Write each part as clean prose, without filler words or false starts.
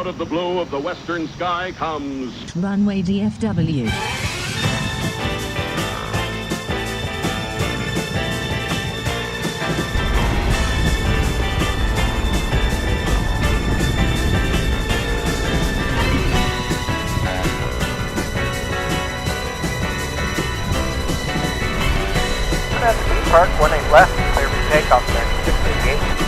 of the blue of the western sky comes Runway DFW. Park 18 left, clear for takeoff, then 688.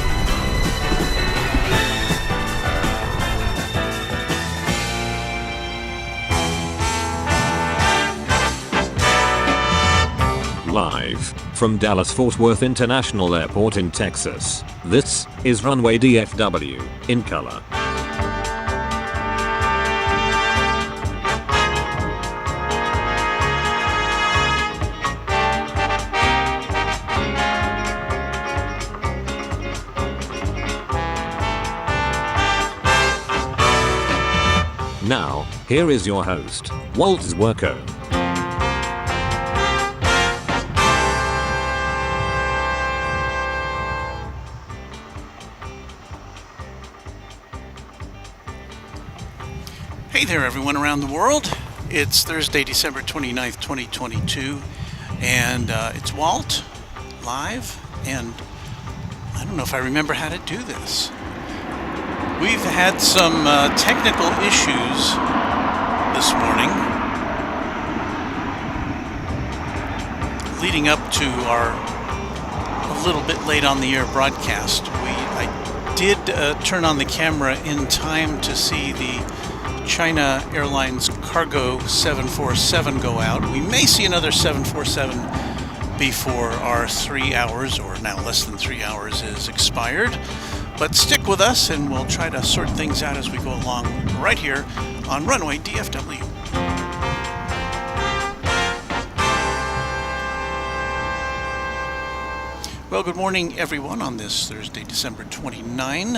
Live from Dallas-Fort Worth International Airport in Texas, this is Runway DFW, in color. Now, here is your host, Walt Zwerko. Hey there everyone around the world. It's Thursday, December 29th, 2022, and it's Walt, live, and I don't know if I remember how to do this. We've had some technical issues this morning leading up to our a little bit late on the air broadcast. I did turn on the camera in time to see the China Airlines cargo 747 go out. We may see another 747 before our 3 hours, or now less than 3 hours, is expired. But stick with us and we'll try to sort things out as we go along right here on Runway DFW. Well, good morning everyone on this Thursday, December 29.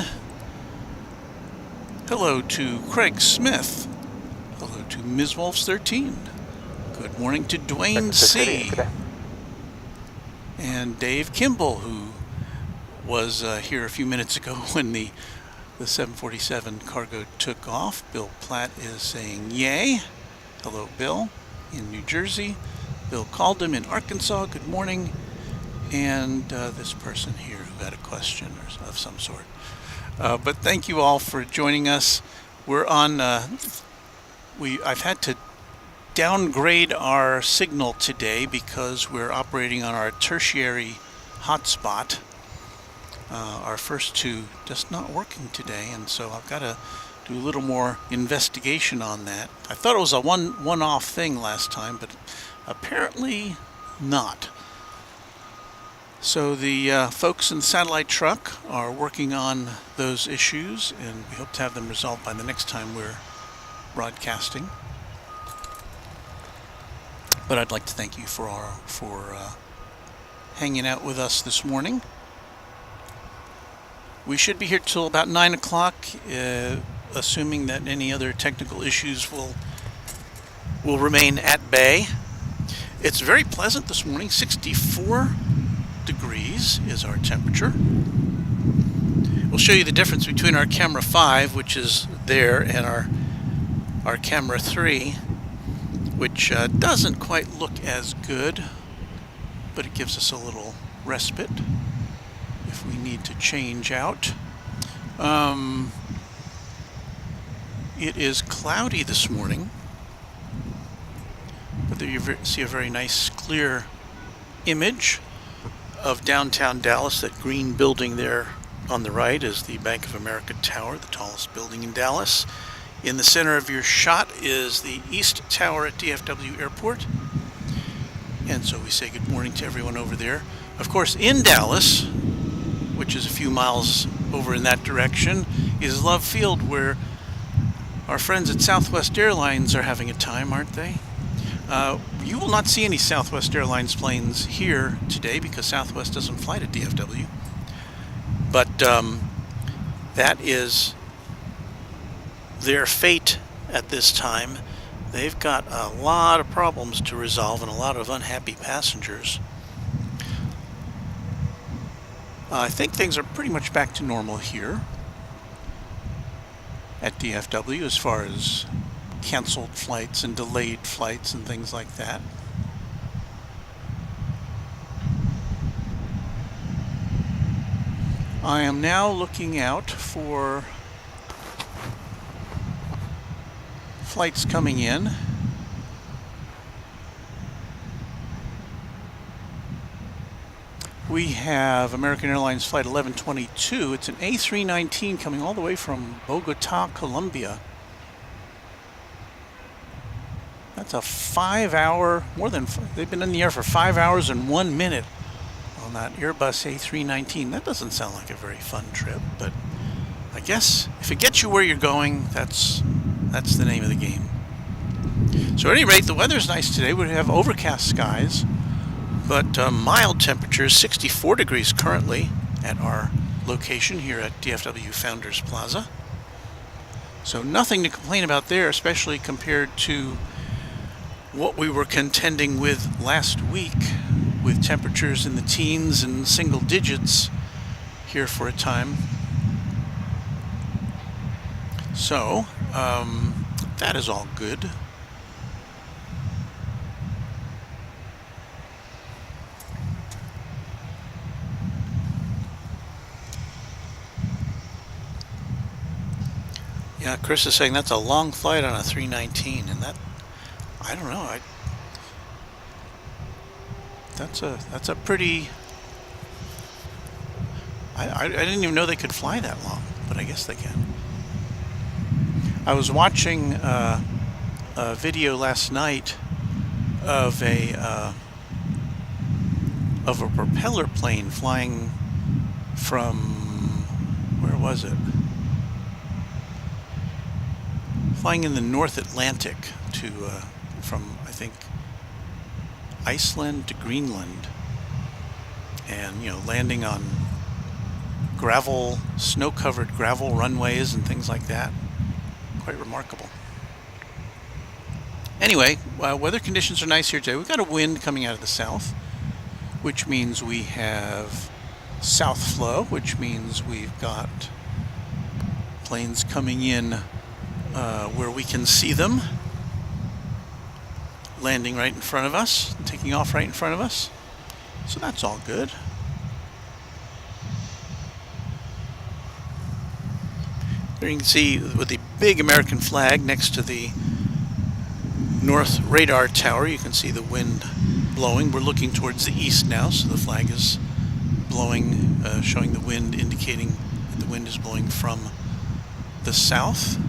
Hello to Craig Smith. Hello to Ms. Wolf's 13. Good morning to Dwayne C. And Dave Kimball, who was here a few minutes ago when the 747 cargo took off. Bill Platt is saying yay. Hello, Bill, in New Jersey. Bill Caldham in Arkansas, good morning. And this person here who had a question of some sort. But thank you all for joining us. We're on, I've had to downgrade our signal today because we're operating on our tertiary hotspot. Our first two just not working today, and so I've got to do a little more investigation on that. I thought it was a one-off thing last time, but apparently not. So the folks in the satellite truck are working on those issues, and we hope to have them resolved by the next time we're broadcasting. But I'd like to thank you for hanging out with us this morning. We should be here till about 9 o'clock, assuming that any other technical issues will remain at bay. It's very pleasant this morning. 64 degrees is our temperature. We'll show you the difference between our camera 5, which is there, and our camera 3, which doesn't quite look as good, but it gives us a little respite if we need to change out. It is cloudy this morning, but there you see a very nice clear image of downtown Dallas. That green building there on the right is the Bank of America Tower, the tallest building in Dallas. In the center of your shot is the East Tower at DFW Airport. And so we say good morning to everyone over there. Of course, in Dallas, which is a few miles over in that direction, is Love Field, where our friends at Southwest Airlines are having a time, aren't they? You will not see any Southwest Airlines planes here today because Southwest doesn't fly to DFW. But that is their fate at this time. They've got a lot of problems to resolve and a lot of unhappy passengers. I think things are pretty much back to normal here. at DFW as far as canceled flights and delayed flights and things like that. I am now looking out for flights coming in. We have American Airlines Flight 1122. It's an A319 coming all the way from Bogota, Colombia. That's a 5-hour, they've been in the air for 5 hours and 1 minute on that Airbus A319. That doesn't sound like a very fun trip, but I guess if it gets you where you're going, that's the name of the game. So at any rate, the weather's nice today. We have overcast skies, but mild temperatures, 64 degrees currently at our location here at DFW Founders Plaza. So nothing to complain about there, especially compared to what we were contending with last week, with temperatures in the teens and single digits here for a time. So that is all good. Yeah, Chris is saying that's a long flight on a 319, and that, I don't know, that's a pretty, I didn't even know they could fly that long, but I guess they can. I was watching a video last night of a propeller plane flying from, where was it? Flying in the North Atlantic to from, I think, Iceland to Greenland, and landing on gravel, snow-covered gravel runways and things like that. Quite remarkable. Anyway, weather conditions are nice here today. We've got a wind coming out of the south, which means we have south flow, which means we've got planes coming in where we can see them, landing right in front of us, taking off right in front of us. So that's all good. There you can see with the big American flag next to the north radar tower, you can see the wind blowing. We're looking towards the east now, so the flag is blowing, showing the wind, indicating that the wind is blowing from the south.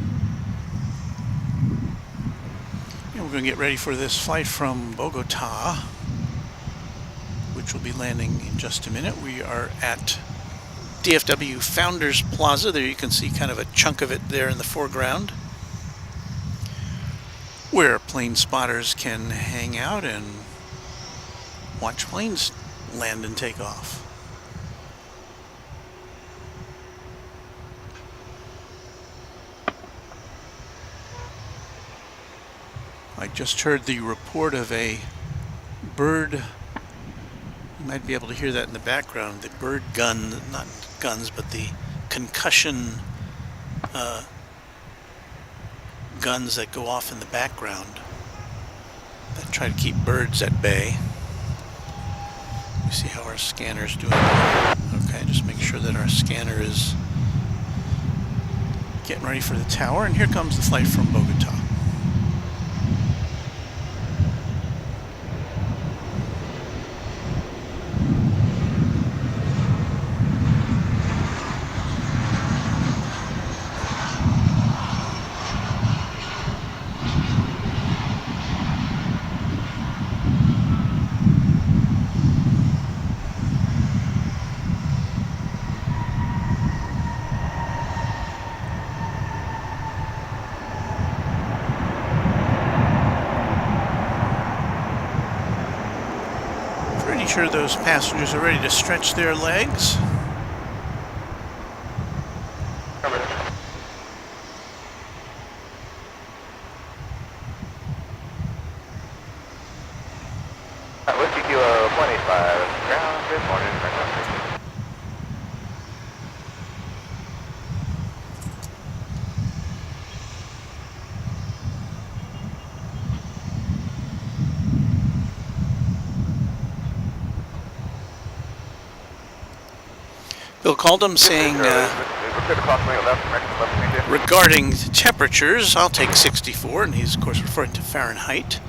We're going to get ready for this flight from Bogota, which will be landing in just a minute. We are at DFW Founders Plaza. There you can see kind of a chunk of it there in the foreground, where plane spotters can hang out and watch planes land and take off. I just heard the report of a bird. You might be able to hear that in the background. The bird gun, not guns, but the concussion guns that go off in the background that try to keep birds at bay. Let me see how our scanner's doing. Okay, just make sure that our scanner is getting ready for the tower. And here comes the flight from Bogota. Sure those passengers are ready to stretch their legs. Whiskey Kilo 185, ground, good morning. Bill called him saying regarding temperatures, I'll take 64, and he's of course referring to Fahrenheit.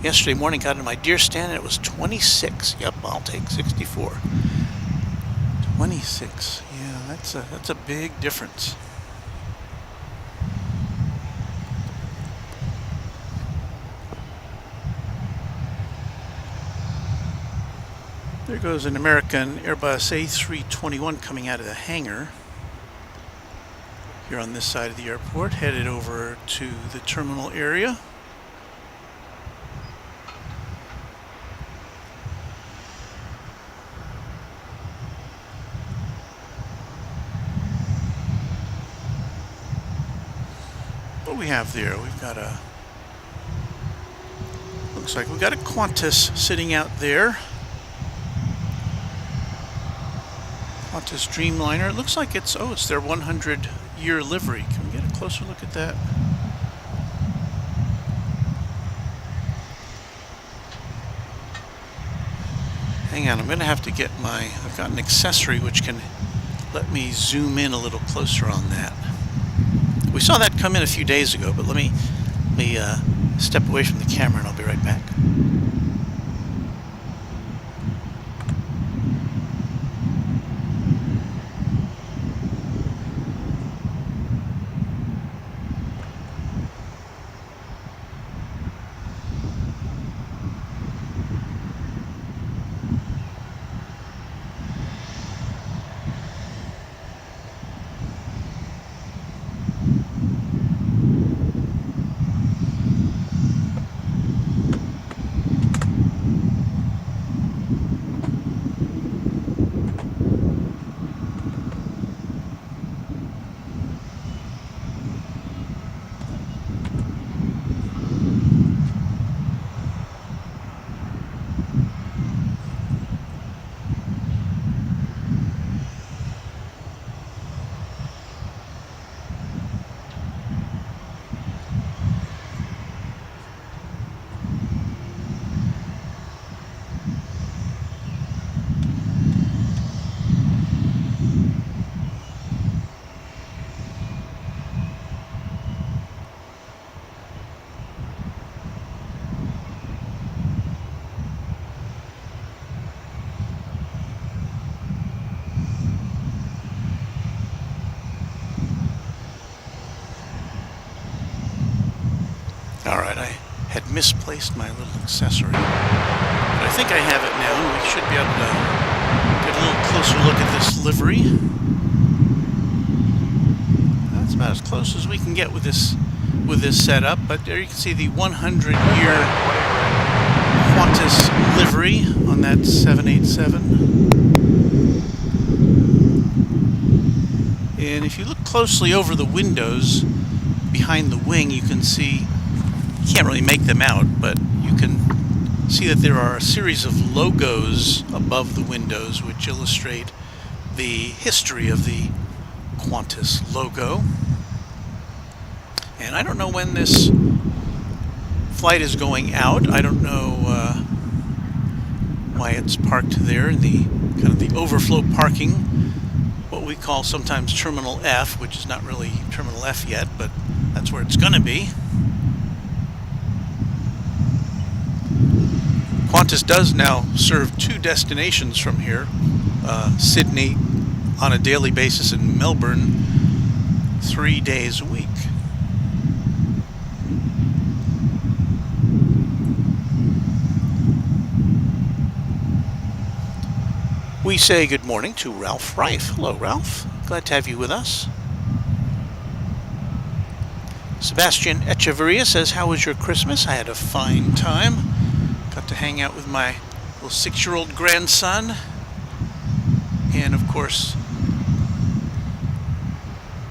Yesterday morning got in my deer stand and it was 26. Yep, I'll take 64. 26. Yeah, that's a big difference. There goes an American Airbus A321 coming out of the hangar here on this side of the airport, headed over to the terminal area. What do we have there? We've got a, looks like we've got a Qantas sitting out there. Qantas Dreamliner. It looks like it's their 100-year livery. Can we get a closer look at that? Hang on, I'm going to have to get I've got an accessory which can let me zoom in a little closer on that. We saw that come in a few days ago, but let me step away from the camera and I'll be right back. Alright, I had misplaced my little accessory, but I think I have it now, and we should be able to get a little closer look at this livery. That's about as close as we can get with this setup, but there you can see the 100-year Qantas livery on that 787. And if you look closely over the windows behind the wing, you can see, you can't really make them out, but you can see that there are a series of logos above the windows which illustrate the history of the Qantas logo. And I don't know when this flight is going out. I don't know why it's parked there in the kind of the overflow parking, what we call sometimes Terminal F, which is not really Terminal F yet, but that's where it's going to be. Qantas does now serve 2 destinations from here, Sydney on a daily basis and Melbourne 3 days a week. We say good morning to Ralph Reif. Hello, Ralph. Glad to have you with us. Sebastian Echeverria says, how was your Christmas? I had a fine time. Got to hang out with my little 6-year-old grandson. And, of course,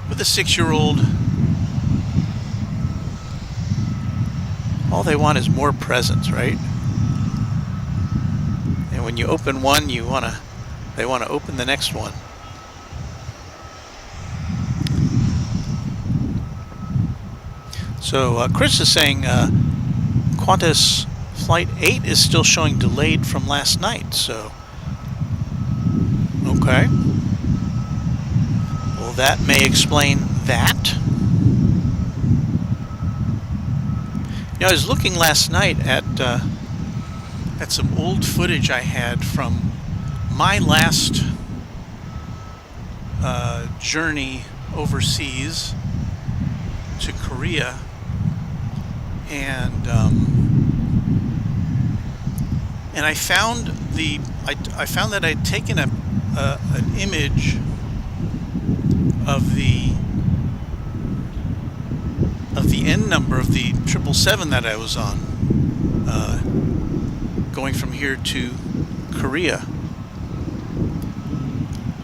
with a 6-year-old, all they want is more presents, right? And when you open one, they want to open the next one. So Chris is saying Qantas Flight 8 is still showing delayed from last night. So, okay. Okay. Well, that may explain that. You know, I was looking last night at some old footage I had from my last journey overseas to Korea, and I found I found that I'd taken an image of the end number of the 777 that I was on, going from here to Korea.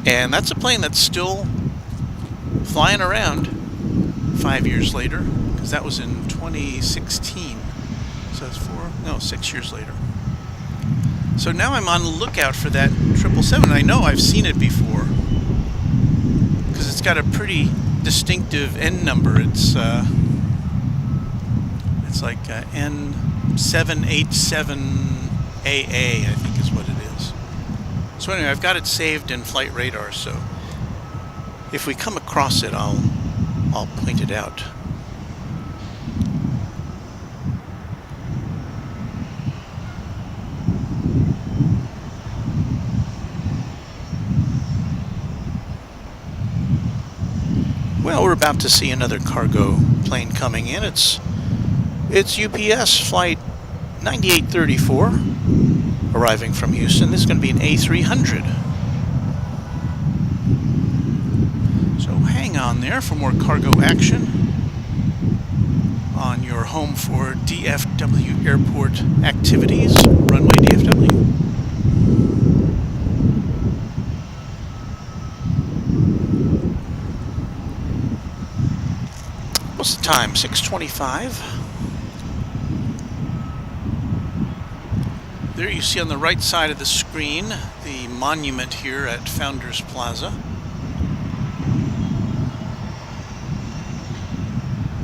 And that's a plane that's still flying around 5 years later, because that was in 2016. So that's 6 years later. So now I'm on the lookout for that 777. I know I've seen it before, because it's got a pretty distinctive end number. It's like N787AA, I think is what it is. So anyway, I've got it saved in flight radar, so if we come across it, I'll point it out. Well, we're about to see another cargo plane coming in. It's UPS flight 9834 arriving from Houston. This is going to be an A300. So hang on there for more cargo action on your home for DFW Airport activities, Runway DFW. What's the time? 6:25. There you see on the right side of the screen the monument here at Founders Plaza.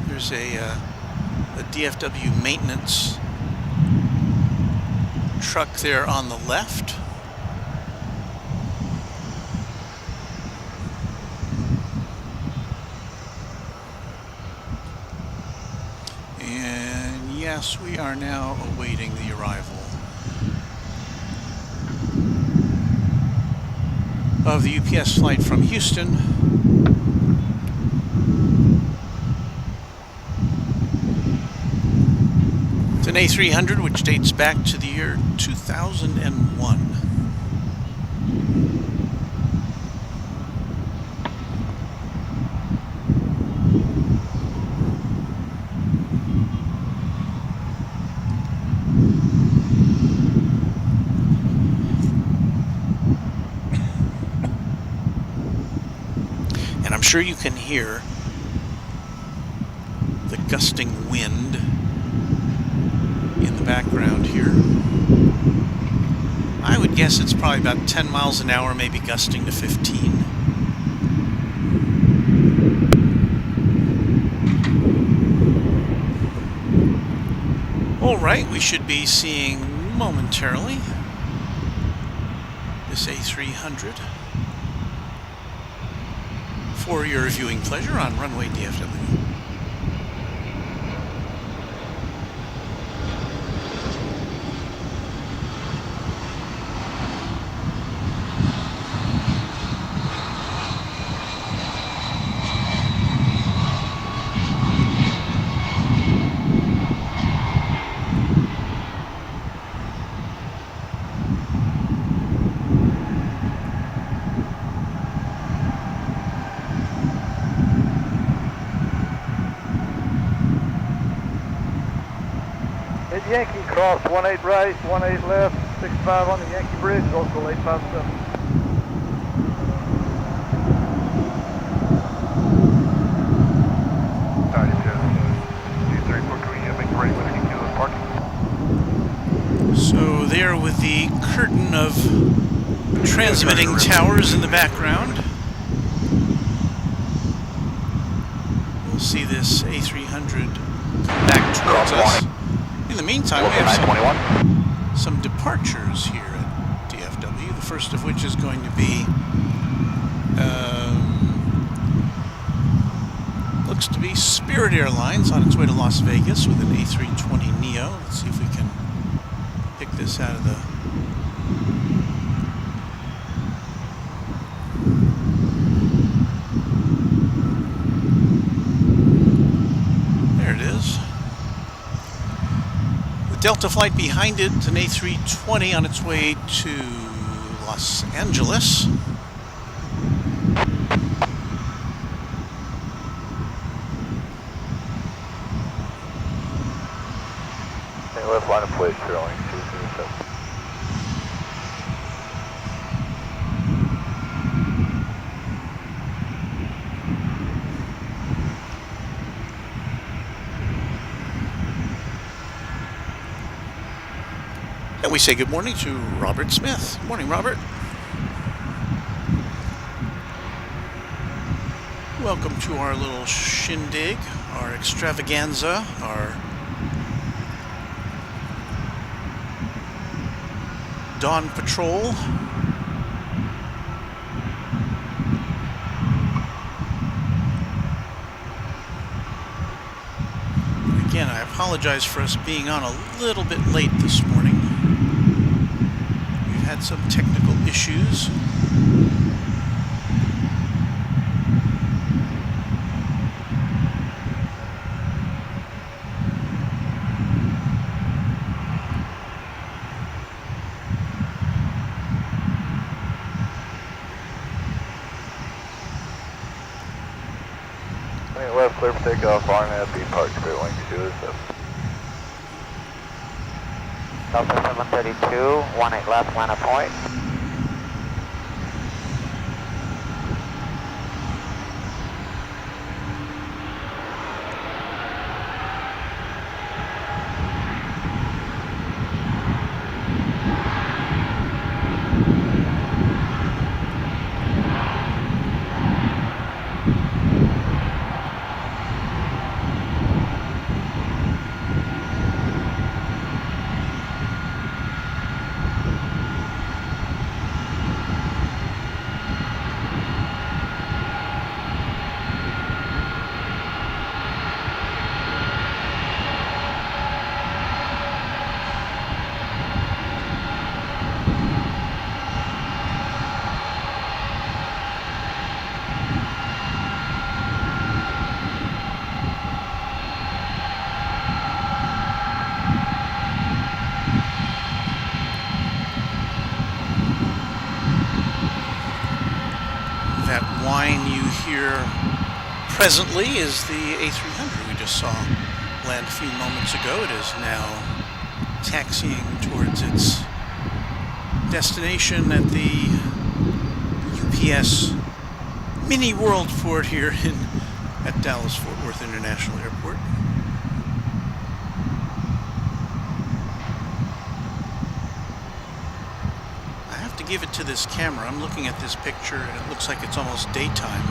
There's a DFW maintenance truck there on the left. And yes, we are now awaiting the arrival of the UPS flight from Houston. It's an A300, which dates back to the year 2001. I'm sure you can hear the gusting wind in the background here. I would guess it's probably about 10 miles an hour, maybe gusting to 15. All right, we should be seeing momentarily this A300 for your viewing pleasure on Runway DFW. Yankee cross 18 right, 18 left, 65 on the Yankee Bridge, local 857. So there with the curtain of transmitting towers in the background, we'll see this A300 come back towards us. In the meantime, we have some departures here at DFW. The first of which is going to be, looks to be Spirit Airlines on its way to Las Vegas with an A320neo. Let's see if we can pick this out of the... There it is. The Delta flight behind it, an A320 on its way to Los Angeles. Left line of plate, Sterling 207. And we say good morning to Robert Smith. Good morning, Robert. Welcome to our little shindig, our extravaganza, our dawn patrol. Again, I apologize for us being on a little bit late this morning. We've had some technical issues. Left, clear for takeoff, RNAV, being parked, Spirit Wing 207. Delta 732, 18 left, line of point. Presently is the A300 we just saw land a few moments ago. It is now taxiing towards its destination at the UPS mini worldport here at Dallas-Fort Worth International Airport. I have to give it to this camera. I'm looking at this picture and it looks like it's almost daytime.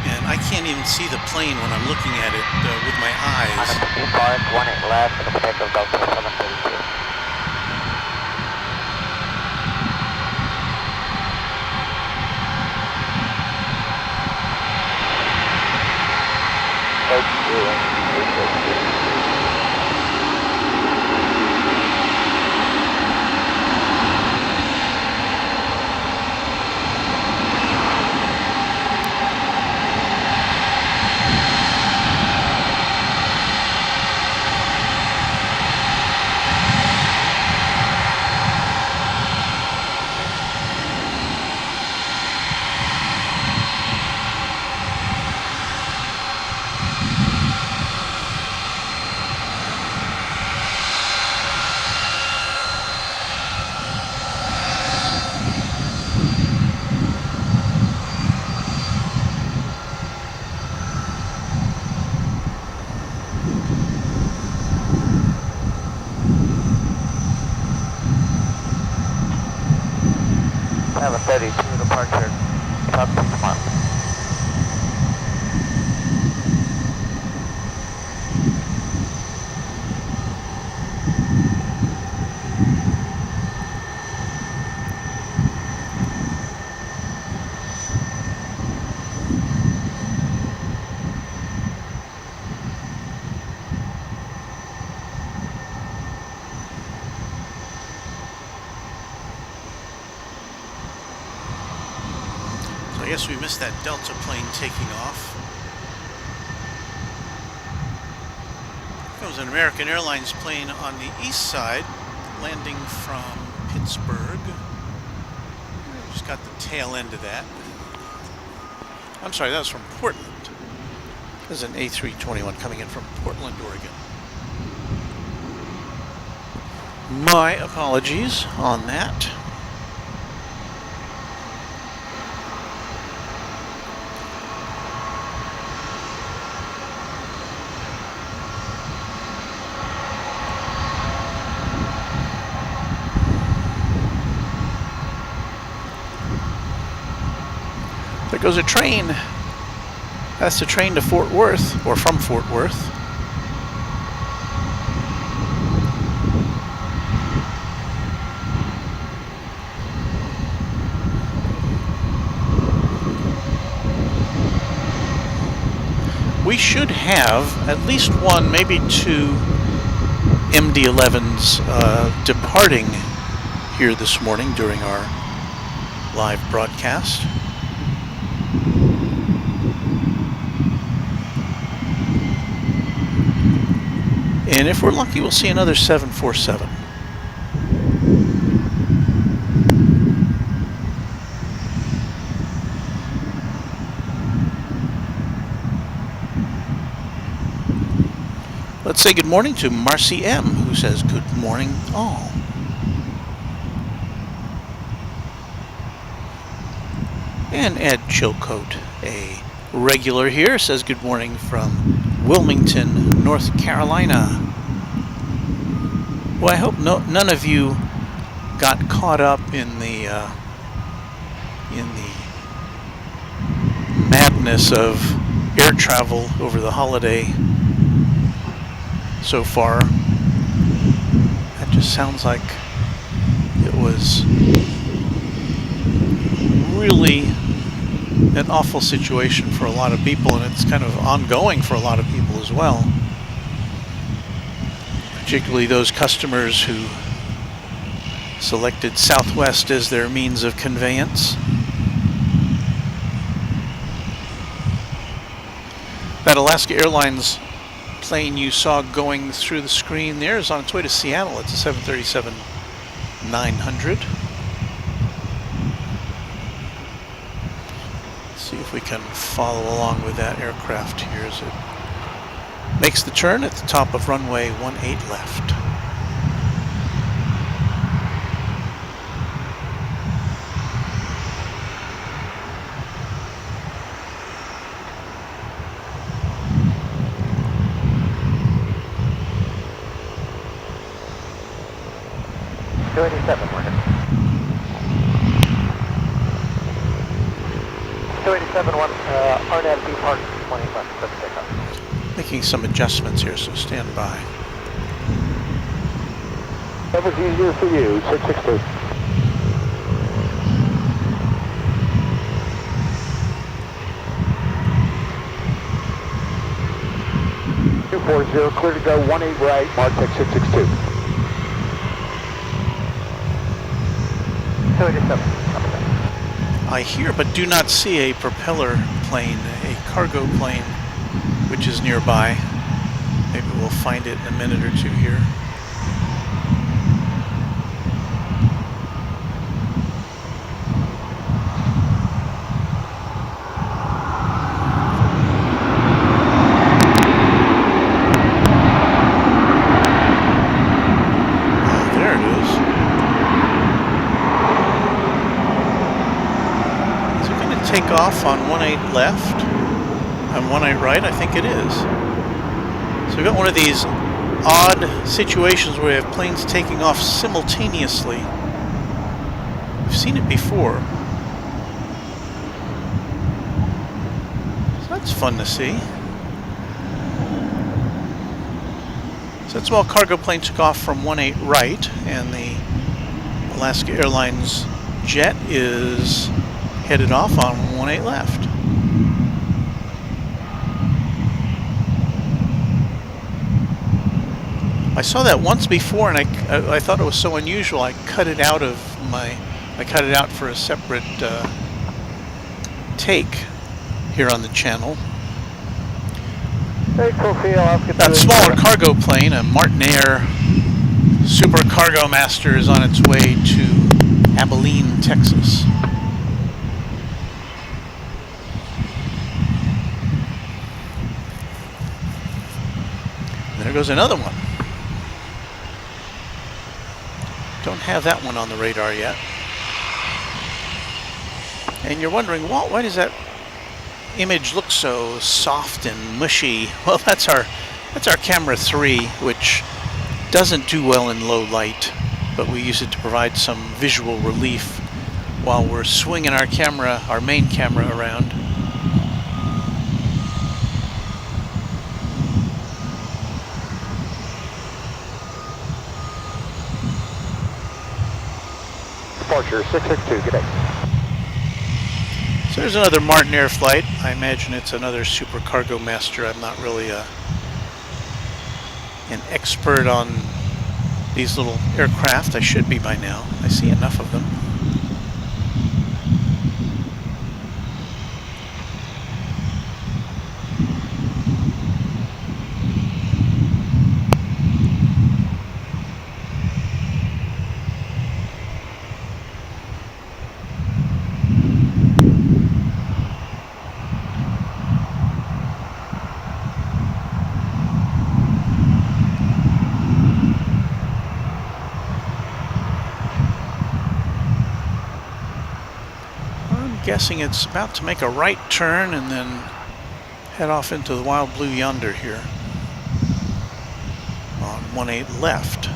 And I can't even see the plane when I'm looking at it with my eyes. On a park, 18 left, for the takeoff Delta 732. Have a 32 departure, top 6 mark. I guess we missed that Delta plane taking off. Here comes an American Airlines plane on the east side, landing from Pittsburgh. Just got the tail end of that. I'm sorry, that was from Portland. There's an A321 coming in from Portland, Oregon. My apologies on that. There goes a train. That's the train to Fort Worth, or from Fort Worth. We should have at least one, maybe two MD-11s departing here this morning during our live broadcast. And if we're lucky, we'll see another 747. Let's say good morning to Marcy M., who says good morning all. And Ed Chilcote, a regular here, says good morning from Wilmington, North Carolina. Well, I hope none of you got caught up in the madness of air travel over the holiday so far. That just sounds like it was really an awful situation for a lot of people, and it's kind of ongoing for a lot of people as well. Particularly those customers who selected Southwest as their means of conveyance. That Alaska Airlines plane you saw going through the screen there is on its way to Seattle. It's a 737-900. Let's see if we can follow along with that aircraft here as it makes the turn at the top of runway 18 left. Making some adjustments here, so stand by. That was easier for you, 662. 240, clear to go, 18 right, Martech 662. 287. I hear but do not see a propeller plane, a cargo plane, which is nearby. Maybe we'll find it in a minute or two here. Off on 18 left and 18 right, I think it is. So we've got one of these odd situations where we have planes taking off simultaneously. We've seen it before. So that's fun to see. So that small cargo plane took off from 18 right, and the Alaska Airlines jet is headed off on 18 left. I saw that once before, and I thought it was so unusual. I cut it out for a separate take here on the channel. Hey, Sophia, I'll get That smaller cargo plane, a Martinair Super Cargo Master, is on its way to Abilene, Texas. There goes another one. Don't have that one on the radar yet. And you're wondering, Walt, why does that image look so soft and mushy? Well, that's our camera 3, which doesn't do well in low light, but we use it to provide some visual relief while we're swinging our camera, our main camera, around. Departure 662, good day. So there's another Martinair flight. I imagine it's another Super Cargo Master. I'm not really an expert on these little aircraft. I should be by now. I see enough of them. Guessing it's about to make a right turn and then head off into the wild blue yonder here on 18 left.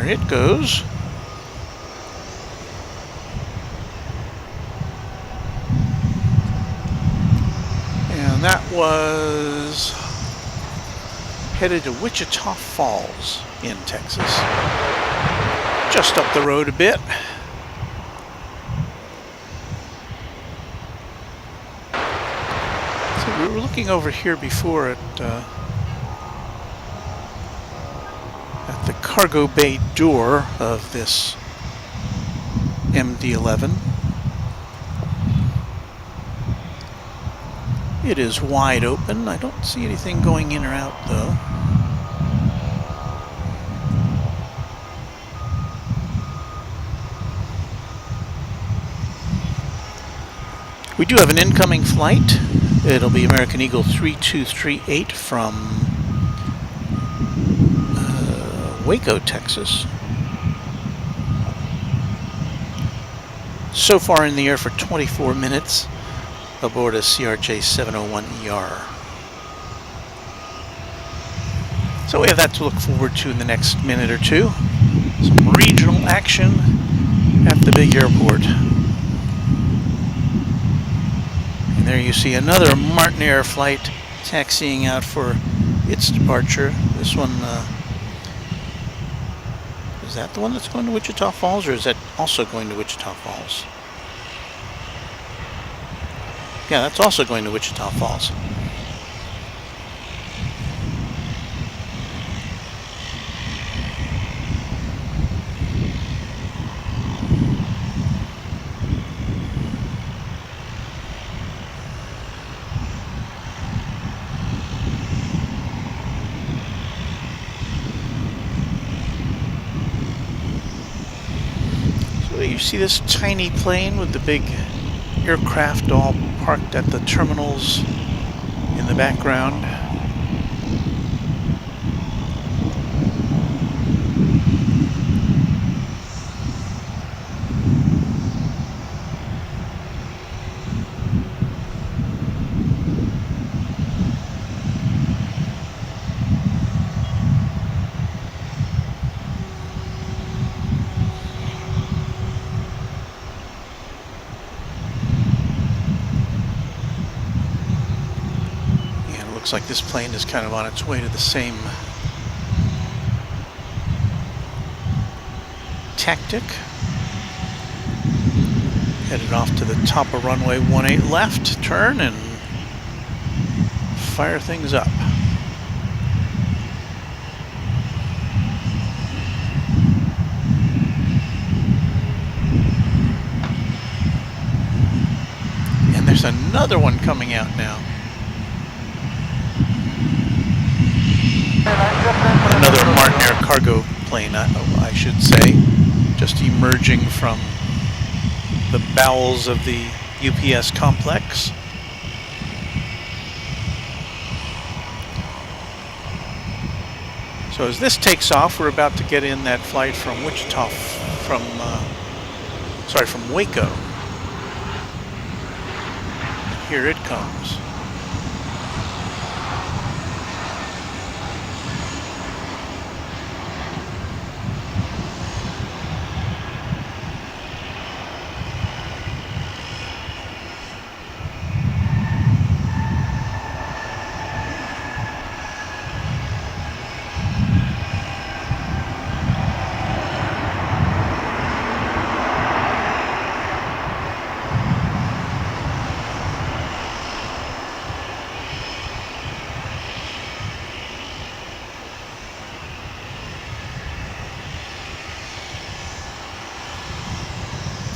It goes. And that was headed to Wichita Falls in Texas. Just up the road a bit. So we were looking over here before at the cargo bay door of this MD-11. It is wide open. I don't see anything going in or out though. We do have an incoming flight. It'll be American Eagle 3238 from Waco, Texas. So far in the air for 24 minutes aboard a CRJ 701ER. So we have that to look forward to in the next minute or two. Some regional action at the big airport. And there you see another Martinair flight taxiing out for its departure. This one, is that the one that's going to Wichita Falls, or is that also going to Wichita Falls? Yeah, that's also going to Wichita Falls. You see this tiny plane with the big aircraft all parked at the terminals in the background. Looks like this plane is kind of on its way to the same tactic. Headed off to the top of runway 18 left, turn and fire things up. And there's another one coming out now. Another Martin Air cargo plane, I should say, just emerging from the bowels of the UPS complex. So as this takes off, we're about to get in that flight from Wichita, from Waco. Here it comes.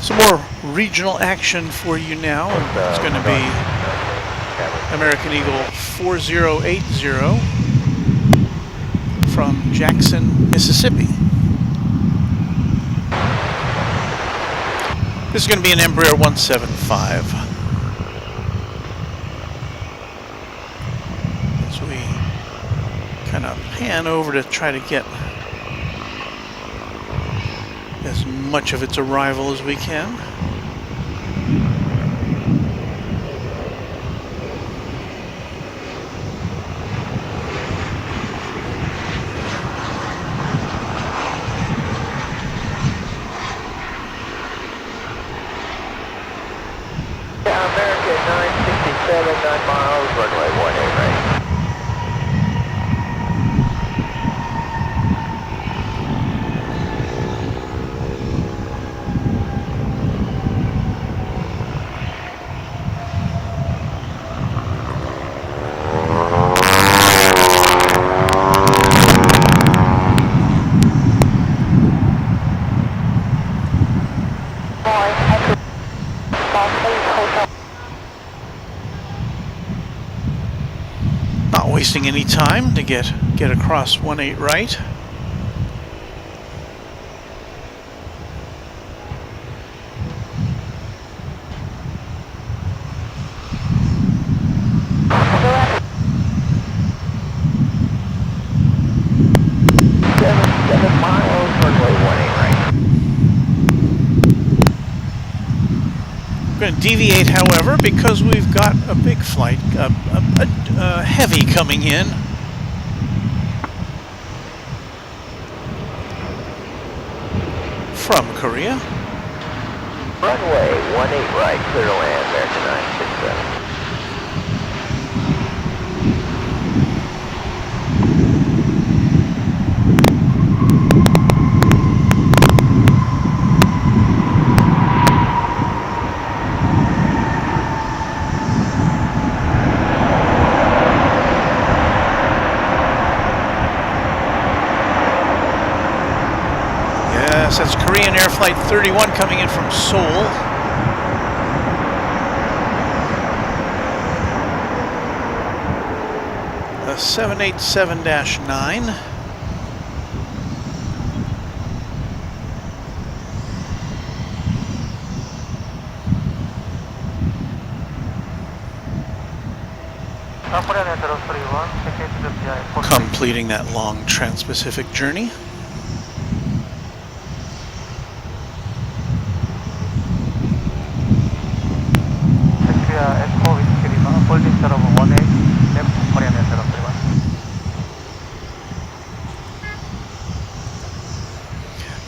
Some more regional action for you now. It's going to be American Eagle 4080 from Jackson, Mississippi. This is going to be an Embraer 175. As we kind of pan over to try to get as much of its arrival as we can. American 967, 9 miles, runway 18 right. Not wasting any time to get across 18 right. We're going to deviate, however, because we've got a big flight, a heavy coming in. From Korea. Runway 18 right, clear to land, American 967. That's Korean Air Flight 31 coming in from Seoul. A 787-9. Completing that long trans-Pacific journey.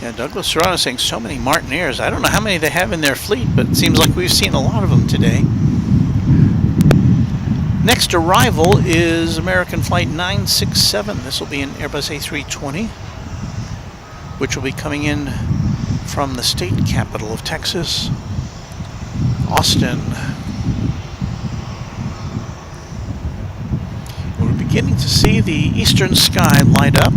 Yeah, Douglas Serrano saying so many Martin Airs. I don't know how many they have in their fleet, but it seems like we've seen a lot of them today. Next arrival is American Flight 967. This will be an Airbus A320, which will be coming in from the state capital of Texas, Austin. We're beginning to see the eastern sky light up.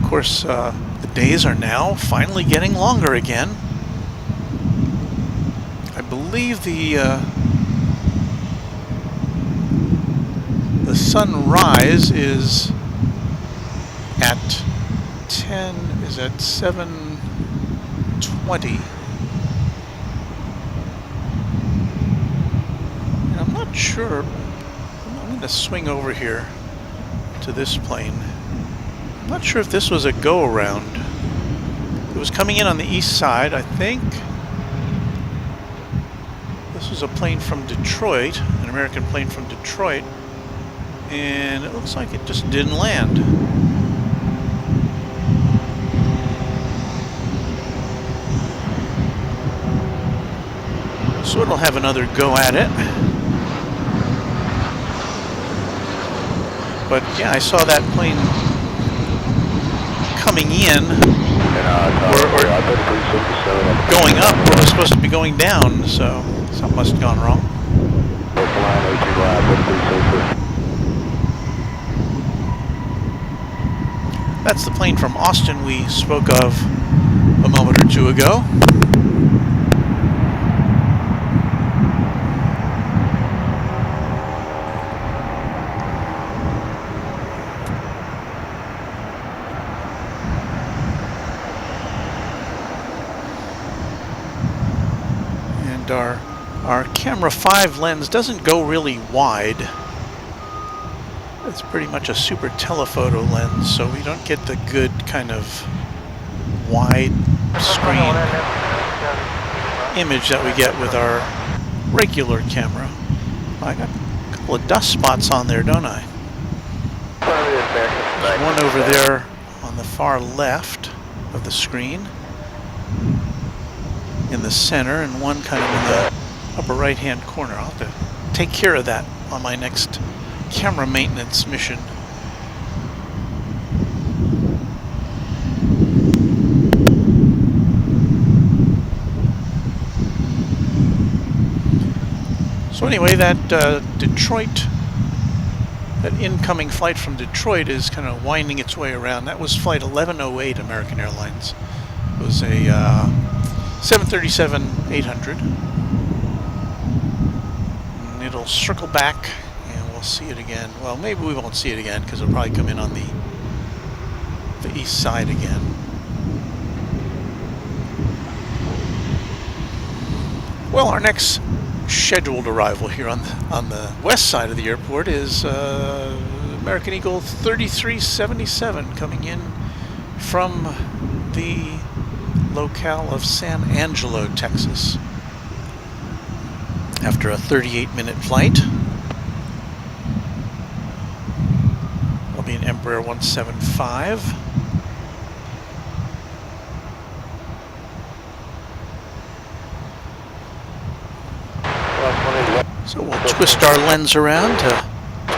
Of course, the days are now finally getting longer again. I believe the sunrise is at 7:20. And I'm not sure. I'm going to swing over here to this plane. I'm not sure if this was a go-around. It was coming in on the east side, I think. This was a plane from Detroit, an American plane from Detroit, and it looks like it just didn't land. So it'll have another go at it. But yeah, I saw that plane coming in, or going up, where it was supposed to be going down, so something must have gone wrong. That's the plane from Austin we spoke of a moment or two ago. And our camera 5 lens doesn't go really wide. It's pretty much a super telephoto lens, so we don't get the good kind of wide screen image that we get with our regular camera. I got a couple of dust spots on there, don't I? There's one over there on the far left of the screen in the center, and one kind of in the upper right hand corner. I'll have to take care of that on my next camera maintenance mission. So anyway, that that incoming flight from Detroit is kind of winding its way around. That was flight 1108, American Airlines. It was a 737-800. And it'll circle back and we'll see it again. Well, maybe we won't see it again because it'll probably come in on the east side again. Well, our next scheduled arrival here on the west side of the airport is American Eagle 3377 coming in from the locale of San Angelo, Texas, after a 38-minute flight. It'll be an Embraer 175. So we'll twist our lens around to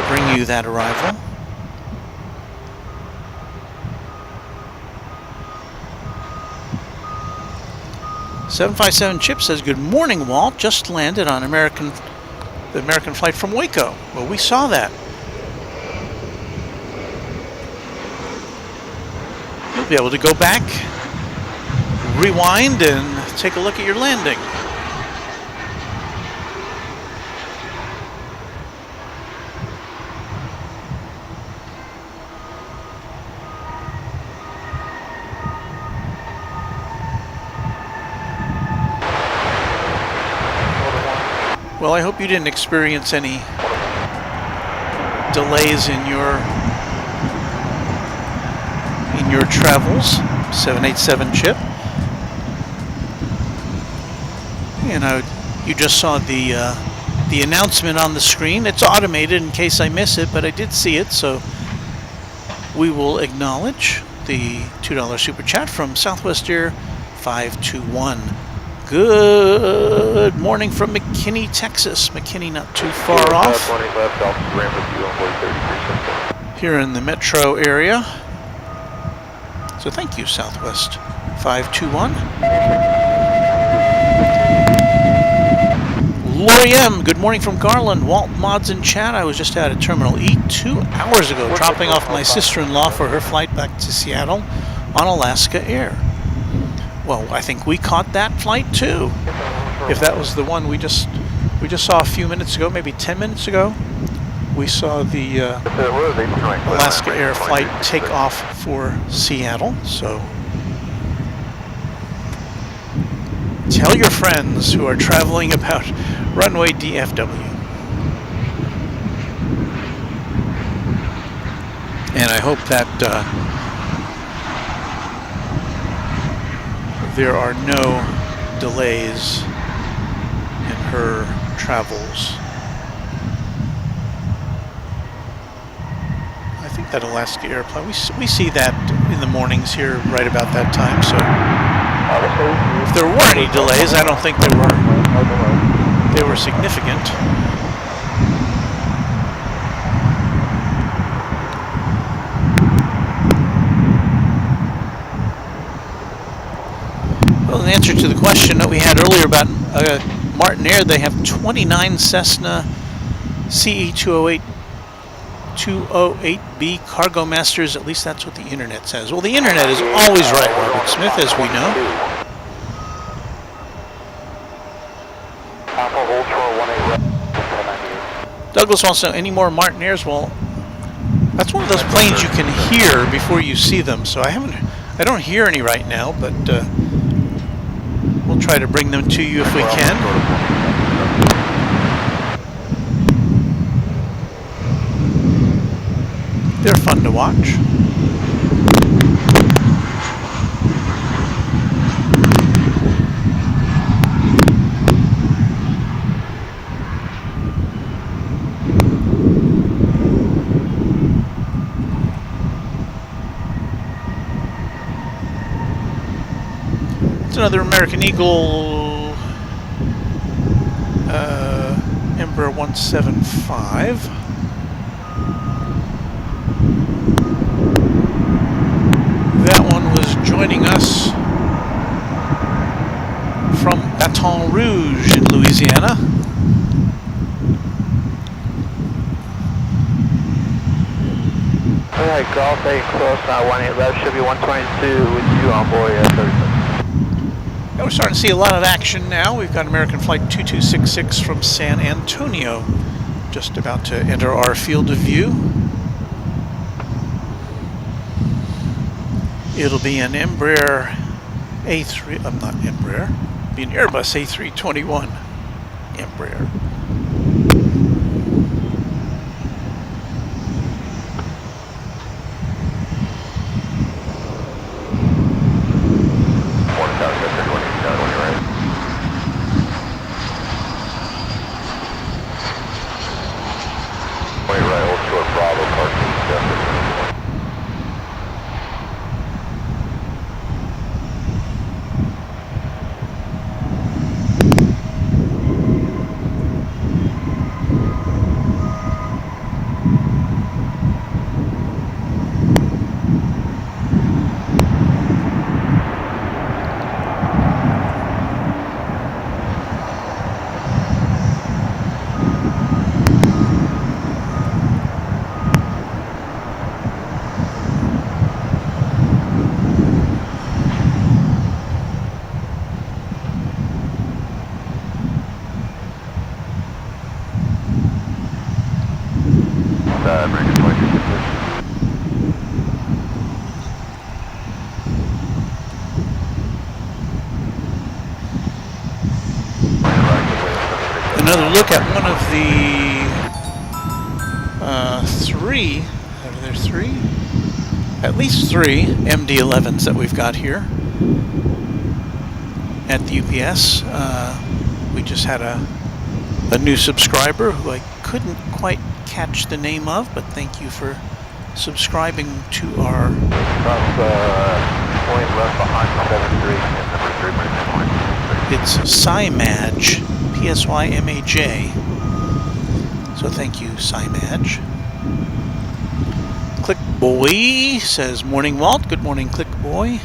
bring you that arrival. "757 Chip says, good morning, Walt. Just landed on the American flight from Waco." Well, we saw that. You'll be able to go back, rewind, and take a look at your landing. Well, I hope you didn't experience any delays in your travels, 787 Chip. You know, you just saw the announcement on the screen. It's automated in case I miss it, but I did see it, so we will acknowledge the $2 super chat from Southwest Air 521. Good morning from McKinney, Texas. McKinney not too far off. Here in the metro area. So thank you, Southwest 521. Lori M, good morning from Garland. Walt Mods in chat. I was just out at Terminal E 2 hours ago, dropping off my sister-in-law for her flight back to Seattle on Alaska Air. Well, I think we caught that flight too. If that was the one we just saw a few minutes ago, maybe 10 minutes ago, we saw the Alaska Air flight take off for Seattle. So tell your friends who are traveling about Runway DFW. And I hope that there are no delays in her travels. I think that Alaska airplane, we see that in the mornings here right about that time. So if there were any delays, I don't think they were significant. Well, in answer to the question that we had earlier about Martin Air, they have 29 Cessna CE-208B Cargo Masters. At least that's what the internet says. Well, the internet is always right, Robert Smith, as we know. Douglas wants to know, any more Martin Airs? Well, that's one of those planes you can hear before you see them. So I don't hear any right now, but we'll try to bring them to you if we can. They're fun to watch. It's another American Eagle Embraer 175. That one was joining us from Baton Rouge in Louisiana. Alright, golf 8 close, 18 left, should be 122 with you on board, yeah, 36. Yeah, we're starting to see a lot of action now. We've got American Flight 2266 from San Antonio just about to enter our field of view. It'll be an Embraer A3, not Embraer, it'll be an Airbus A321 Embraer. Another look at one of the three, are there three? At least three MD-11s that we've got here at the UPS. We just had a new subscriber who I couldn't quite catch the name of, but thank you for subscribing to our... Point left behind 73 and number 3 minutes point. It's Psymaj, P-S-Y-M-A-J. So thank you, Psymaj. Click Boy says, morning, Walt. Good morning, Click Boy.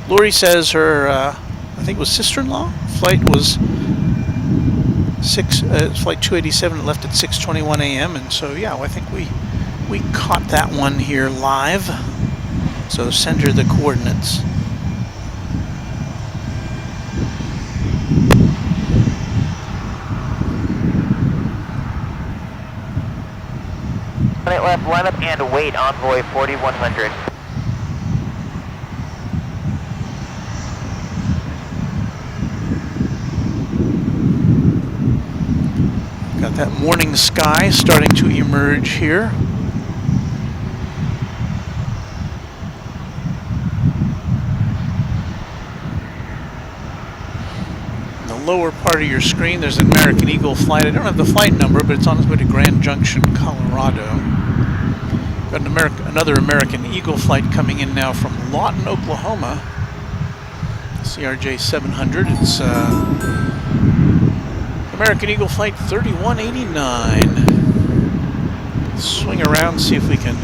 Lori says her, I think it was sister-in-law, flight was flight 287, left at 6:21 a.m. And so, yeah, I think we caught that one here live. So send her the coordinates. Right left, line up and wait, envoy 4100. Got that morning sky starting to emerge here. In the lower part of your screen, there's an American Eagle flight. I don't have the flight number, but it's on its way to Grand Junction, Colorado. Got another American Eagle flight coming in now from Lawton, Oklahoma. CRJ 700. It's American Eagle flight 3189. Swing around, see if we can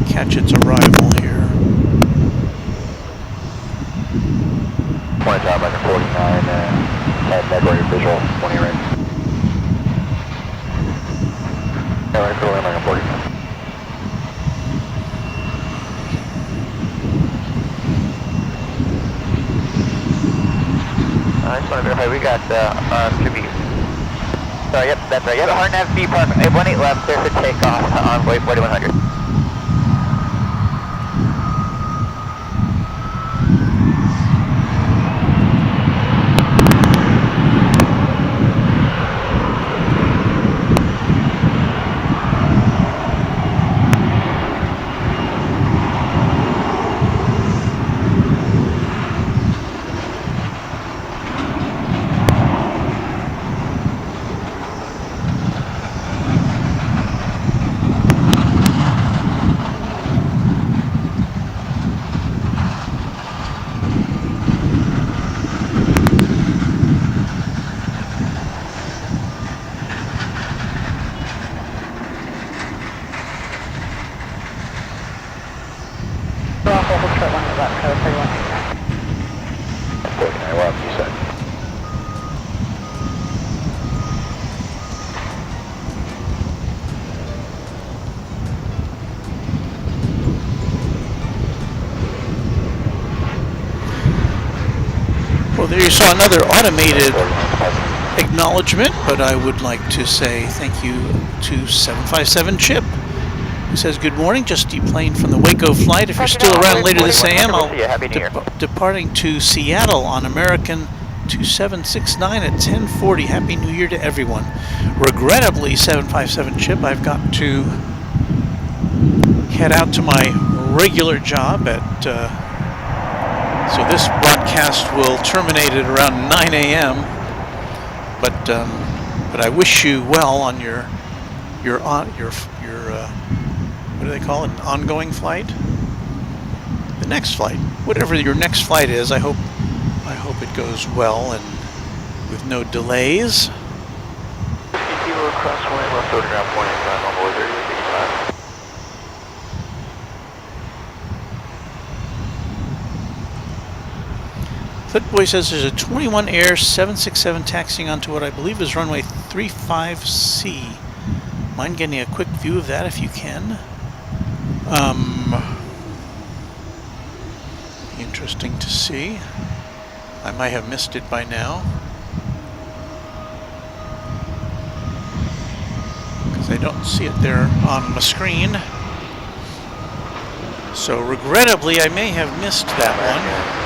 catch its arrival here. Point job, like a 49, head February visual, 20 right. Airline clear land, like a 49. I just want to verify, we got, should be, sorry, yep, that's right, yep, hard nav B park, 18 left, clear for takeoff, envoy 4100. Well, there you saw another automated acknowledgement, but I would like to say thank you to 757 Chip, who says, good morning, just deplaned from the Waco flight. If you're still around later this AM, I'll departing to Seattle on American 2769 at 10:40. Happy New Year to everyone. Regrettably, 757 Chip, I've got to head out to my regular job at, so this broadcast will terminate at around 9 a.m. But I wish you well on your what do they call it? An ongoing flight? The next flight. Whatever your next flight is, I hope it goes well and with no delays. Footboy says there's a 21 Air 767 taxiing onto what I believe is runway 35C. Mind getting a quick view of that if you can? Interesting to see. I might have missed it by now, because I don't see it there on the screen. So regrettably, I may have missed that one.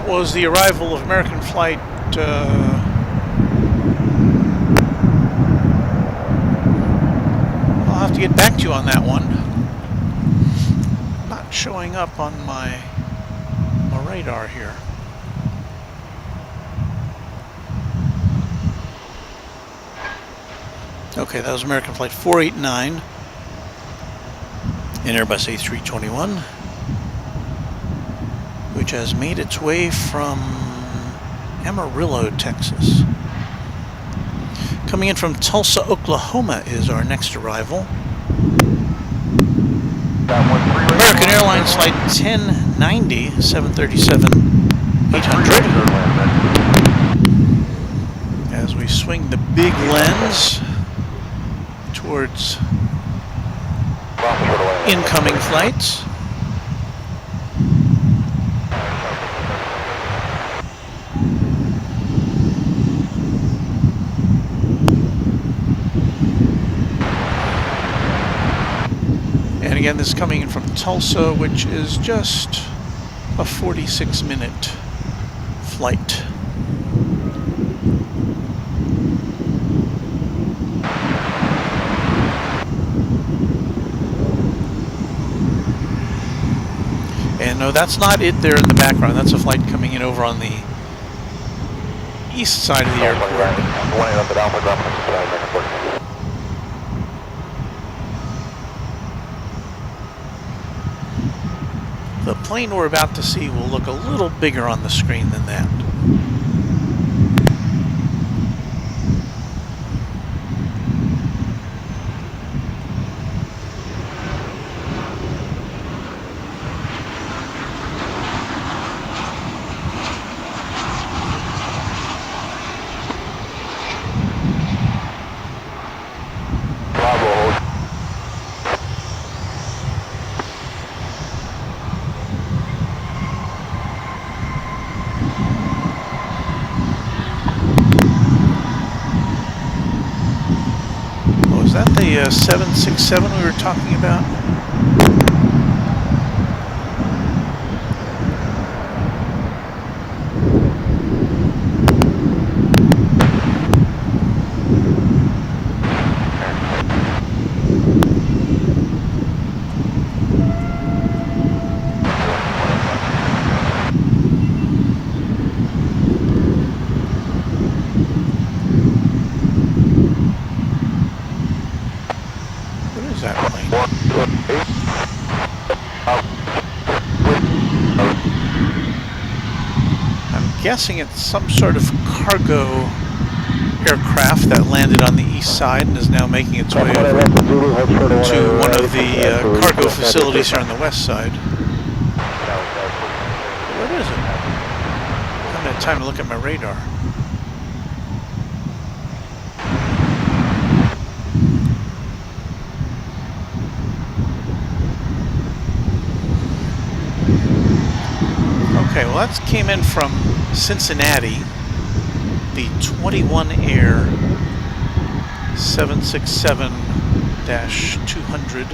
was the arrival of American flight I'll have to get back to you on that one. Not showing up on my radar here. Okay, that was American flight 489 in Airbus A321, which has made its way from Amarillo, Texas. Coming in from Tulsa, Oklahoma is our next arrival. American Airlines flight 1090, 737-800. As we swing the big lens towards incoming flights. And again, this is coming in from Tulsa, which is just a 46-minute flight. And no, that's not it there in the background. That's a flight coming in over on the east side of the airport. The plane we're about to see will look a little bigger on the screen than that. Is that the 767 we were talking about? Guessing it's some sort of cargo aircraft that landed on the east side and is now making its way over to one of the cargo facilities here on the west side. What is it? I haven't had time to look at my radar. Okay, well that came in from Cincinnati, the 21 Air 767-200.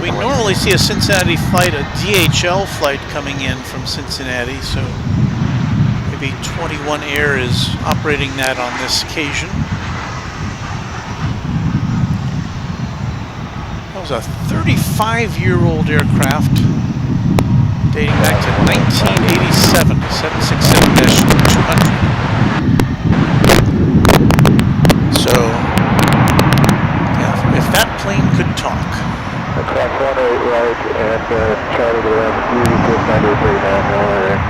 We normally see a Cincinnati flight, a DHL flight coming in from Cincinnati, so maybe 21 Air is operating that on this occasion. That was a 35-year-old aircraft dating back to 1987, 767-200. So, yeah, if that plane could talk. Cross 18 right and Charlie to the left, US 93 now, Eric.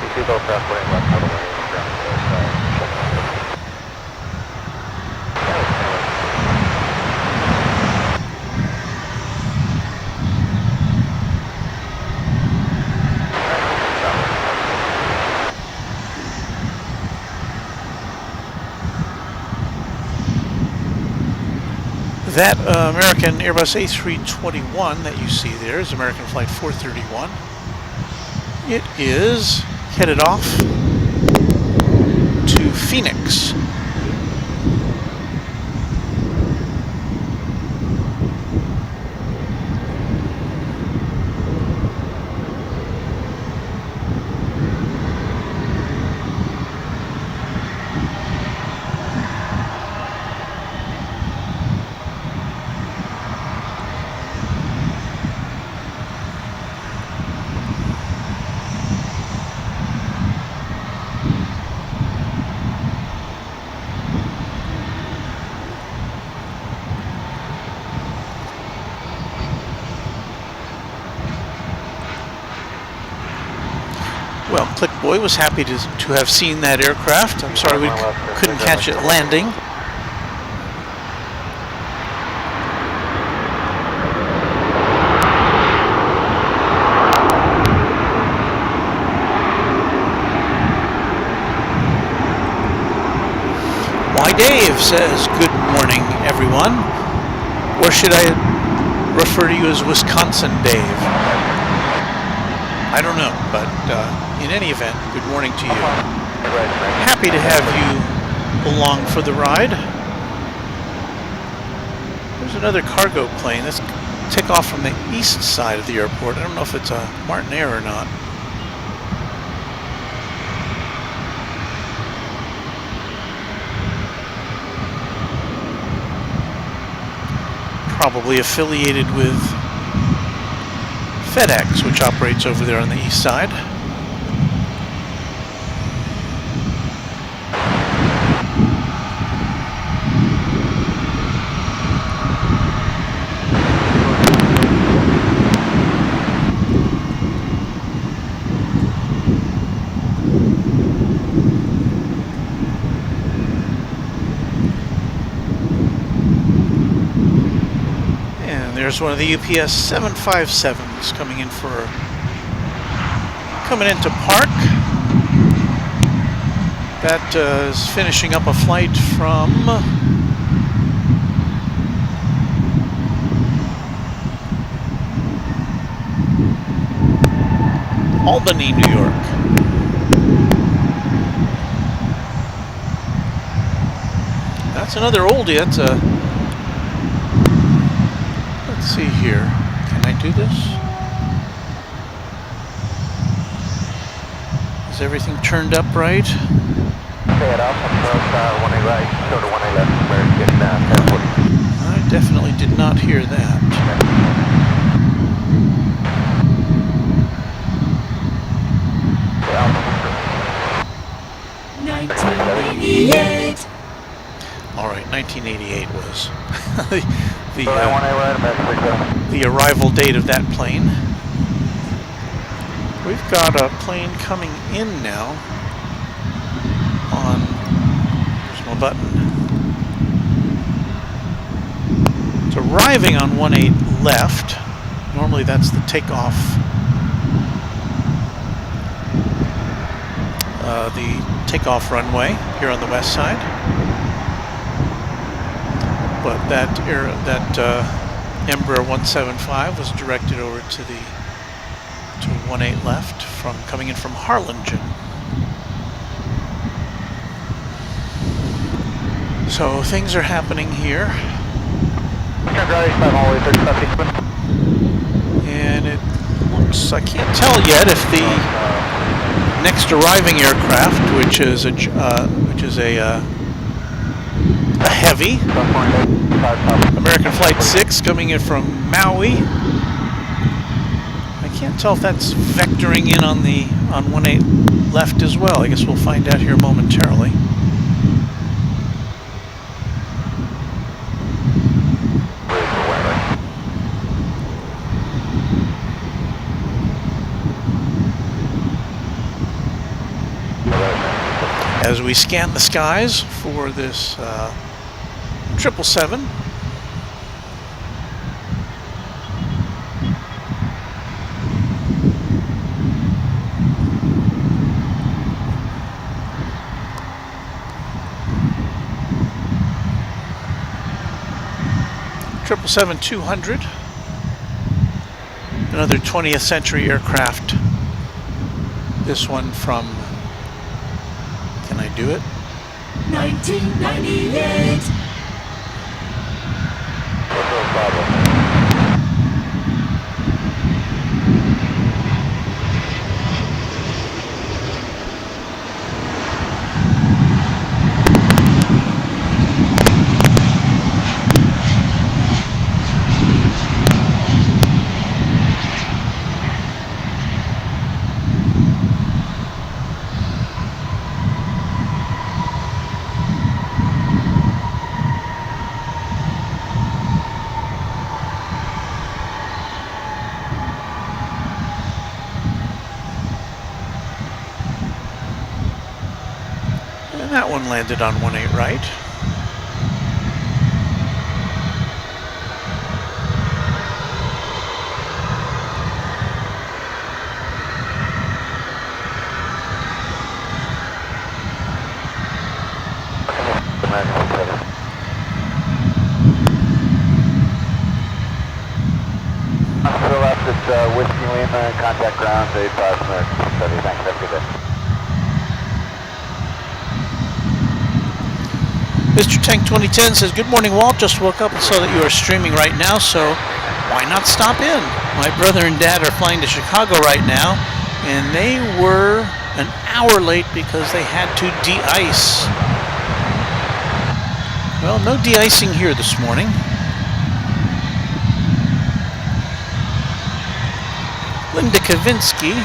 52 go cross 1 left, by the way. That American Airbus A321 that you see there is American Flight 431. It is headed off to Phoenix Well, Clickboy was happy to have seen that aircraft. I'm sorry we couldn't catch it landing. Why Dave says, good morning, everyone. Or should I refer to you as Wisconsin Dave? I don't know, but in any event, good morning to you. Happy to have you along for the ride. There's another cargo plane. Let's take off from the east side of the airport. I don't know if it's a Martinair or not. Probably affiliated with FedEx, which operates over there on the east side. There's one of the UPS 757s coming into park. That is finishing up a flight from Albany, New York. That's another oldie. That's a Let's see here. Can I do this? Is everything turned up right? Stay it up, approach 1A right, go to 1A left, American Airport. I definitely did not hear that. All right, 1988 was the arrival date of that plane. We've got a plane coming in now on, there's my button. It's arriving on 18 left. Normally that's the takeoff. The takeoff runway here on the west side. But that Embraer 175 was directed over to 18 left, coming in from Harlingen. So things are happening here, and it looks, I can't tell yet if the next arriving aircraft, which is a heavy American Flight 6 coming in from Maui. I can't tell if that's vectoring in on 18 left as well. I guess we'll find out here momentarily. As we scan the skies for this 777. Triple 7-200, another 20th century aircraft. This one from, can I do it? 1998. that one landed on 18 right. To the left, it's Whiskey Lima, contact ground, 85 American 670. Thanks, have a good day. Mr. Tank 2010 says, good morning, Walt. Just woke up and saw that you are streaming right now, so why not stop in? My brother and dad are flying to Chicago right now, and they were an hour late because they had to de-ice. Well, no de-icing here this morning. Linda Kavinsky,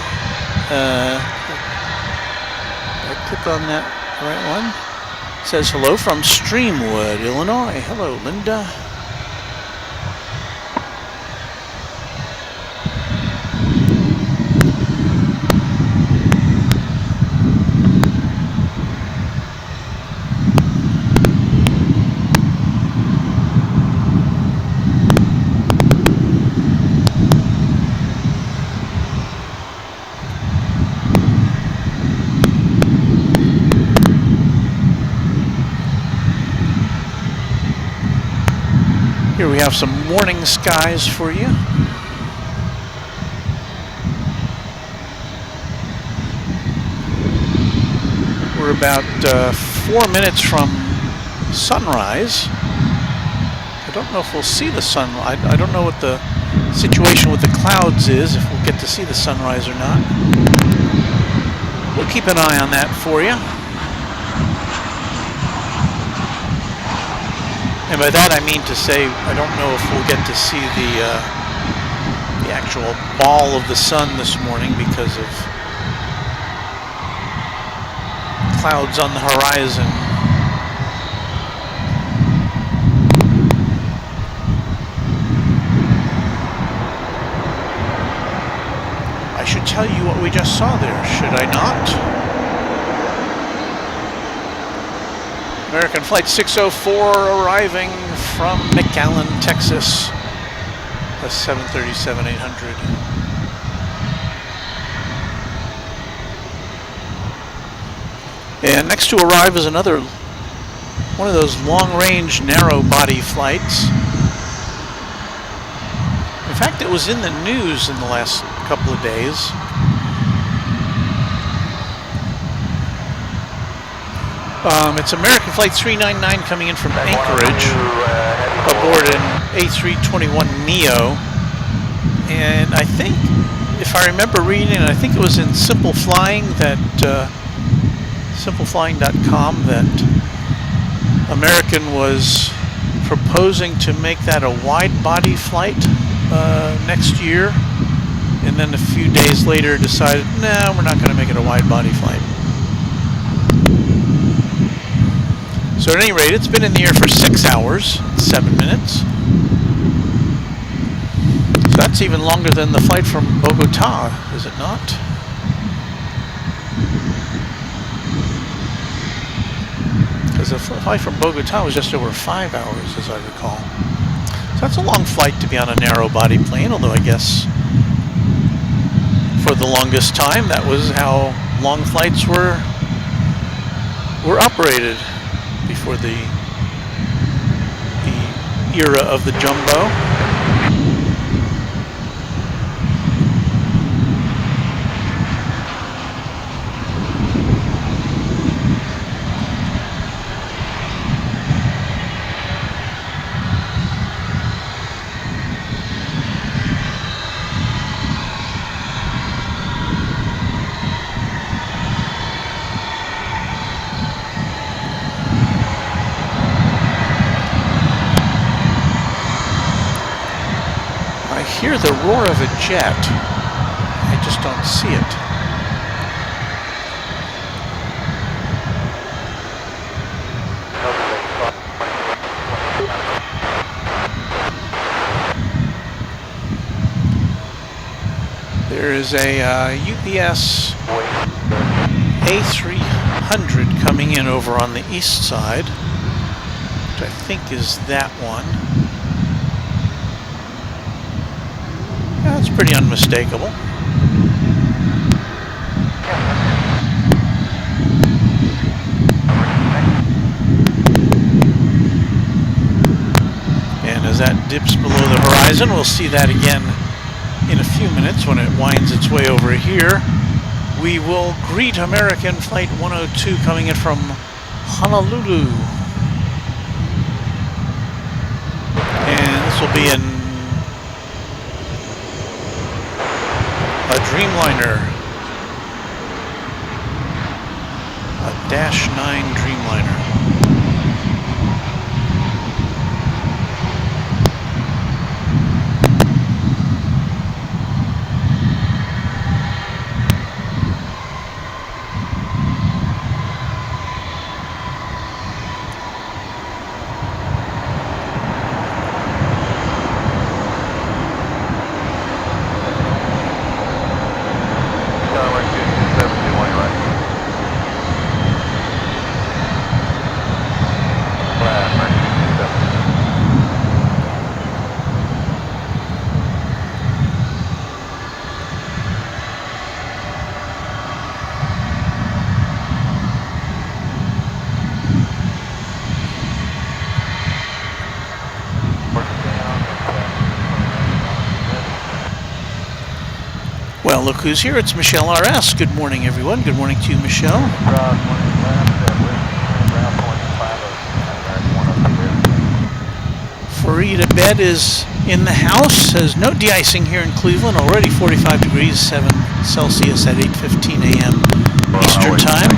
I click on that right one, says hello from Streamwood, Illinois. Hello, Linda. Here we have some morning skies for you. We're about 4 minutes from sunrise. I don't know if we'll see the sun. I don't know what the situation with the clouds is, if we'll get to see the sunrise or not. We'll keep an eye on that for you. And by that I mean to say, I don't know if we'll get to see the actual ball of the sun this morning because of clouds on the horizon. I should tell you what we just saw there, should I not? American Flight 604 arriving from McAllen, Texas. A 737-800. And next to arrive is another one of those long-range narrow-body flights. In fact, it was in the news in the last couple of days. It's American Flight 399 coming in from Anchorage aboard an A321neo, and I think, if I remember reading, I think it was in Simple Flying that simpleflying.com that American was proposing to make that a wide-body flight next year, and then a few days later decided, no, we're not going to make it a wide-body flight. So at any rate, it's been in the air for 6 hours, 7 minutes. So that's even longer than the flight from Bogota, is it not? Because the flight from Bogota was just over 5 hours, as I recall. So that's a long flight to be on a narrow-body plane, although I guess for the longest time that was how long flights were operated. Before the era of the jumbo. I hear the roar of a jet. I just don't see it. There is a UPS A300 coming in over on the east side, which I think is that one. Yeah, that's pretty unmistakable. And as that dips below the horizon, we'll see that again in a few minutes when it winds its way over here. We will greet American Flight 102 coming in from Honolulu. And this will be a Dreamliner. A Dash 9 Dreamliner. Well, look who's here. It's Michelle RS. Good morning, everyone. Good morning to you, Michelle. Farida Bed is in the house. Says no de-icing here in Cleveland. Already 45 degrees, 7 Celsius at 8:15 a.m. Eastern Time.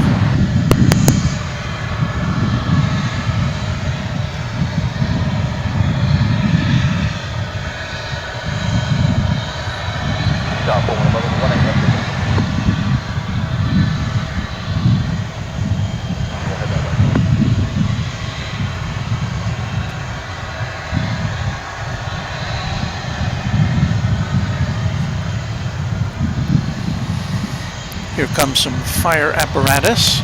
Here comes some fire apparatus.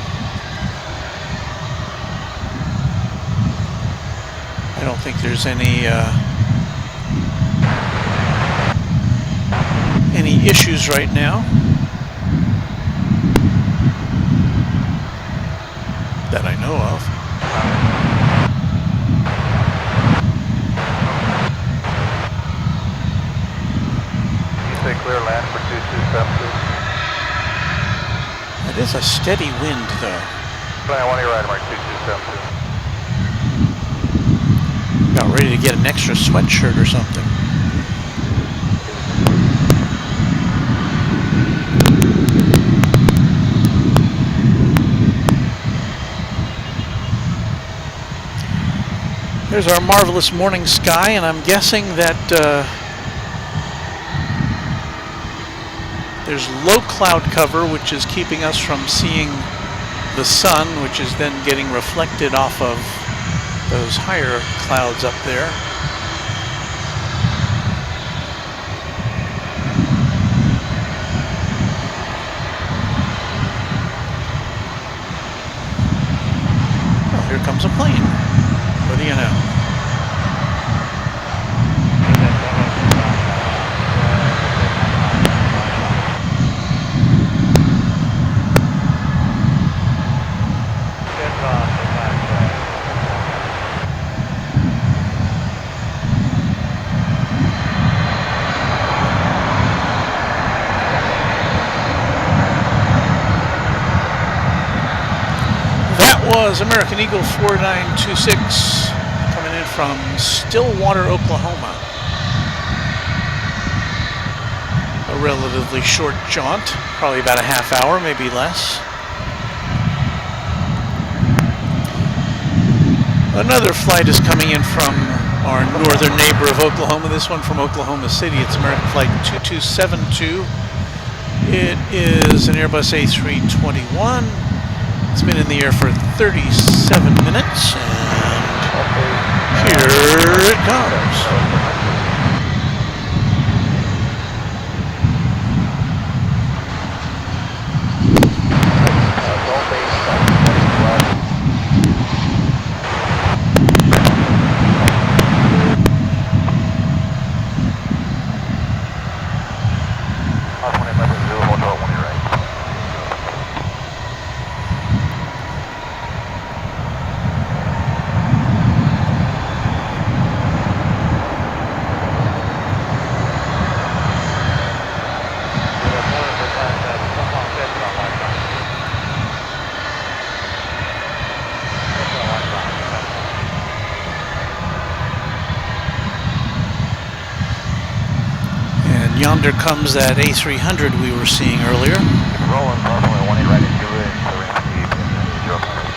I don't think there's any issues right now that I know of. You say clear land for 2272. It is a steady wind, though. Plan 1, you're right, mark 2272. About ready to get an extra sweatshirt or something. There's our marvelous morning sky, and I'm guessing that there's low cloud cover, which is keeping us from seeing the sun, which is then getting reflected off of those higher clouds up there. Oh, here comes a plane. What do you know? Was American Eagle 4926 coming in from Stillwater, Oklahoma. A relatively short jaunt, probably about a half hour, maybe less. Another flight is coming in from our northern neighbor of Oklahoma, this one from Oklahoma City. It's American Flight 2272. It is an Airbus A321. It's been in the air for 37 minutes, and here it comes. yonder comes that A300 we were seeing earlier. Rolling, approximately 18 right into it, so ramp speed, and then 0 miles.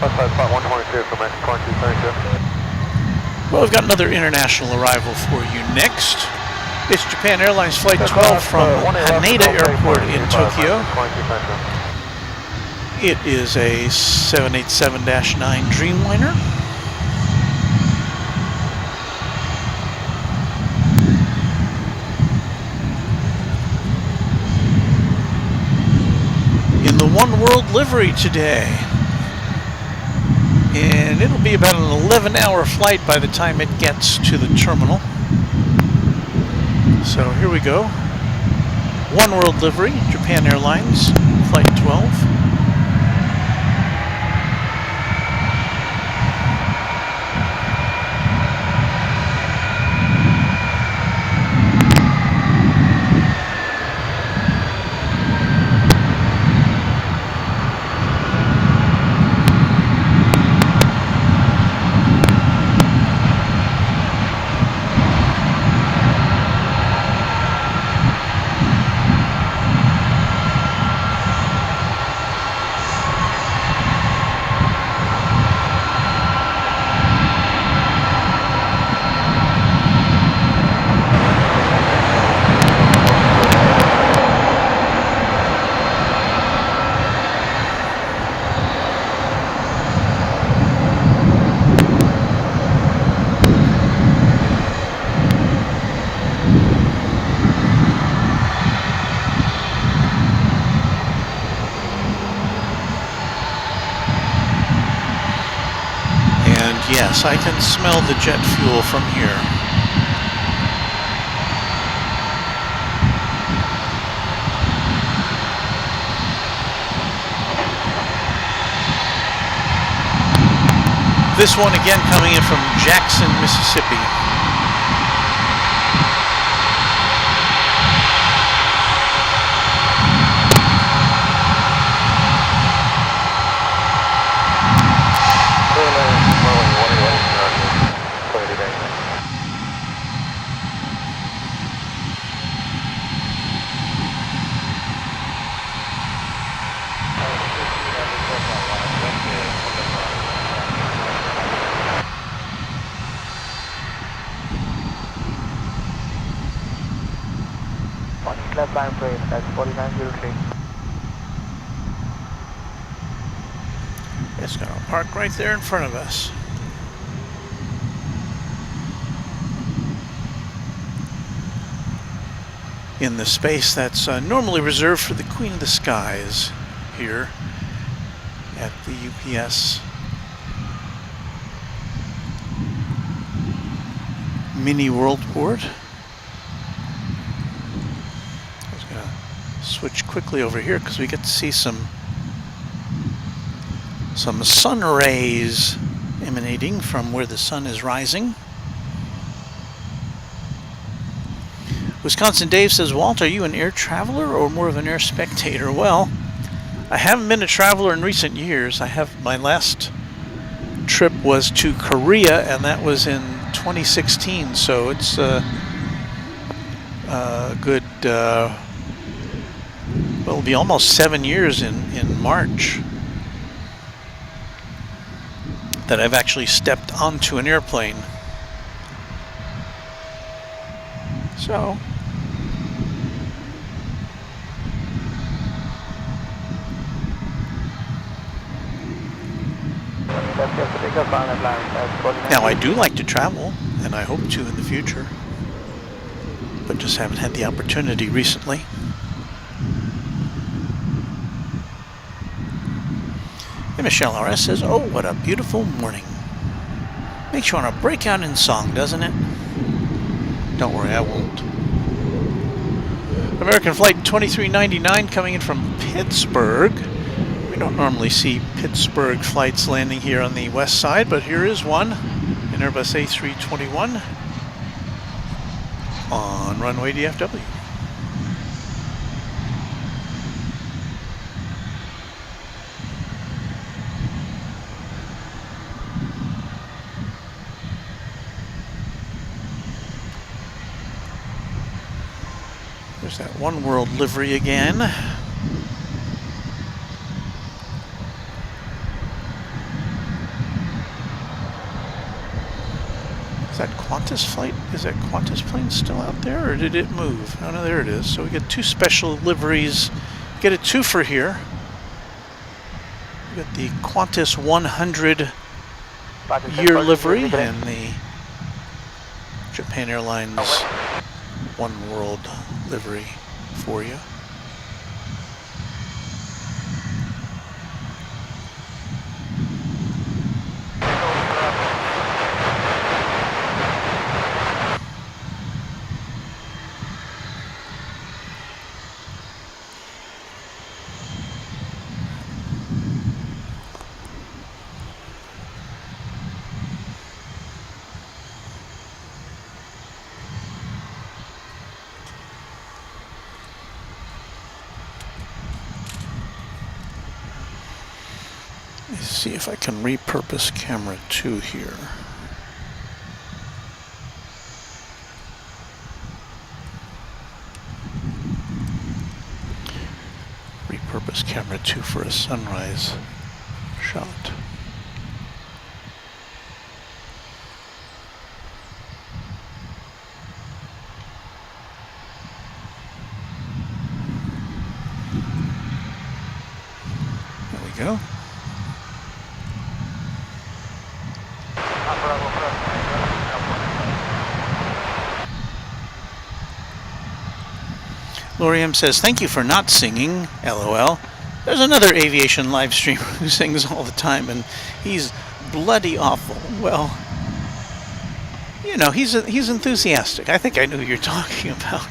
Outside spot 122, from 2232. Well, we've got another international arrival for you next. It's Japan Airlines Flight 12 from Haneda Airport in Tokyo. It is a 787-9 Dreamliner. In the One World livery today. And it'll be about an 11-hour flight by the time it gets to the terminal. So here we go. One World livery, Japan Airlines, Flight 12. Yes, I can smell the jet fuel from here. This one again coming in from Jackson, Mississippi. Left line plane, that's 4903. It's going to park right there in front of us. In the space that's normally reserved for the Queen of the Skies here at the UPS Mini Worldport. Switch quickly over here because we get to see some sun rays emanating from where the sun is rising. Wisconsin Dave says, Walt, are you an air traveler or more of an air spectator? Well, I haven't been a traveler in recent years. My last trip was to Korea, and that was in 2016, so it's a good well, it'll be almost 7 years in March that I've actually stepped onto an airplane. So, now I do like to travel, and I hope to in the future, but just haven't had the opportunity recently. And Michelle RS says, oh, what a beautiful morning. Makes you want to break out in song, doesn't it? Don't worry, I won't. American Flight 2399 coming in from Pittsburgh. We don't normally see Pittsburgh flights landing here on the west side, but here is one, an Airbus A321 on runway DFW. There's that One World livery again. Is that Qantas flight? Is that Qantas plane still out there, or did it move? Oh no, there it is. So we get two special liveries. Get a twofer here. We got the Qantas 100-year livery and the Japan Airlines One World livery for you. Let's see if I can repurpose camera 2 here. Repurpose camera 2 for a sunrise shot. There we go. Lori M says, thank you for not singing, LOL. There's another aviation live streamer who sings all the time, and he's bloody awful. Well, you know, he's enthusiastic. I think I know who you're talking about.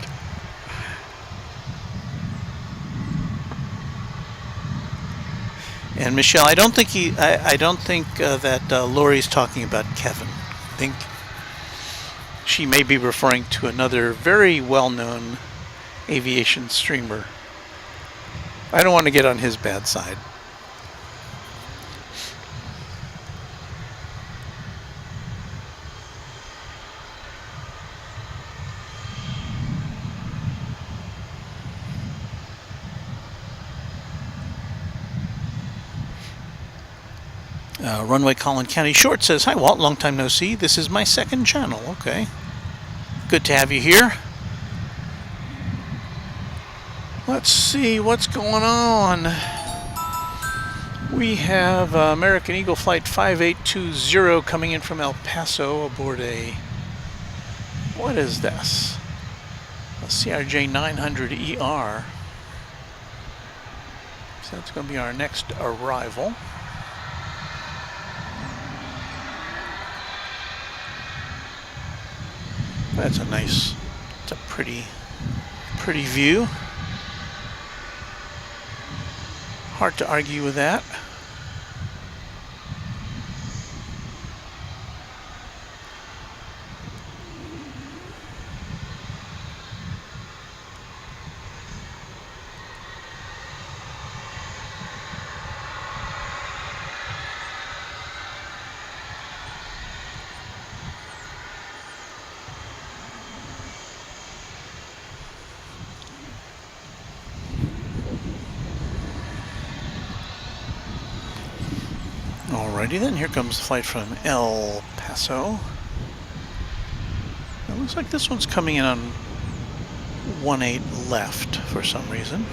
And Michelle, I don't think that Lori's talking about Kevin. I think she may be referring to another very well-known aviation streamer. I don't want to get on his bad side. Runway Collin County Short says, hi Walt, long time no see. This is my second channel. Okay. Good to have you here. Let's see what's going on. We have American Eagle Flight 5820 coming in from El Paso aboard a, what is this? A CRJ 900ER. So that's going to be our next arrival. That's a nice, it's a pretty view. Hard to argue with that. Alrighty then, here comes the flight from El Paso. It looks like this one's coming in on 18 left for some reason.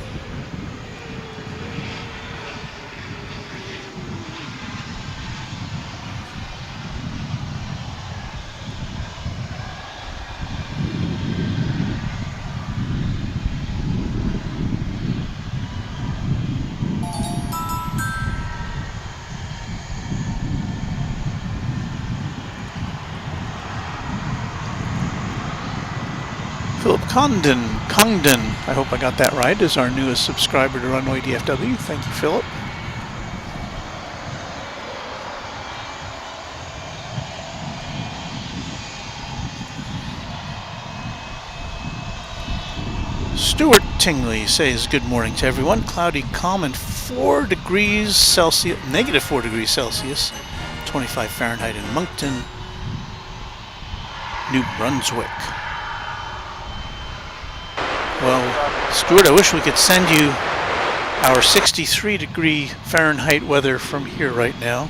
Congdon, I hope I got that right, is our newest subscriber to Runway DFW. Thank you, Philip. Stuart Tingley says good morning to everyone. Cloudy, calm, and 4 degrees Celsius, negative 4 degrees Celsius, 25 Fahrenheit in Moncton, New Brunswick. Well, Stuart, I wish we could send you our 63-degree Fahrenheit weather from here right now.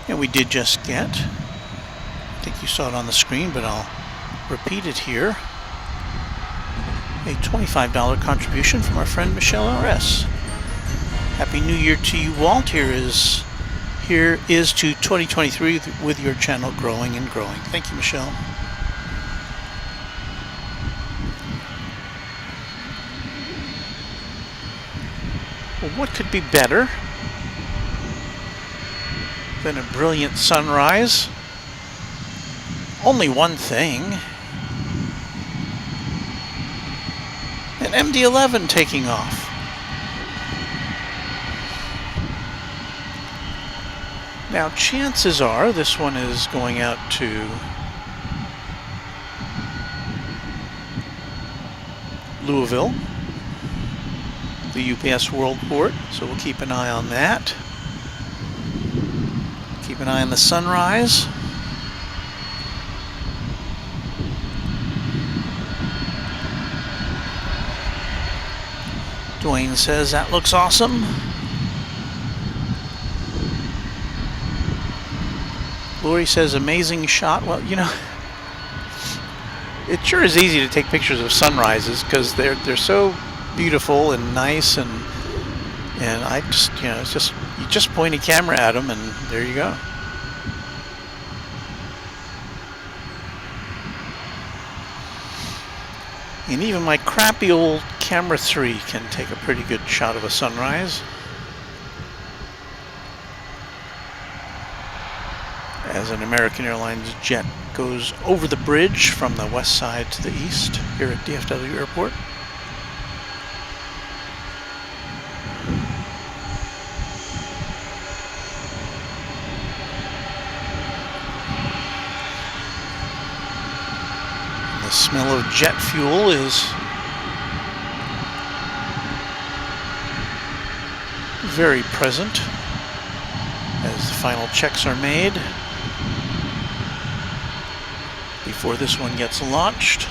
And we did just get, I think you saw it on the screen, but I'll repeat it here, a $25 contribution from our friend Michelle RS. Happy New Year to you, Walt. Here is to 2023 with your channel growing and growing. Thank you, Michelle. Well, what could be better than a brilliant sunrise? Only one thing. An MD-11 taking off. Now, chances are this one is going out to Louisville, the UPS World Port, so we'll keep an eye on that. Keep an eye on the sunrise. Dwayne says that looks awesome. Lori says amazing shot. Well, you know, it sure is easy to take pictures of sunrises because they're so beautiful and nice, and I just, you know, it's just, you just point a camera at them and there you go. And even my crappy old camera 3 can take a pretty good shot of a sunrise. As an American Airlines jet goes over the bridge from the west side to the east here at DFW Airport. The smell of jet fuel is very present as the final checks are made before this one gets launched.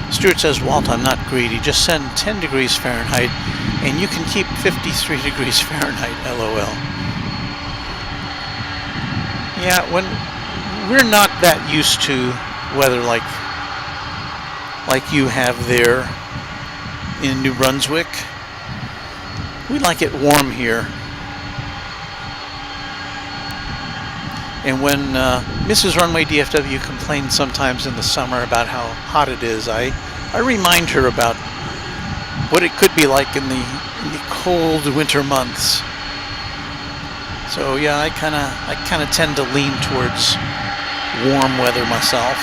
Stuart says, Walt, I'm not greedy. Just send 10 degrees Fahrenheit and you can keep 53 degrees Fahrenheit, LOL. Yeah, when we're not that used to weather like you have there in New Brunswick. We like it warm here. And when Mrs. Runway DFW complains sometimes in the summer about how hot it is, I remind her about what it could be like in the cold winter months. So yeah, I kind of tend to lean towards warm weather myself.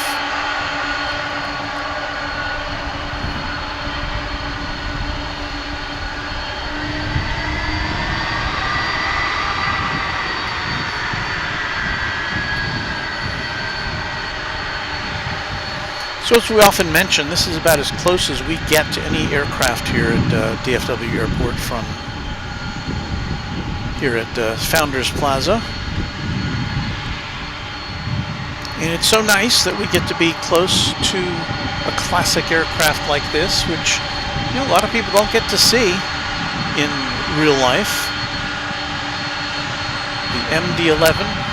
So as we often mention, this is about as close as we get to any aircraft here at DFW Airport from here at Founders Plaza. And it's so nice that we get to be close to a classic aircraft like this, which, you know, a lot of people don't get to see in real life. The MD-11.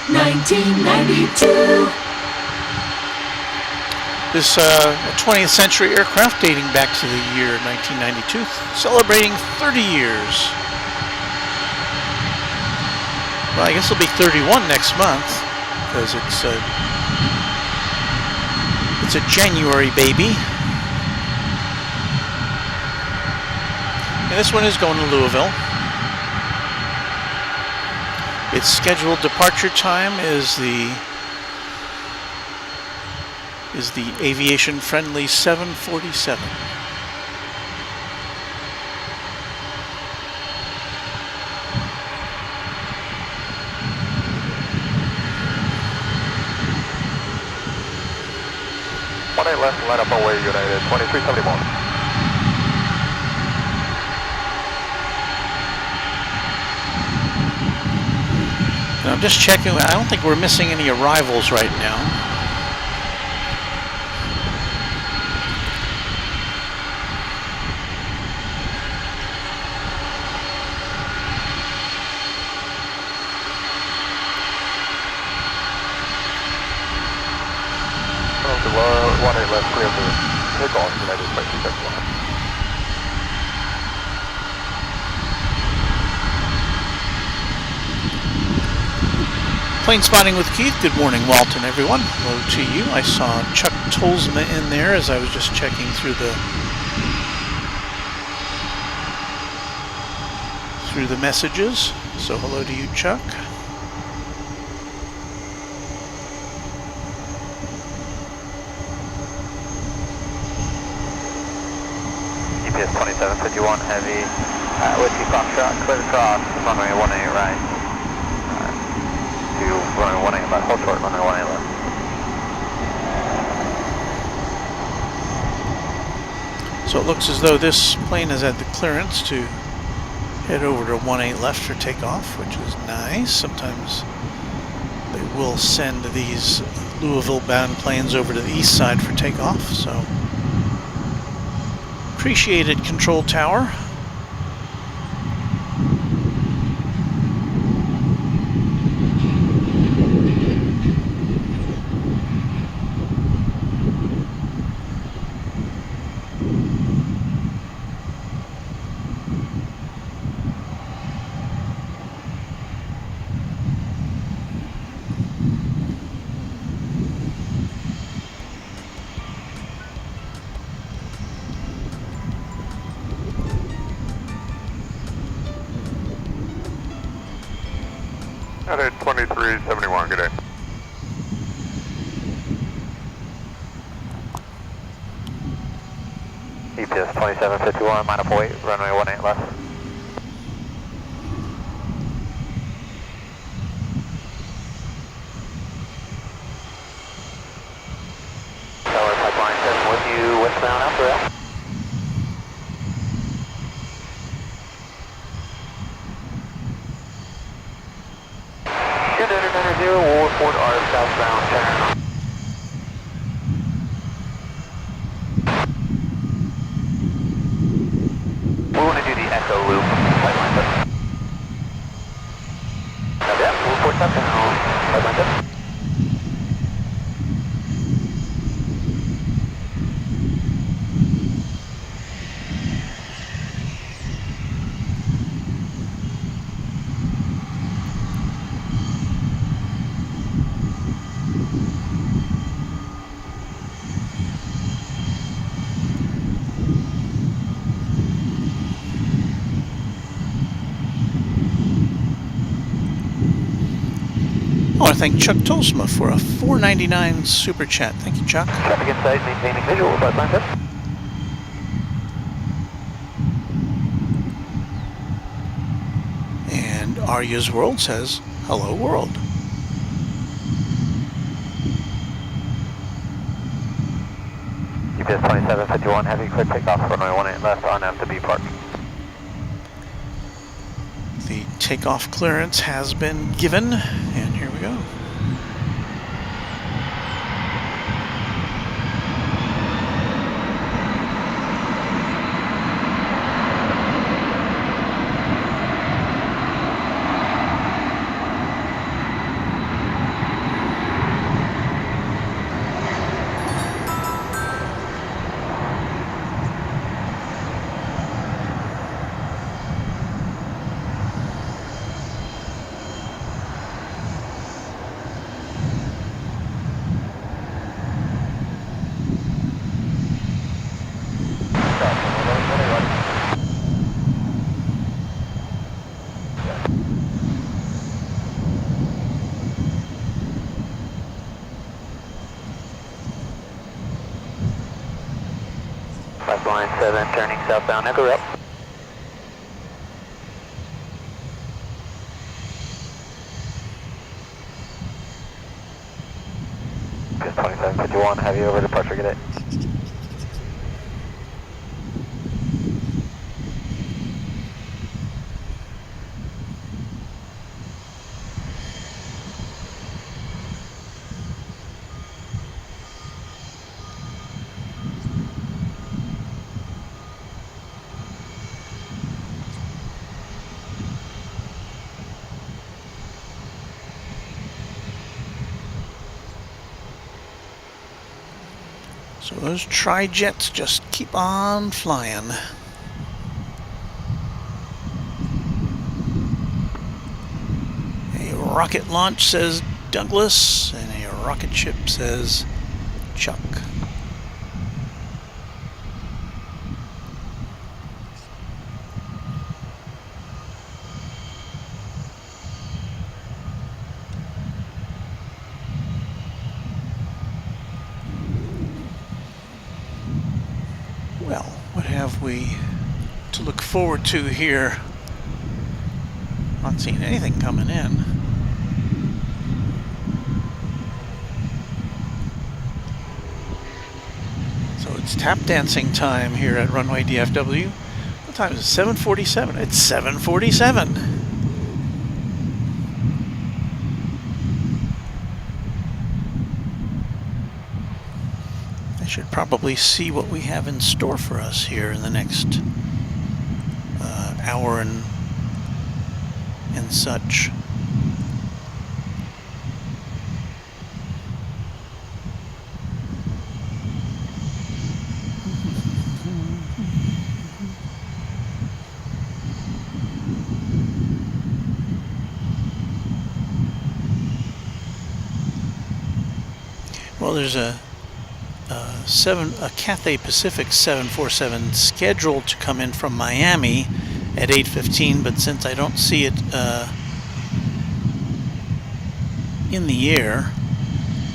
1992. This 20th century aircraft dating back to the year 1992, celebrating 30 years. Well, I guess it'll be 31 next month because it's a January baby. And this one is going to Louisville. Its scheduled departure time is the aviation-friendly 747. Left, line up away, United 2371. And I'm just checking. I don't think we're missing any arrivals right now. Left, clear for takeoff, United 2371. Plane spotting with Keith. Good morning, Walton, everyone. Hello to you. I saw Chuck Tolsma in there as I was just checking through the messages. So hello to you, Chuck. GPS 2751 heavy, Whiskey Foxtrot, clear across, runway 18 right, to runway 18 left, hold short, runway 18 left. So it looks as though this plane has had the clearance to head over to 18 left for takeoff, which is nice. Sometimes they will send these Louisville-bound planes over to the east side for takeoff, so appreciated, Control Tower. United 2371, good day. GPS 2751, line up away, runway 18 left. Tower pipeline 7 with you, westbound Alpha. Warford R southbound, turn. We want to do the Echo loop, pipeline tip. Now that, Warford southbound, pipeline tip. I want to thank Chuck Tolsma for a $4.99 super chat. Thank you, Chuck. Traffic inside, maintaining visual, pipeline tip. And Arya's World says, hello, world. GPS 2751, heavy, clear takeoff, runway 18 left, on M to B park. The takeoff clearance has been given, and here we go. Pipeline 7 turning southbound, Echo Rep. Just 2751, heavy over departure, good day. So those tri-jets just keep on flying. A rocket launch says Douglas, and a rocket ship says Chuck. Well, what have we to look forward to here? Not seeing anything coming in. So it's tap dancing time here at Runway DFW. What time is it? 7:47. It's 7:47. I should probably see what we have in store for us here in the next hour and such. Well, there's a Cathay Pacific 747 scheduled to come in from Miami at 8:15, but since I don't see it in the air,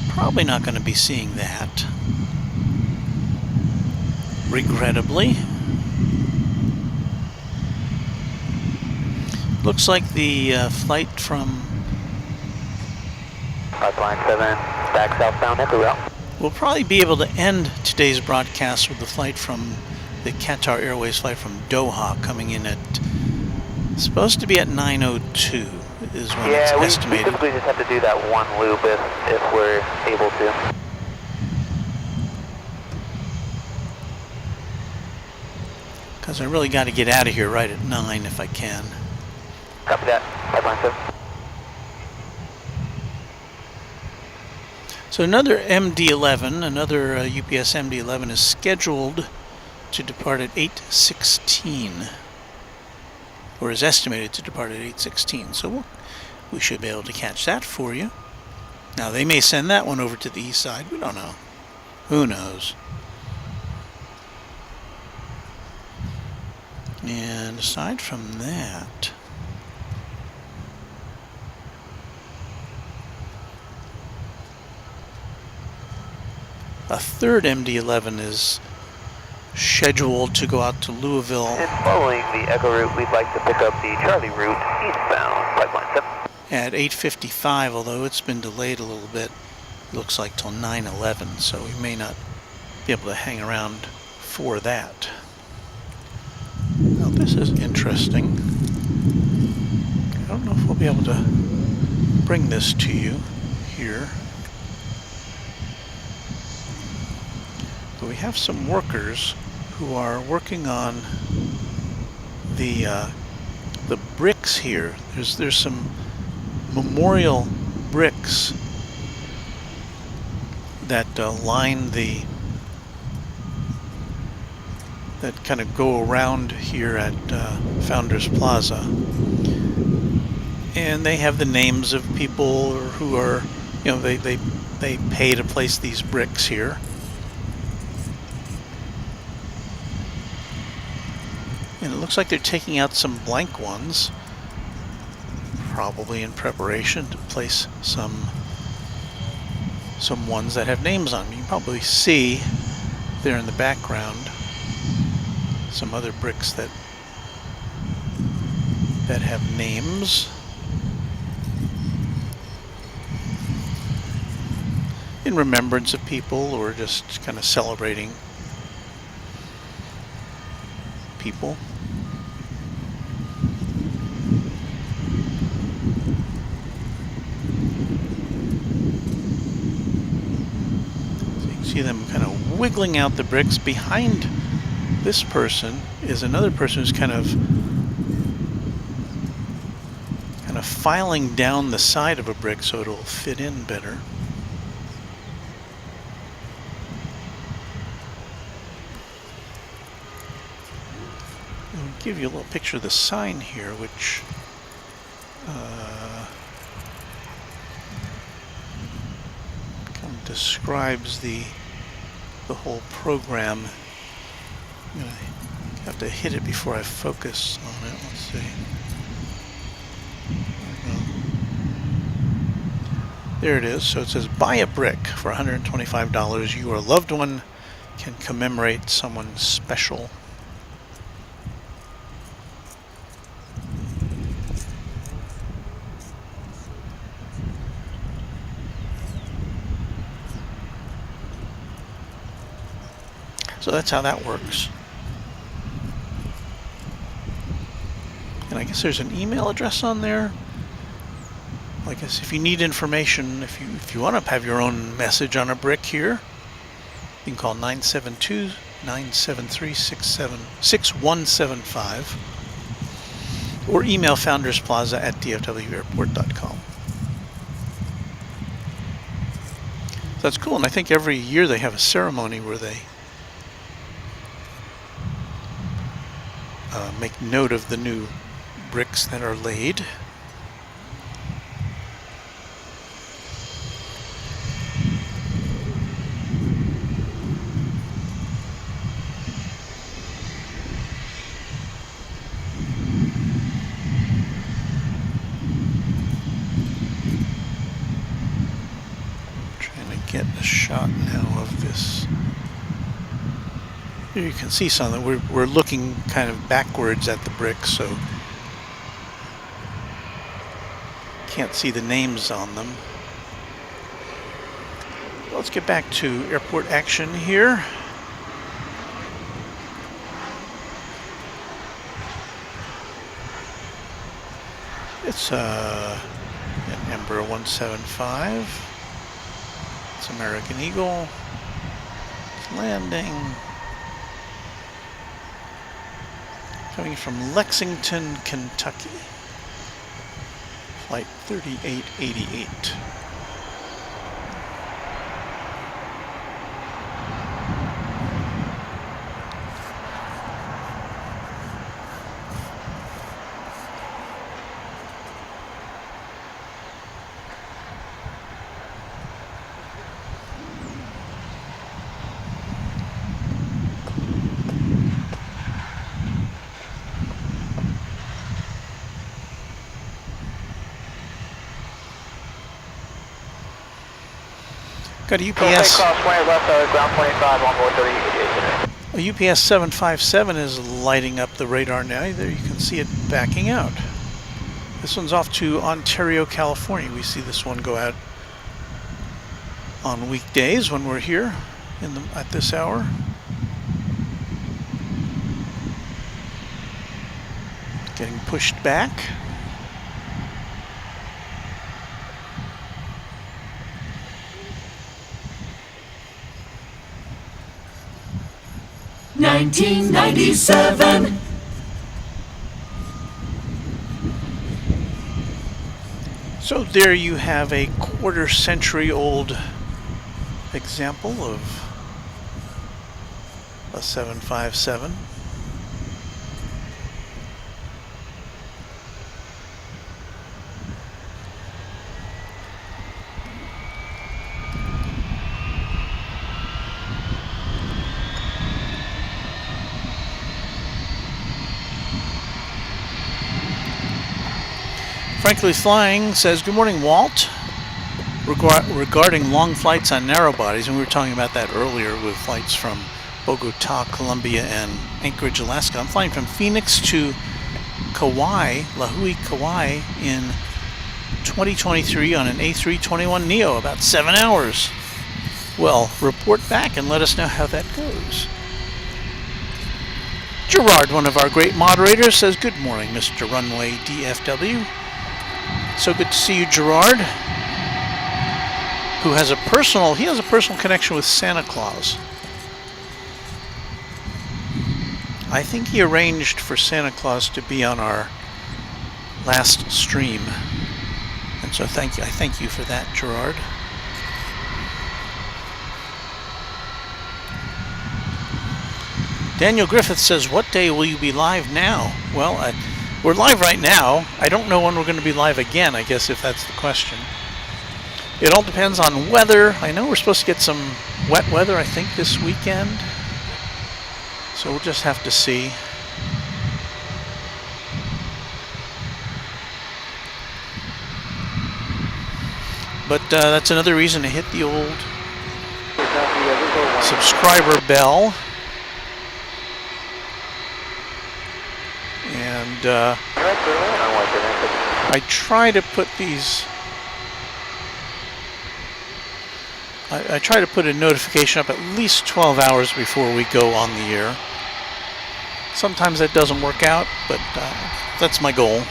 probably not going to be seeing that, regrettably. Looks like the flight from Pipeline 7 back southbound, Echo Route. We'll probably be able to end today's broadcast with the flight from the Qatar Airways flight from Doha coming in at, supposed to be at 9:02 is when it's estimated. We typically just have to do that one loop if we're able to. Because I really got to get out of here right at 9 if I can. Copy that, Pipeline 7. So another MD-11, another UPS MD-11 is scheduled to depart at 8:16, or is estimated to depart at 8:16. So we should be able to catch that for you. Now they may send that one over to the east side. We don't know. Who knows? And aside from that, a third MD-11 is scheduled to go out to Louisville. And following the Echo route, we'd like to pick up the Charlie route eastbound, Pipeline 7. At 8:55, although it's been delayed a little bit, it looks like till 9:11, so we may not be able to hang around for that. Now this is interesting. I don't know if we'll be able to bring this to you here. But we have some workers who are working on the bricks here. There's some memorial bricks that line that kind of go around here at Founders Plaza, and they have the names of people who are, you know, they pay to place these bricks here. And it looks like they're taking out some blank ones, probably in preparation to place some ones that have names on them. You can probably see there in the background some other bricks that have names. In remembrance of people, or just kind of celebrating people. So you can see them kind of wiggling out the bricks. Behind this person is another person who's kind of filing down the side of a brick so it'll fit in better. I'll give you a little picture of the sign here, which kind of describes the whole program. I'm gonna have to hit it before I focus on it. Let's see. There it is. So it says, buy a brick for $125. You or a loved one can commemorate someone special. So that's how that works. And I guess there's an email address on there. I guess if you need information, if you want to have your own message on a brick here, you can call 972-973-6175 or email Founders Plaza at dfwairport.com. So that's cool, and I think every year they have a ceremony where they make note of the new bricks that are laid. Get a shot now of this. Here you can see something. We're looking kind of backwards at the brick, so can't see the names on them. Let's get back to airport action here. It's an Embraer 175. It's American Eagle. It's landing. Coming from Lexington, Kentucky. Flight 3888. Got a UPS. A UPS 757 is lighting up the radar now. There you can see it backing out. This one's off to Ontario, California. We see this one go out on weekdays when we're here at this hour. Getting pushed back. $19.97. So there you have a quarter-century-old example of a 757. Frankly Flying says, good morning, Walt. Regarding long flights on narrow bodies, and we were talking about that earlier with flights from Bogota, Colombia, and Anchorage, Alaska. I'm flying from Phoenix to Kauai, Lahui, Kauai in 2023 on an A321neo, about 7 hours. Well, report back and let us know how that goes. Gerard, one of our great moderators, says, "Good morning, Mr. Runway DFW." So good to see you, Gerard, who has a personal connection with Santa Claus. I think he arranged for Santa Claus to be on our last stream. And so I thank you for that, Gerard. Daniel Griffith says, "What day will you be live now?" Well, we're live right now. I don't know when we're going to be live again, I guess, if that's the question. It all depends on weather. I know we're supposed to get some wet weather, I think, this weekend. So we'll just have to see. But that's another reason to hit the old subscriber bell. And I try to put these... I try to put a notification up at least 12 hours before we go on the air. Sometimes that doesn't work out, but that's my goal.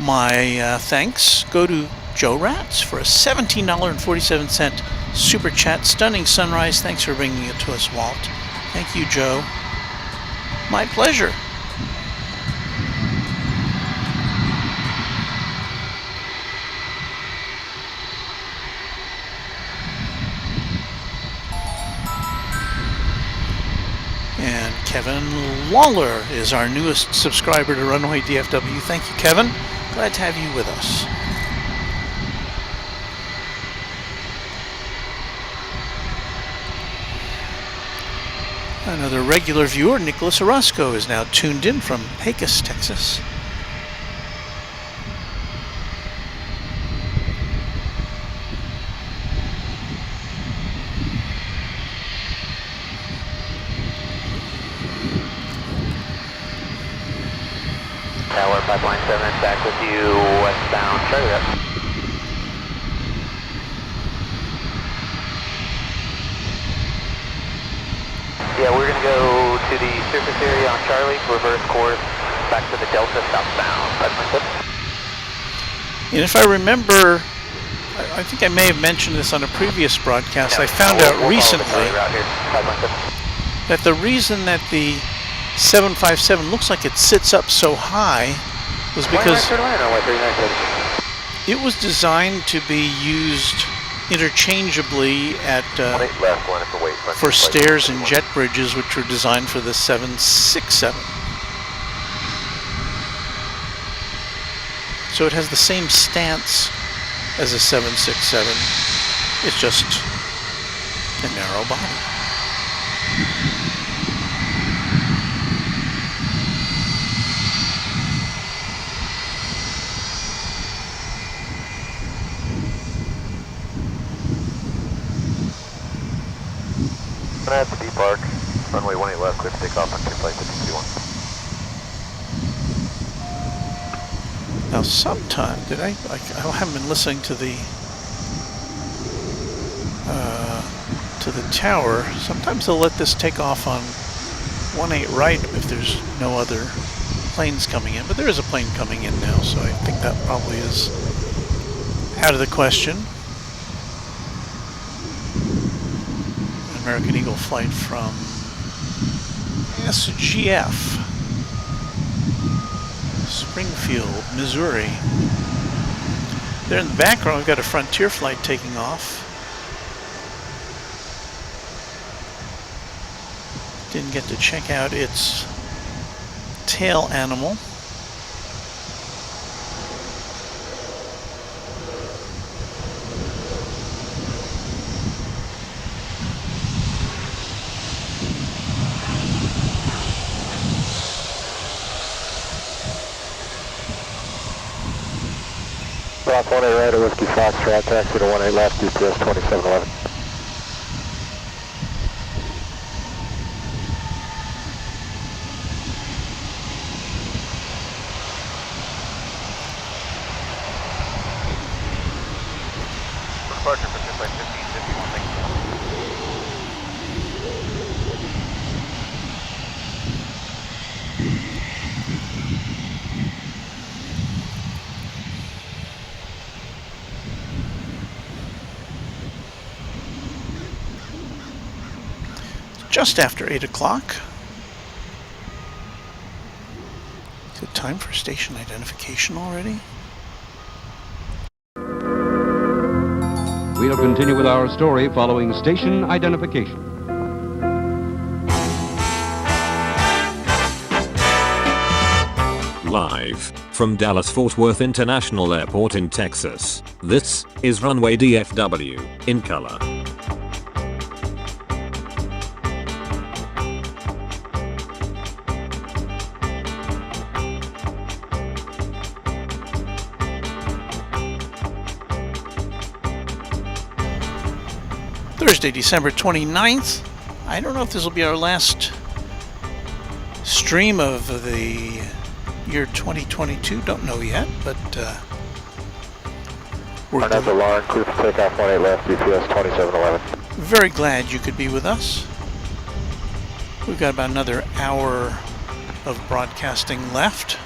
My thanks go to Joe Ratz for a $17.47 super chat. Stunning sunrise. Thanks for bringing it to us, Walt. Thank you, Joe. My pleasure. And Kevin Lawler is our newest subscriber to Runway DFW. Thank you, Kevin. Glad to have you with us. Another regular viewer, Nicholas Orozco, is now tuned in from Pecos, Texas. Tower 5.7, back with you, westbound Charlie. Yeah, we're going to go to the surface area on Charlie, reverse course, back to the Delta southbound. 5.7. And if I remember, I think I may have mentioned this on a previous broadcast, I found out recently that the reason that the 757 looks like it sits up so high was because it was designed to be used interchangeably at for stairs and jet bridges, which were designed for the 767. So it has the same stance as a 767. It's just a narrow body. At the D Park, runway 18 left, clear to take off on 2 flight 51. Now sometime, I haven't been listening to the tower. Sometimes they'll let this take off on 18 right if there's no other planes coming in, but there is a plane coming in now, so I think that probably is out of the question. American Eagle flight from SGF, Springfield, Missouri. There in the background, we've got a Frontier flight taking off. Didn't get to check out its tail animal. South 18 right at Whiskey Foxtrot, taxi to 18 left, GPS 2711. Departure for just like 1551, thank you. Just after 8 o'clock. Is it time for station identification already? We'll continue with our story following station identification. Live from Dallas-Fort Worth International Airport in Texas, this is Runway DFW, in color. Thursday, December 29th. I don't know if this will be our last stream of the year 2022. Don't know yet, but we're That's alarm, clear for takeoff 18 left, GPS 2711. very glad you could be with us. We've got about another hour of broadcasting left.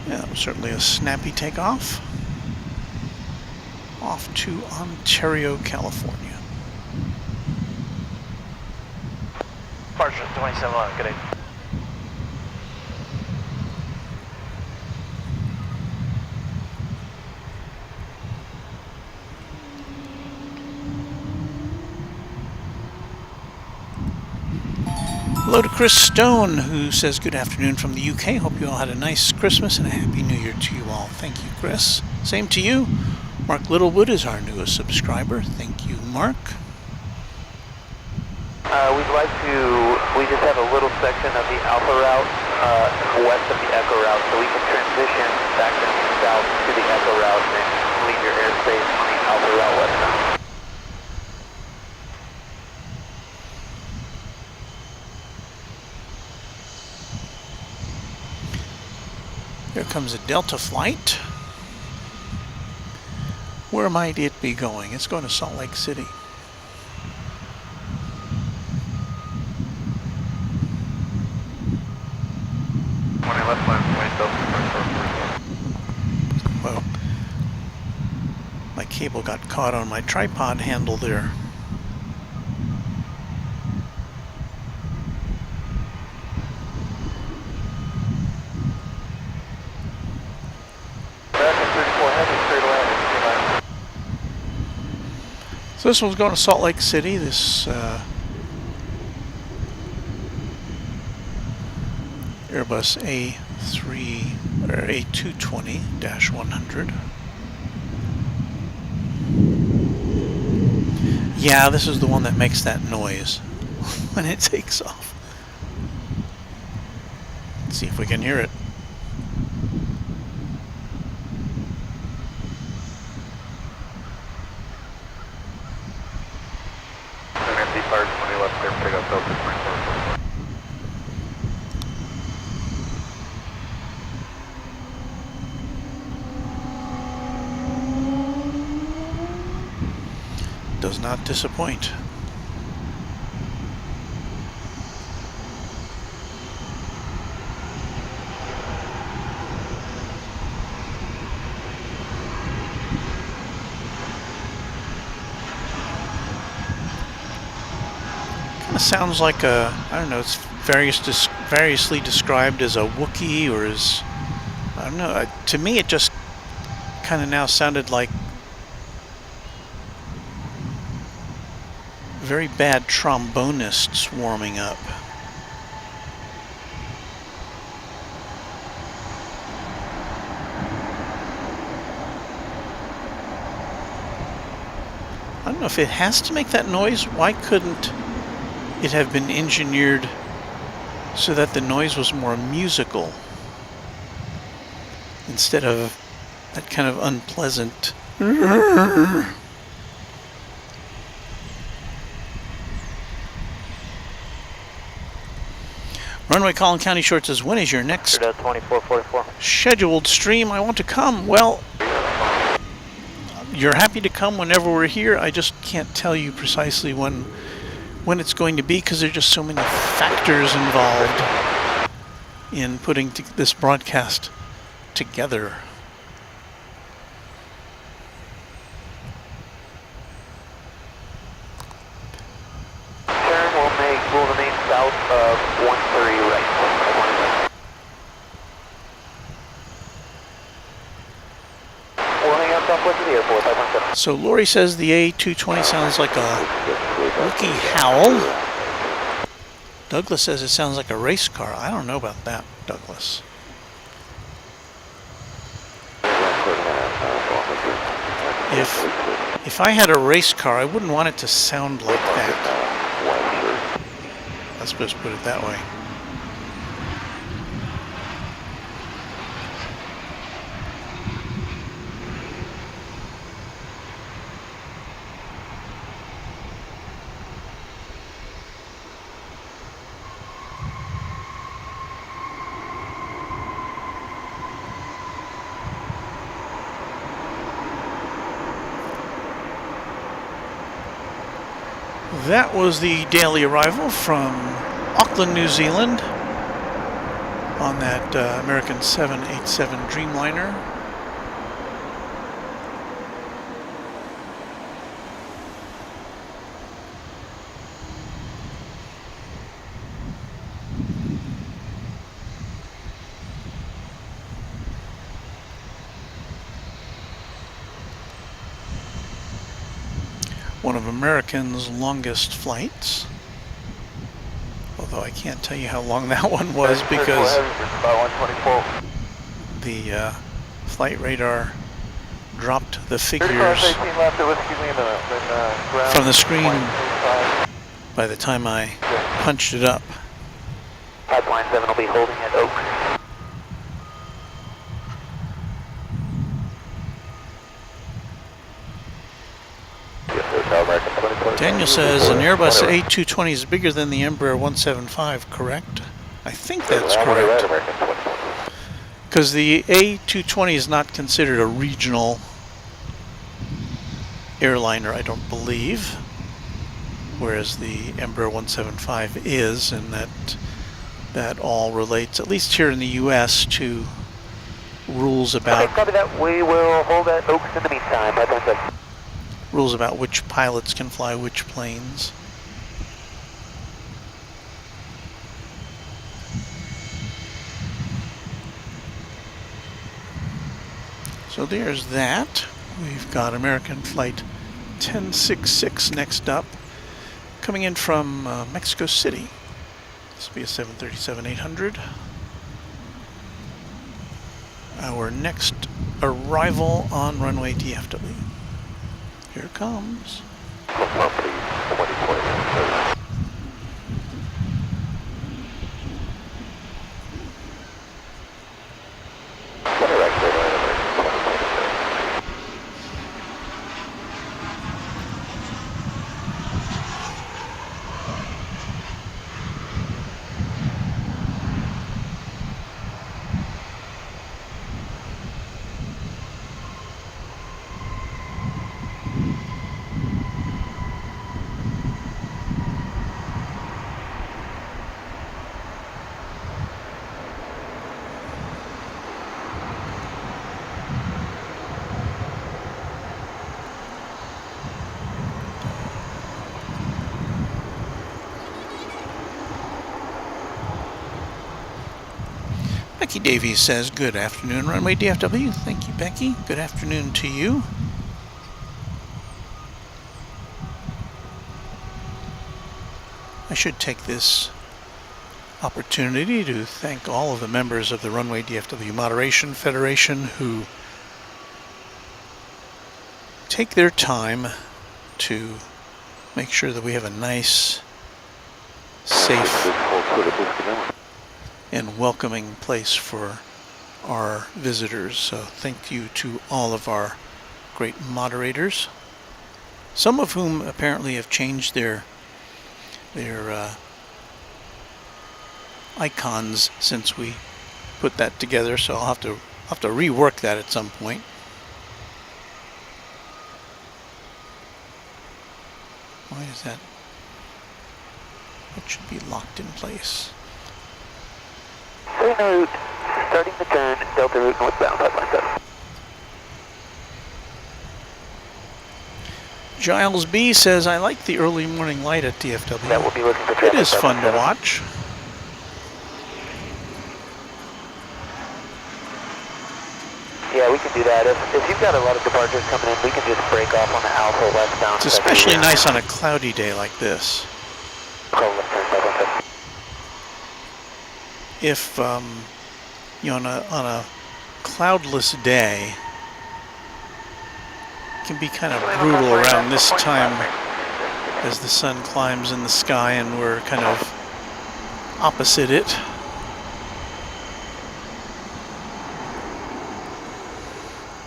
Yeah, that was certainly a snappy takeoff. Off to Ontario, California. Departure 2711, good day. Hello to Chris Stone, who says good afternoon from the UK. Hope you all had a nice Christmas and a Happy New Year to you all. Thank you, Chris. Same to you. Mark Littlewood is our newest subscriber. Thank you, Mark. We just have a little section of the Alpha route west of the Echo route, so we can transition back south to the Echo route and leave your airspace on the Alpha route westbound. Here comes a Delta flight. Where might it be going? It's going to Salt Lake City. Well, my cable got caught on my tripod handle there. So this one's going to Salt Lake City. This Airbus A220-100. Yeah, this is the one that makes that noise when it takes off. Let's see if we can hear it. Does not disappoint. sounds like a, I don't know, it's variously described as a Wookiee or as, I don't know, to me it just kind of now sounded like very bad trombonists warming up. I don't know if it has to make that noise. Why couldn't it have been engineered so that the noise was more musical instead of that kind of unpleasant? Runway Collin County Short says, when is your next 2444. scheduled stream? I want to come. Well, you're happy to come whenever we're here. I just can't tell you precisely when it's going to be because there's just so many factors involved in putting this broadcast together. Turn will remain south of 13 right. We'll hang out southwest of the airport, 517. So Lori says the A220 sounds like a Wookiee howl. Douglas says it sounds like a race car. I don't know about that, Douglas. If I had a race car, I wouldn't want it to sound like that. Let's just put it that way. That was the daily arrival from Auckland, New Zealand on that American 787 Dreamliner. One of American's longest flights, although I can't tell you how long that one was because the flight radar dropped the figures from the screen by the time I punched it up. Pipeline 7 will be holding at Oak. Daniel says an Airbus A220 is bigger than the Embraer 175, correct? I think that's correct. Because the A220 is not considered a regional airliner, I don't believe. Whereas the Embraer 175 is, and that all relates, at least here in the US, to rules about... Okay, copy that. We will hold at Oaks in the meantime. Rules about which pilots can fly which planes. So there's that. We've got American Flight 1066 next up, coming in from Mexico City. This will be a 737-800. Our next arrival on runway DFW. Here it comes. Becky Davies says, good afternoon, Runway DFW. Thank you, Becky. Good afternoon to you. I should take this opportunity to thank all of the members of the Runway DFW Moderation Federation who take their time to make sure that we have a nice, safe, and welcoming place for our visitors. So thank you to all of our great moderators, some of whom apparently have changed their icons since we put that together, so I'll have to rework that at some point. Why is that? That should be locked in place. Clear route, starting the turn, Delta route northbound 517. Giles B says, I like the early morning light at DFW. That will be looking for It traffic is fun to 517. watch. Yeah, we can do that. If you've got a lot of departures coming in, we can just break off on the Alpha westbound. It's especially nice on a cloudy day like this. If you know, on a cloudless day, it can be kind of brutal around this time as the sun climbs in the sky and we're kind of opposite it.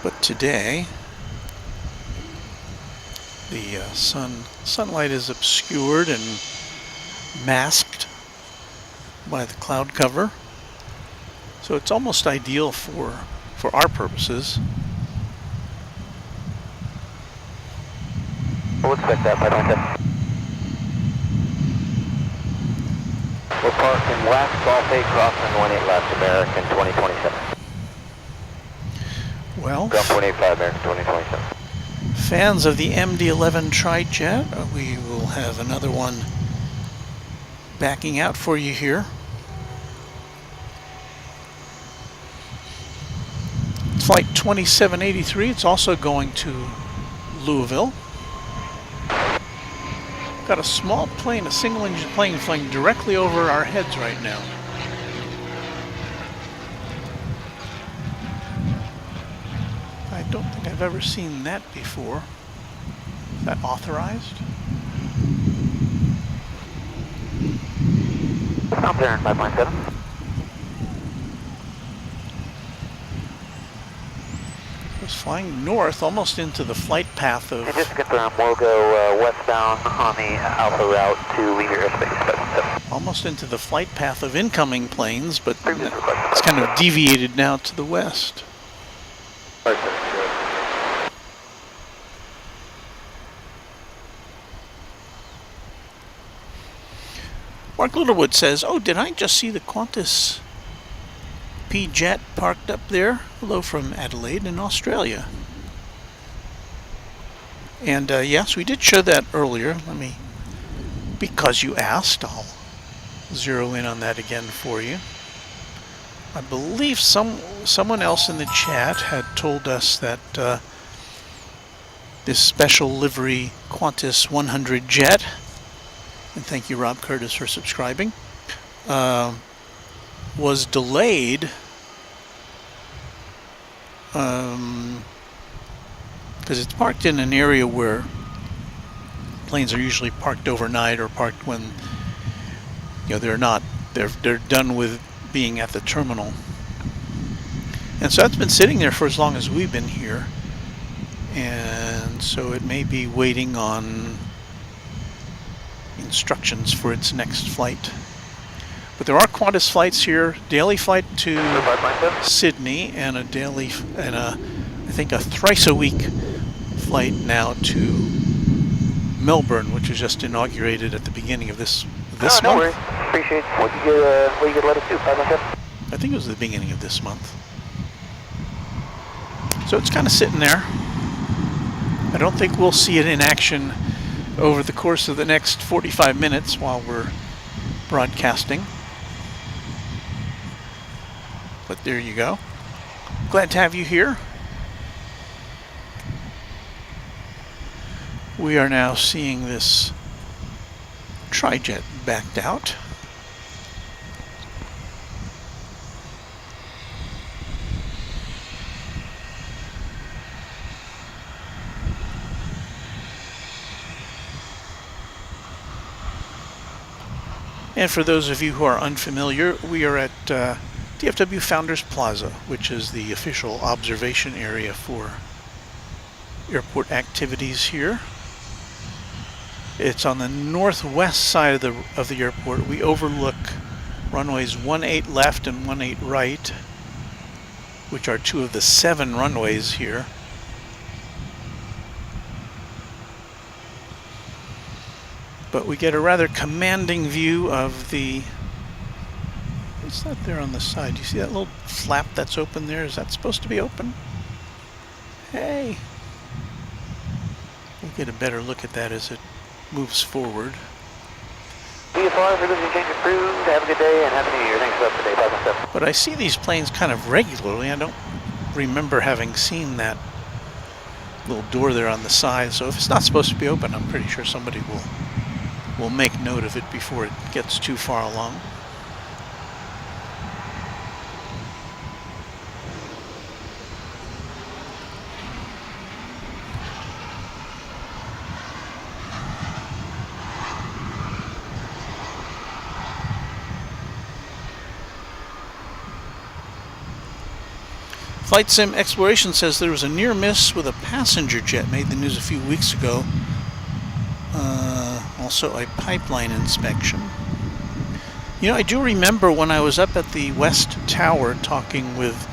But today, the sunlight is obscured and masked by the cloud cover, so it's almost ideal for our purposes. We'll expect that, 517. We're parking west, Ballpate crossing 18 left, American 2027. Well, Ground 185, American 2027. fans of the MD-11 Tri-Jet, we will have another one backing out for you here. Flight 2783, it's also going to Louisville. Got a small plane, a single-engine plane flying directly over our heads right now. I don't think I've ever seen that before. Is that authorized? Stop there in 517. It's flying north, almost into the flight path of... And just to confirm, we'll go westbound on the Alpha route to leave your airspace, 517. almost into the flight path of incoming planes, but it's kind of deviated now to the west. Mark Littlewood says, oh, did I just see the Qantas P-Jet parked up there? Hello from Adelaide in Australia. And yes, we did show that earlier. Because you asked, I'll zero in on that again for you. I believe someone else in the chat had told us that this special livery Qantas 100 jet, and thank you Rob Curtis for subscribing, was delayed because it's parked in an area where planes are usually parked overnight or parked when they're done with being at the terminal. And so that's been sitting there for as long as we've been here, and so it may be waiting on instructions for its next flight. But there are Qantas flights here, daily flight to Sydney and a daily and I think a thrice a week flight now to Melbourne, which was just inaugurated at the beginning of this month. No worries. Appreciate what you could let us do, 517. I think it was the beginning of this month. So it's kind of sitting there. I don't think we'll see it in action over the course of the next 45 minutes while we're broadcasting. But there you go. Glad to have you here. We are now seeing this tri-jet backed out. And for those of you who are unfamiliar, we are at DFW Founders Plaza, which is the official observation area for airport activities here. It's on the northwest side of the airport. We overlook runways 18 left and 18 right, which are 2 of the 7 runways here. But we get a rather commanding view of the... What's that there on the side? You see that little flap that's open there? Is that supposed to be open? Hey! We'll get a better look at that as it moves forward. VFR, frequency change approved. Have a good day and Happy New Year. Thanks for today. 517. But I see these planes kind of regularly. I don't remember having seen that little door there on the side. So if it's not supposed to be open, I'm pretty sure somebody will make note of it before it gets too far along. Flight Sim Exploration says there was a near miss with a passenger jet, made the news a few weeks ago. Also a pipeline inspection. You know, I do remember when I was up at the West Tower talking with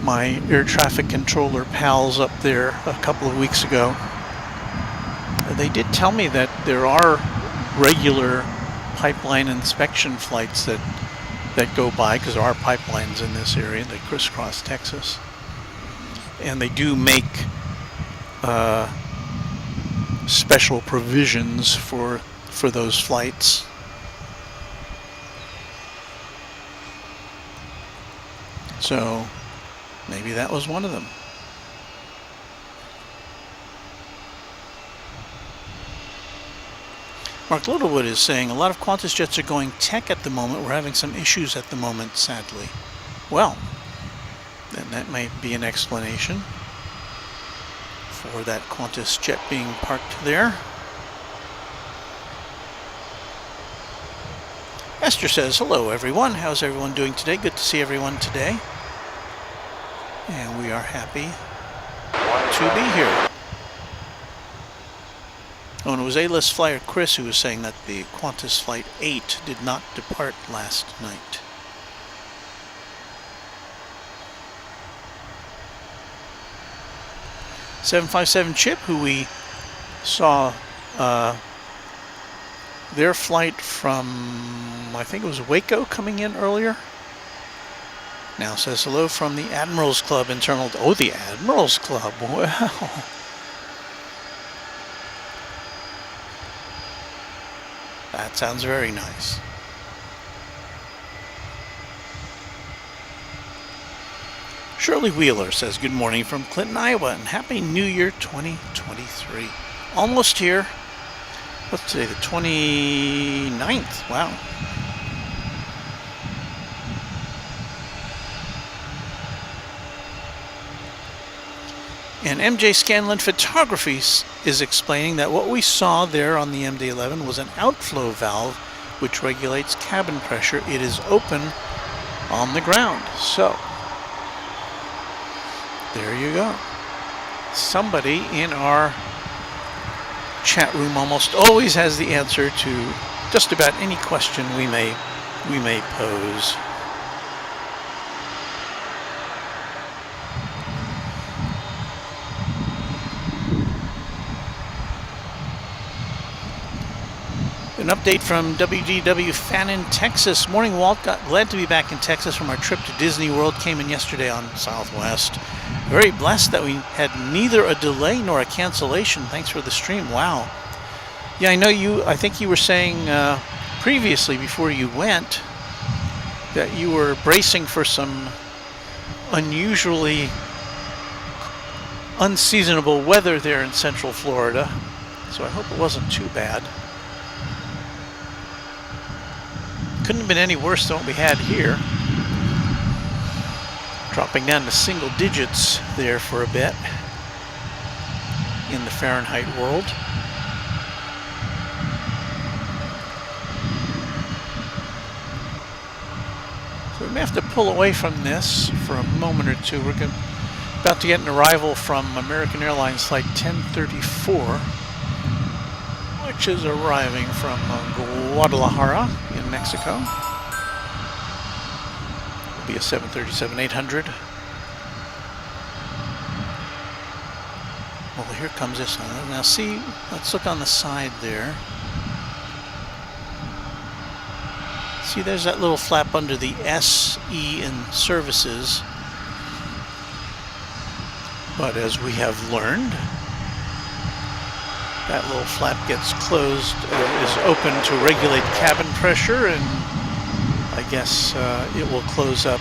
my air traffic controller pals up there a couple of weeks ago. They did tell me that there are regular pipeline inspection flights that go by, because there are pipelines in this area. They crisscross Texas. And they do make special provisions for those flights. So maybe that was one of them. Mark Littlewood is saying a lot of Qantas jets are going tech at the moment. We're having some issues at the moment, sadly. Well, then that might be an explanation for that Qantas jet being parked there. Esther says, hello everyone. How's everyone doing today? Good to see everyone today. And we are happy to be here. Oh, and it was A-list flyer Chris who was saying that the Qantas Flight 8 did not depart last night. .757 Chip, who we saw their flight from, I think it was Waco, coming in earlier. Now says hello from the Admirals Club internal. Oh, the Admirals Club. Wow. That sounds very nice. Shirley Wheeler says, good morning from Clinton, Iowa, and Happy New Year 2023. Almost here. What's today, the 29th? Wow. And MJ Scanlon Photography is explaining that what we saw there on the MD-11 was an outflow valve which regulates cabin pressure. It is open on the ground. So, there you go. Somebody in our chat room almost always has the answer to just about any question we may pose. An update from WDW fan in Texas. Morning, Walt. Glad to be back in Texas from our trip to Disney World. Came in yesterday on Southwest. Very blessed that we had neither a delay nor a cancellation. Thanks for the stream. Wow. Yeah, I know you. I think you were saying previously, before you went, that you were bracing for some unusually unseasonable weather there in Central Florida, so I hope it wasn't too bad. Couldn't have been any worse than what we had here. Dropping down to single digits there for a bit in the Fahrenheit world. So we may have to pull away from this for a moment or two. We're about to get an arrival from American Airlines flight 1034, which is arriving from Guadalajara in Mexico. It'll be a 737-800. Well, here comes this one. Now see, let's look on the side there. See, there's that little flap under the SE in services. But as we have learned, that little flap gets closed, is open to regulate cabin pressure, and I guess it will close up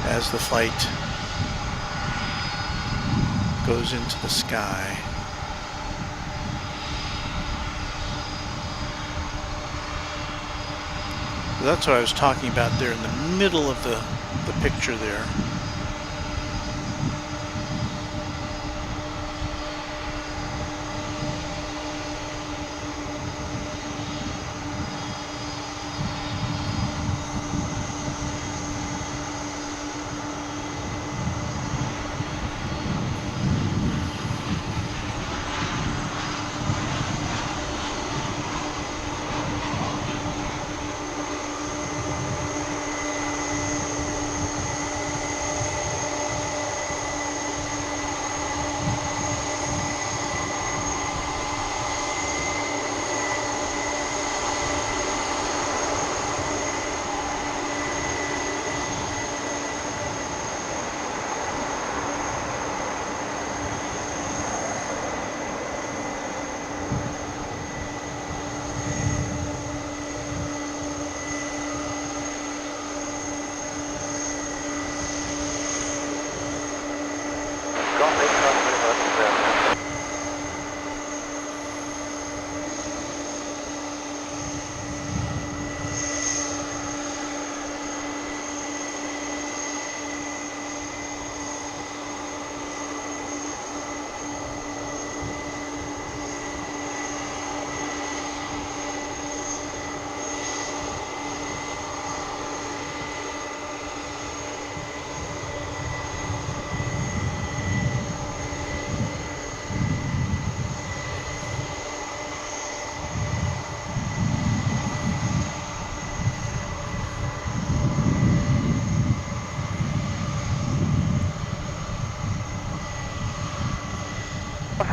as the flight goes into the sky. That's what I was talking about there in the middle of the picture there.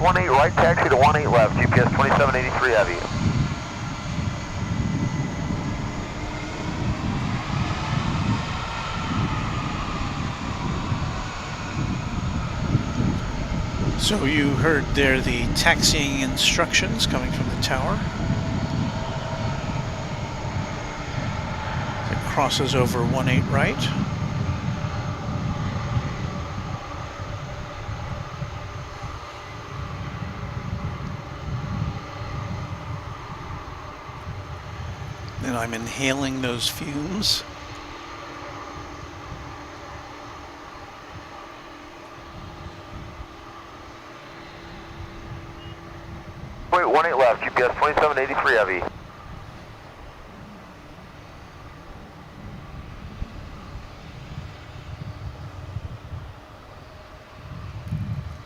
Plus 18 right taxi to 18 left, GPS 2783 heavy. So you heard there the taxiing instructions coming from the tower. It crosses over 18 right. And I'm inhaling those fumes. Wait, 18 left, GPS 2783 heavy.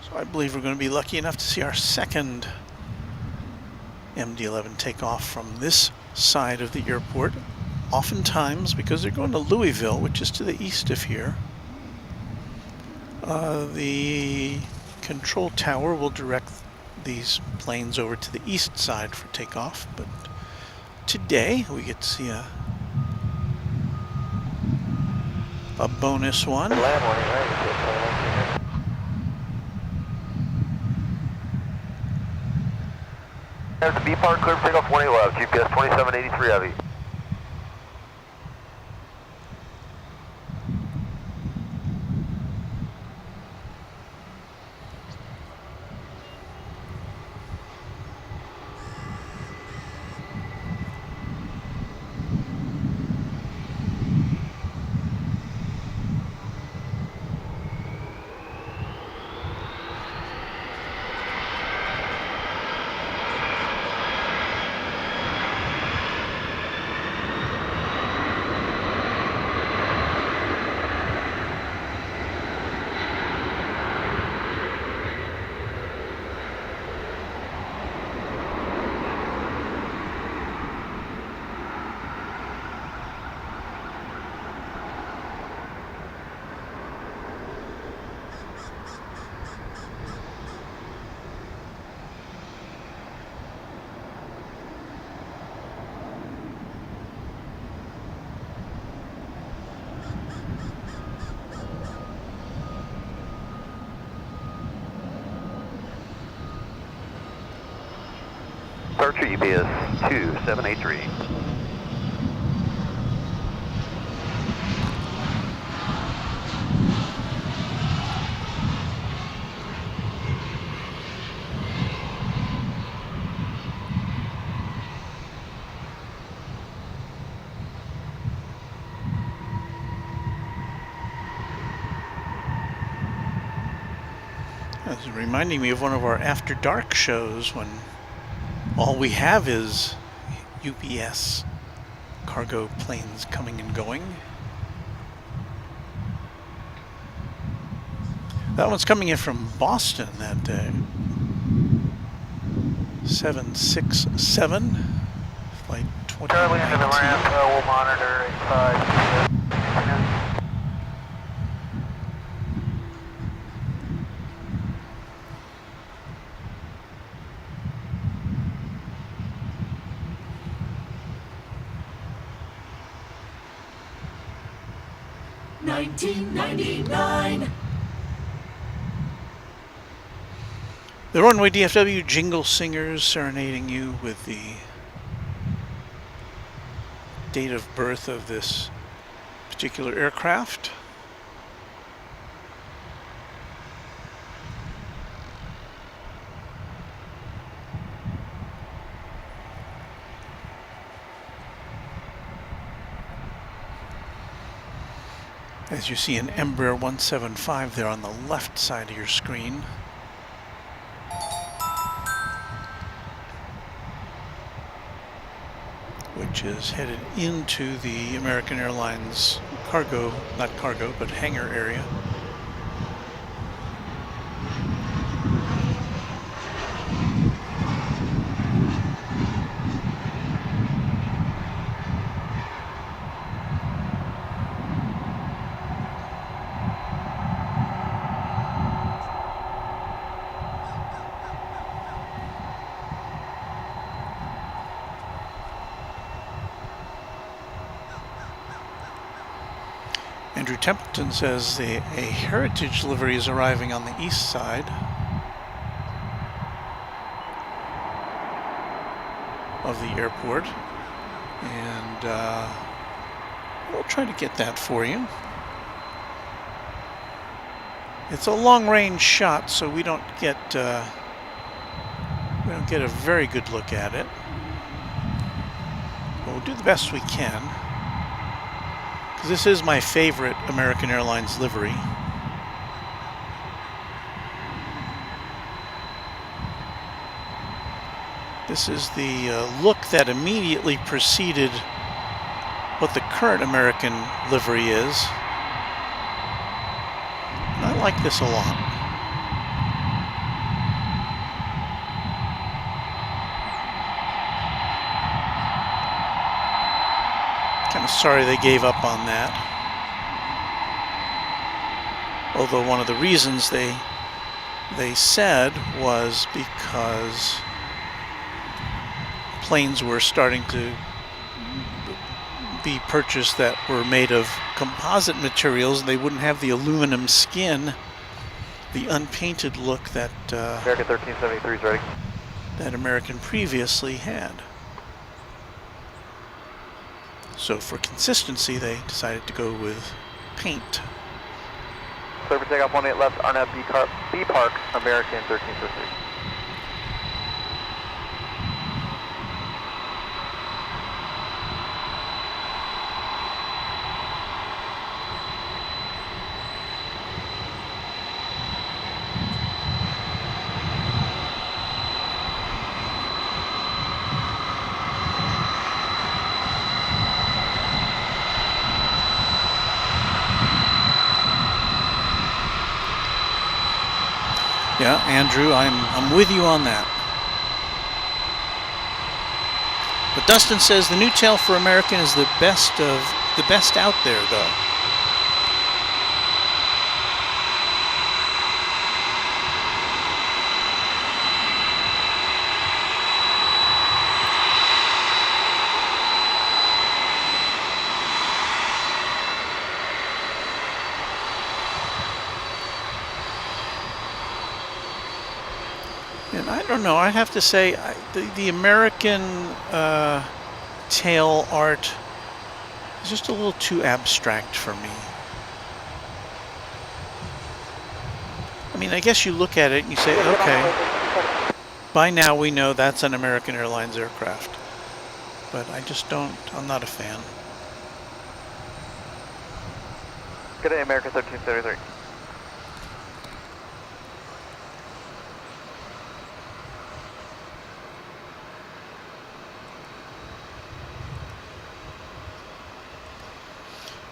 So I believe we're going to be lucky enough to see our second MD-11 take off from this side of the airport. Oftentimes, because they're going to Louisville, which is to the east of here, the control tower will direct these planes over to the east side for takeoff, but today we get to see a bonus one. There's the B part clear for takeoff 18 left, GPS 2783 heavy. Departure UPS 2783. That's reminding me of one of our After Dark shows when all we have is UPS cargo planes coming and going. That one's coming in from Boston that day. 767, flight 2019. Charlie into the ramp, we'll monitor 85. 1999. The Runway DFW jingle singers serenading you with the date of birth of this particular aircraft. As you see an Embraer 175 there on the left side of your screen. Which is headed into the American Airlines cargo, not cargo, but hangar area. Andrew Templeton says a heritage livery is arriving on the east side of the airport, and we'll try to get that for you. It's a long-range shot, so we don't get a very good look at it, but we'll do the best we can. This is my favorite American Airlines livery. This is the look that immediately preceded what the current American livery is. And I like this a lot. Kind of sorry they gave up on that. Although one of the reasons they said was because planes were starting to be purchased that were made of composite materials, and they wouldn't have the aluminum skin, the unpainted look that American 1373 is ready. that American previously had. So for consistency, they decided to go with paint. Clear for takeoff 18 left, RNAV B Park, American 1353. Yeah, Andrew, I'm with you on that. But Dustin says the new tail for American is the best out there, though. And I don't know, I have to say, the American tail art is just a little too abstract for me. I mean, I guess you look at it and you say, okay, by now we know that's an American Airlines aircraft. But I just don't, I'm not a fan. Good day, American 1333.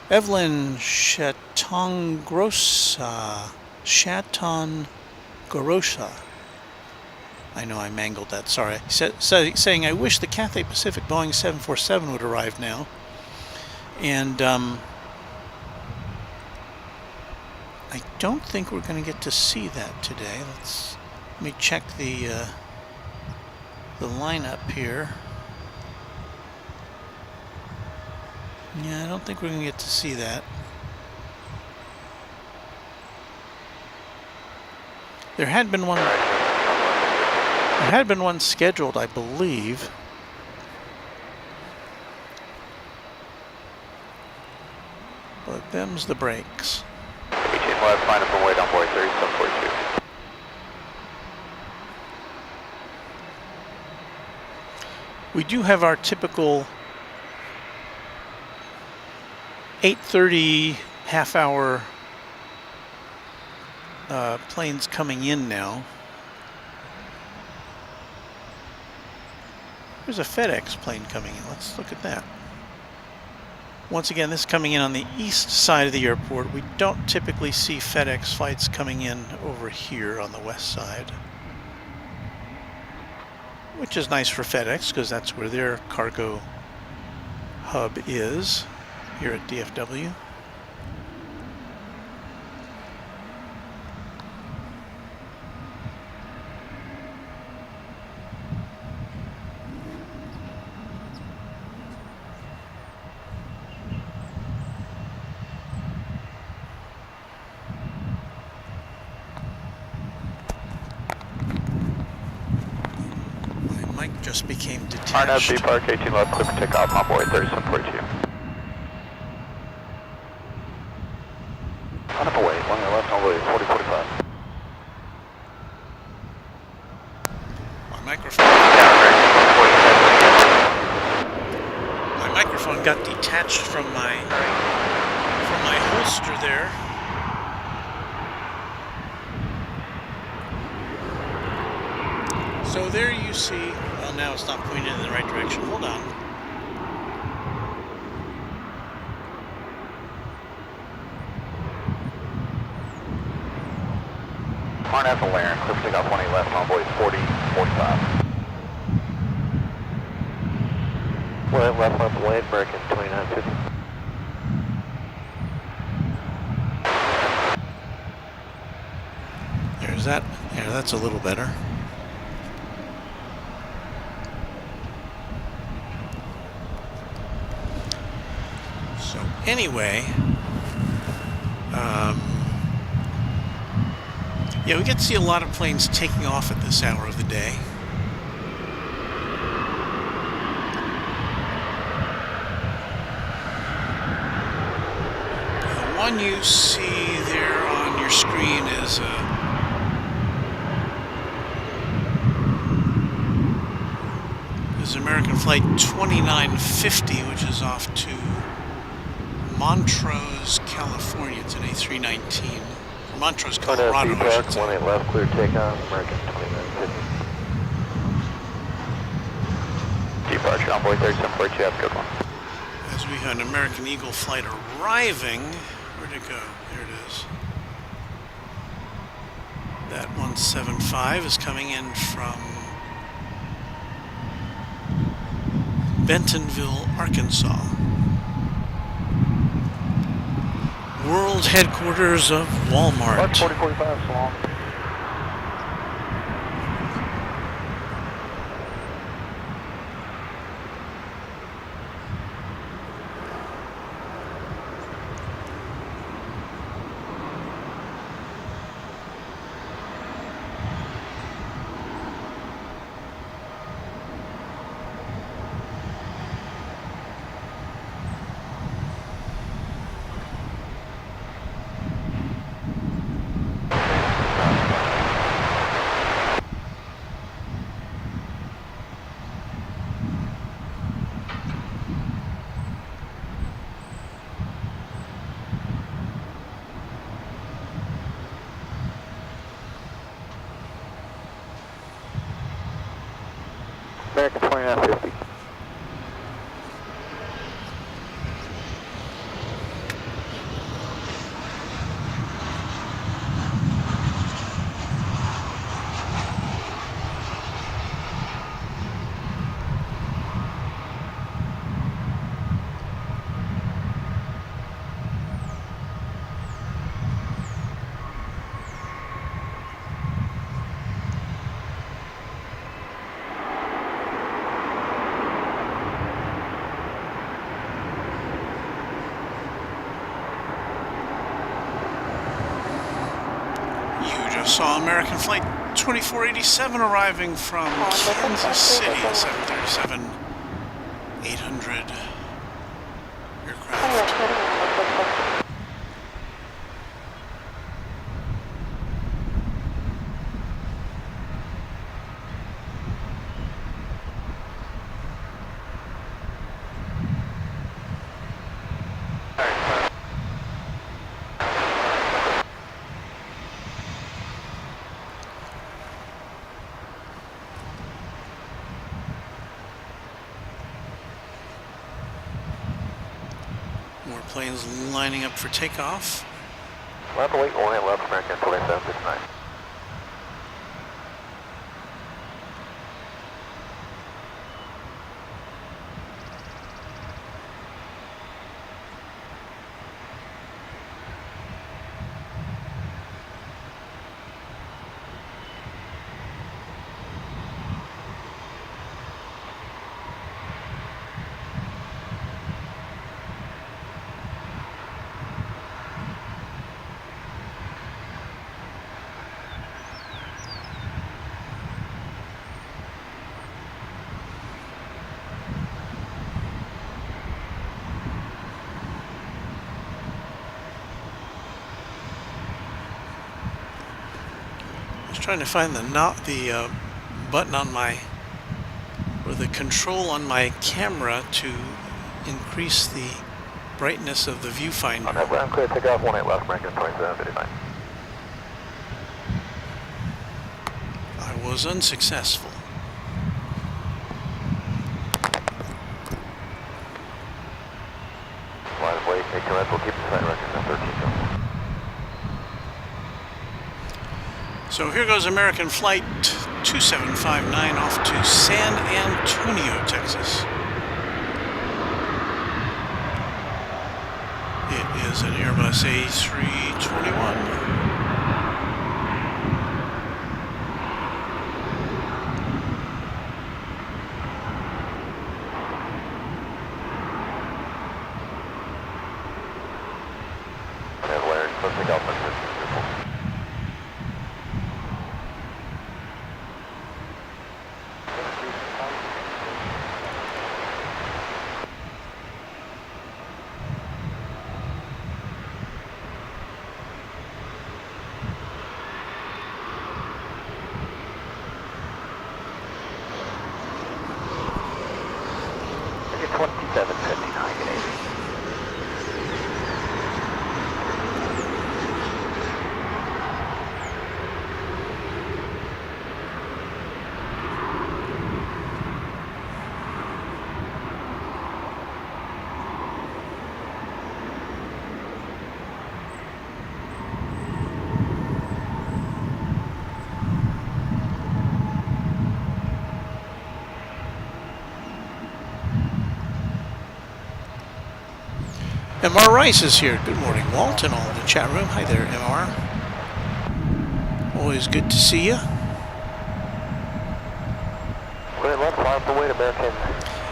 Evelyn Chatongrosa. Chatongrosa. I know I mangled that, sorry. Saying, I wish the Cathay Pacific Boeing 747 would arrive now. And I don't think we're going to get to see that today. Let me check the lineup here. Yeah, I don't think we're going to get to see that. There had been one scheduled, I believe. But them's the breaks. 18 left, line up and wait on board 3742. We do have our typical 8:30 half-hour planes coming in now. There's a FedEx plane coming in. Let's look at that. Once again, this is coming in on the east side of the airport. We don't typically see FedEx flights coming in over here on the west side, which is nice for FedEx because that's where their cargo hub is here at DFW. My mic just became detached. RNFB Park 18 left, clear for takeoff on board 3742. On up away, 1 left on way 4045. My microphone got detached from my holster there. So there you see, well now it's not pointing in the right direction. Hold on. RNF and Laren, clear for takeoff 20 left on board 4045. Left away, American 2950. There's that. There, that's a little better. So anyway, yeah, we get to see a lot of planes taking off at this hour of the day. The one you see there on your screen is American Flight 2950, which is off to Montrose, California. It's an A319. Montrose, Colorado. Feedback, 18 left, clear takeoff, American 2950. Departure on board 3742, have a good one. As we have an American Eagle flight arriving, where'd it go? There it is. That 175 is coming in from Bentonville, Arkansas. World headquarters of Walmart. 4045 so long. American 2950. Saw American Flight 2487 arriving from Kansas City, 737-800 aircraft. More planes lining up for takeoff. Level 8, 1 left, American 2769. Trying to find the button on my, or the control on my camera to increase the brightness of the viewfinder. I'm clear to take off 18 left, American 2759. I was unsuccessful. Line way, take your left, we'll keep the site record at 13. So here goes American Flight 2759 off to San Antonio, Texas. It is an Airbus A321. MR Rice is here. Good morning, Walt, and all in the chat room. Hi there, MR. Always good to see you.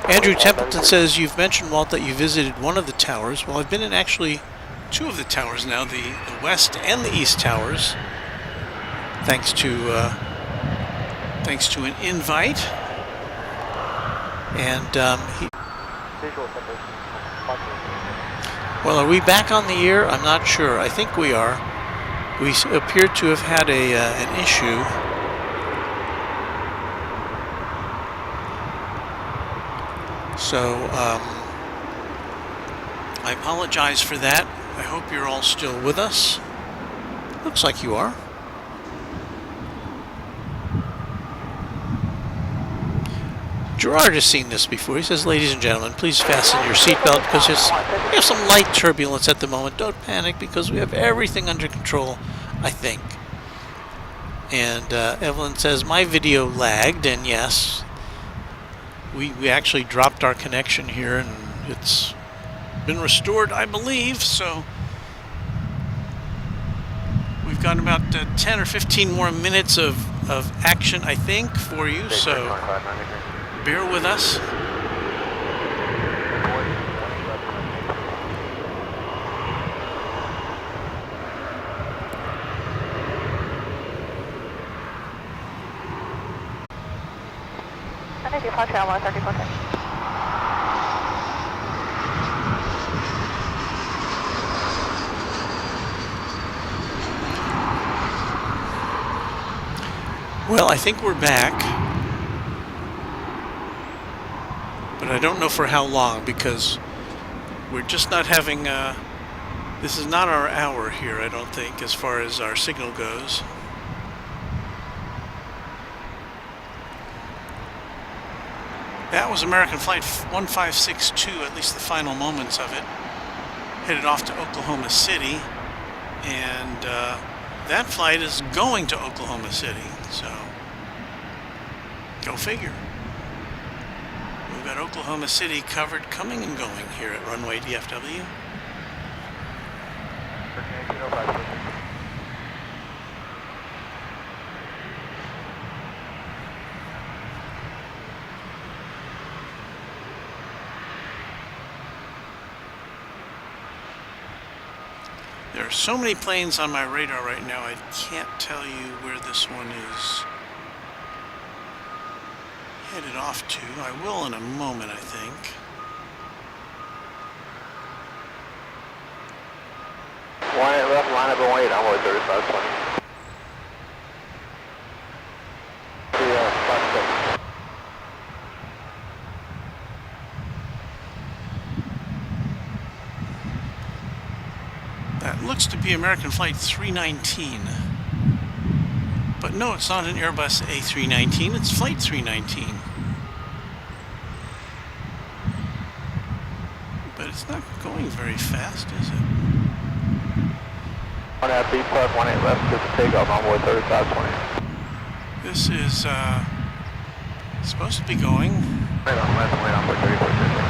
Andrew Templeton says, you've mentioned, Walt, that you visited one of the towers. Well, I've been in actually two of the towers now, the west and the east towers, thanks to an invite. And well, are we back on the air? I'm not sure. I think we are. We appear to have had an issue. So, I apologize for that. I hope you're all still with us. Looks like you are. Gerard has seen this before. He says, ladies and gentlemen, please fasten your seatbelt because we have some light turbulence at the moment. Don't panic because we have everything under control, I think. And Evelyn says, my video lagged, and yes, we actually dropped our connection here, and it's been restored, I believe, so we've got about 10 or 15 more minutes of action, I think, for you, so bear with us. Well, I think we're back, but I don't know for how long because we're just not having, this is not our hour here, I don't think, as far as our signal goes. That was American Flight 1562, at least the final moments of it, headed off to Oklahoma City, and that flight is going to Oklahoma City, so go figure. We've got Oklahoma City covered coming and going here at Runway DFW. There are so many planes on my radar right now, I can't tell you where this one is headed off to. I will in a moment, I think. One left, line up and wait, I'm with 3520. That looks to be American Flight 319. But no, it's not an Airbus A319, it's Flight 319. But it's not going very fast, is it? 1 B plus 18 left to the takeoff, I'm with 3520. This is supposed to be going. Right on left, wait on for 3450.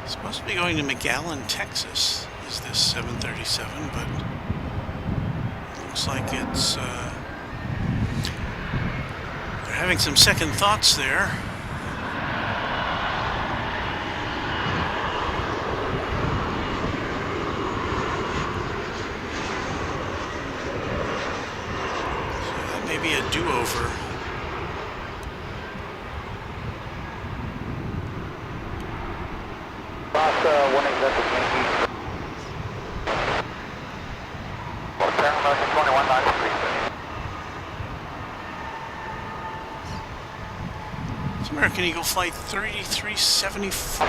Supposed to be going to McAllen, Texas, is this 737, but it looks like it's, they're having some second thoughts there. So that may be a do-over. It's American Eagle Flight 3374,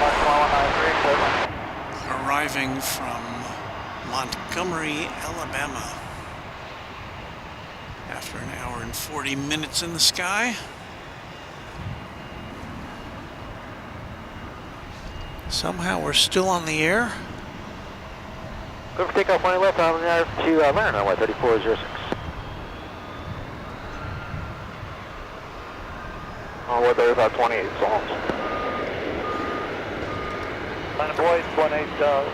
arriving from Montgomery, Alabama, after an hour and 40 minutes in the sky. Somehow we're still on the air. Go for takeoff 20 left, on the air to Marin, runway 3406. Oh, we're there about 28 songs.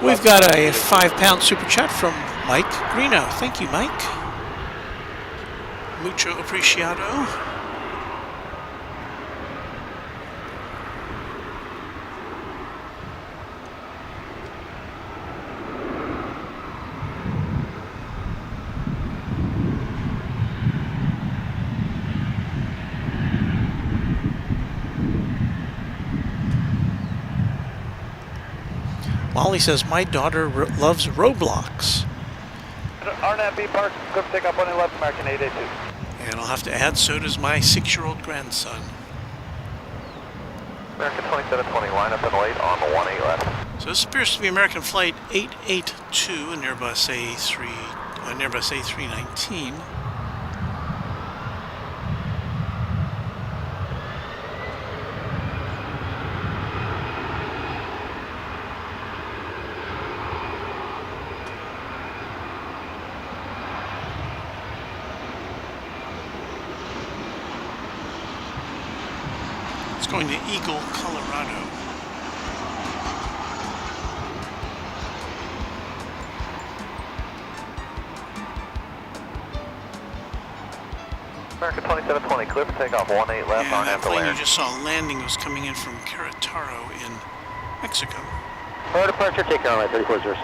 We've got a 5-pound super chat from Mike Greeno. Thank you, Mike. Mucho apreciado. Molly says, my daughter loves Roblox. RNAV B Park, go for takeoff 20 left, American 882. And I'll have to add, so does my 6-year-old grandson. American 2720, line up and wait on the 18 left. So this appears to be American Flight 882, an Airbus A319. It's going to Eagle, Colorado. American 2720, clear for takeoff, 18 left, And on that plane you land. just saw landing was coming in from Querétaro in Mexico. For departure, take runway 3406.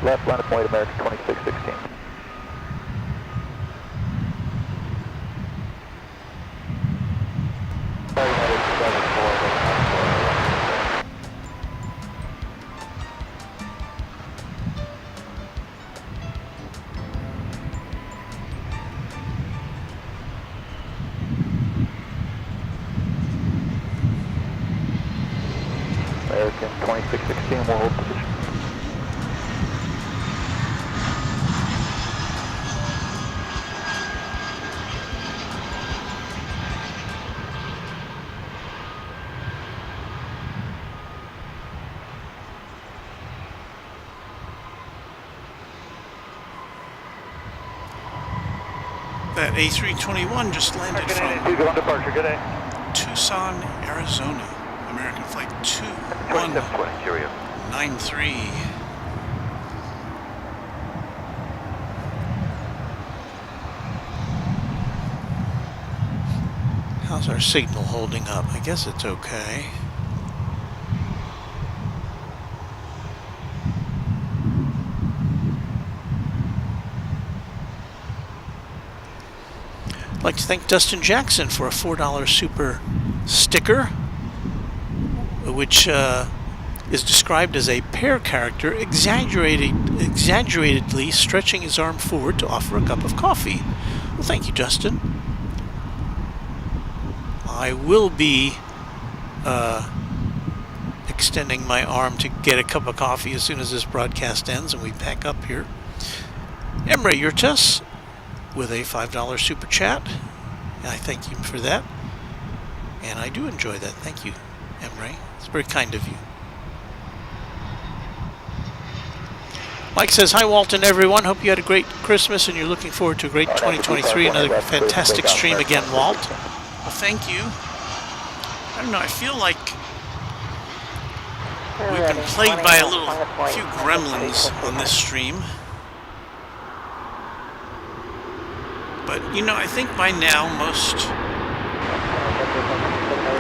Left, line of point, American 2616. American 2616, we'll hold position. That A321 just landed from Good on departure, good day. Tucson, Arizona. American Flight 2193. How's our signal holding up? I guess it's okay. I'd like to thank Dustin Jackson for a $4 super sticker, which is described as a pair character exaggeratedly stretching his arm forward to offer a cup of coffee. Well, thank you, Dustin. I will be extending my arm to get a cup of coffee as soon as this broadcast ends and we pack up here. Emre Yurtas with a $5 super chat. I thank you for that. And I do enjoy that. Thank you, Emre. It's very kind of you. Mike says, hi Walton, everyone. Hope you had a great Christmas and you're looking forward to a great 2023. Another fantastic stream again, Walt. Well, thank you. I don't know, I feel like we've been plagued by a few gremlins on this stream. But, you know, I think by now most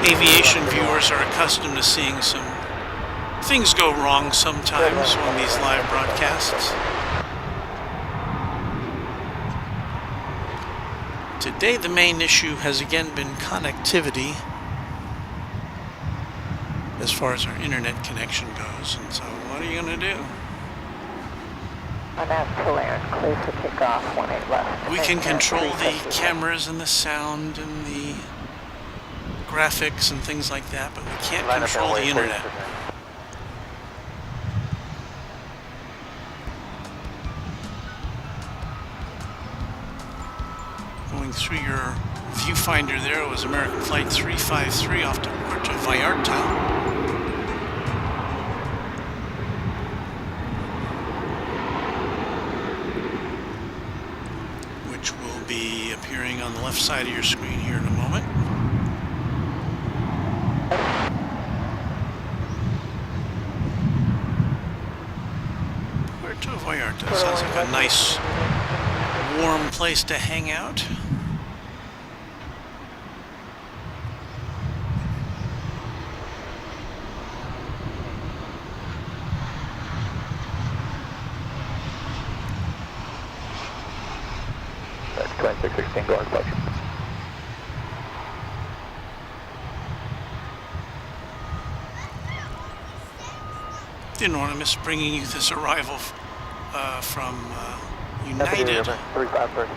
aviation viewers are accustomed to seeing some things go wrong sometimes on these live broadcasts. Today the main issue has again been connectivity as far as our internet connection goes. And so what are you going to do? We can control the cameras and the sound and the graphics and things like that, but we can't control the internet. Going through your viewfinder there was American Flight 353 off to Puerto Vallarta. Be appearing on the left side of your screen here in a moment. Puerto Vallarta sounds like a nice warm place to hang out. That's 2616 going approach. Didn't want to miss bringing you this arrival from United. 353.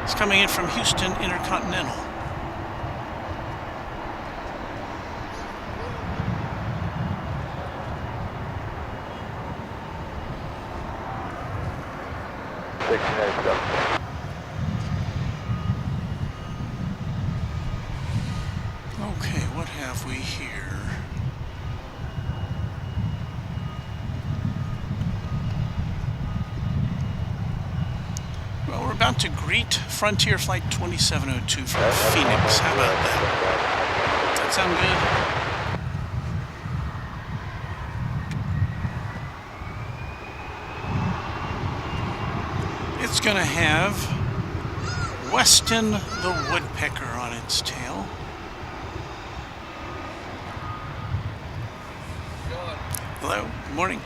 It's coming in from Houston Intercontinental. Okay, what have we here? Well, we're about to greet Frontier Flight 2702 from Phoenix. How about that? Does that sound good? It's going to have Weston the Woodpecker on its tail. Hello, good morning.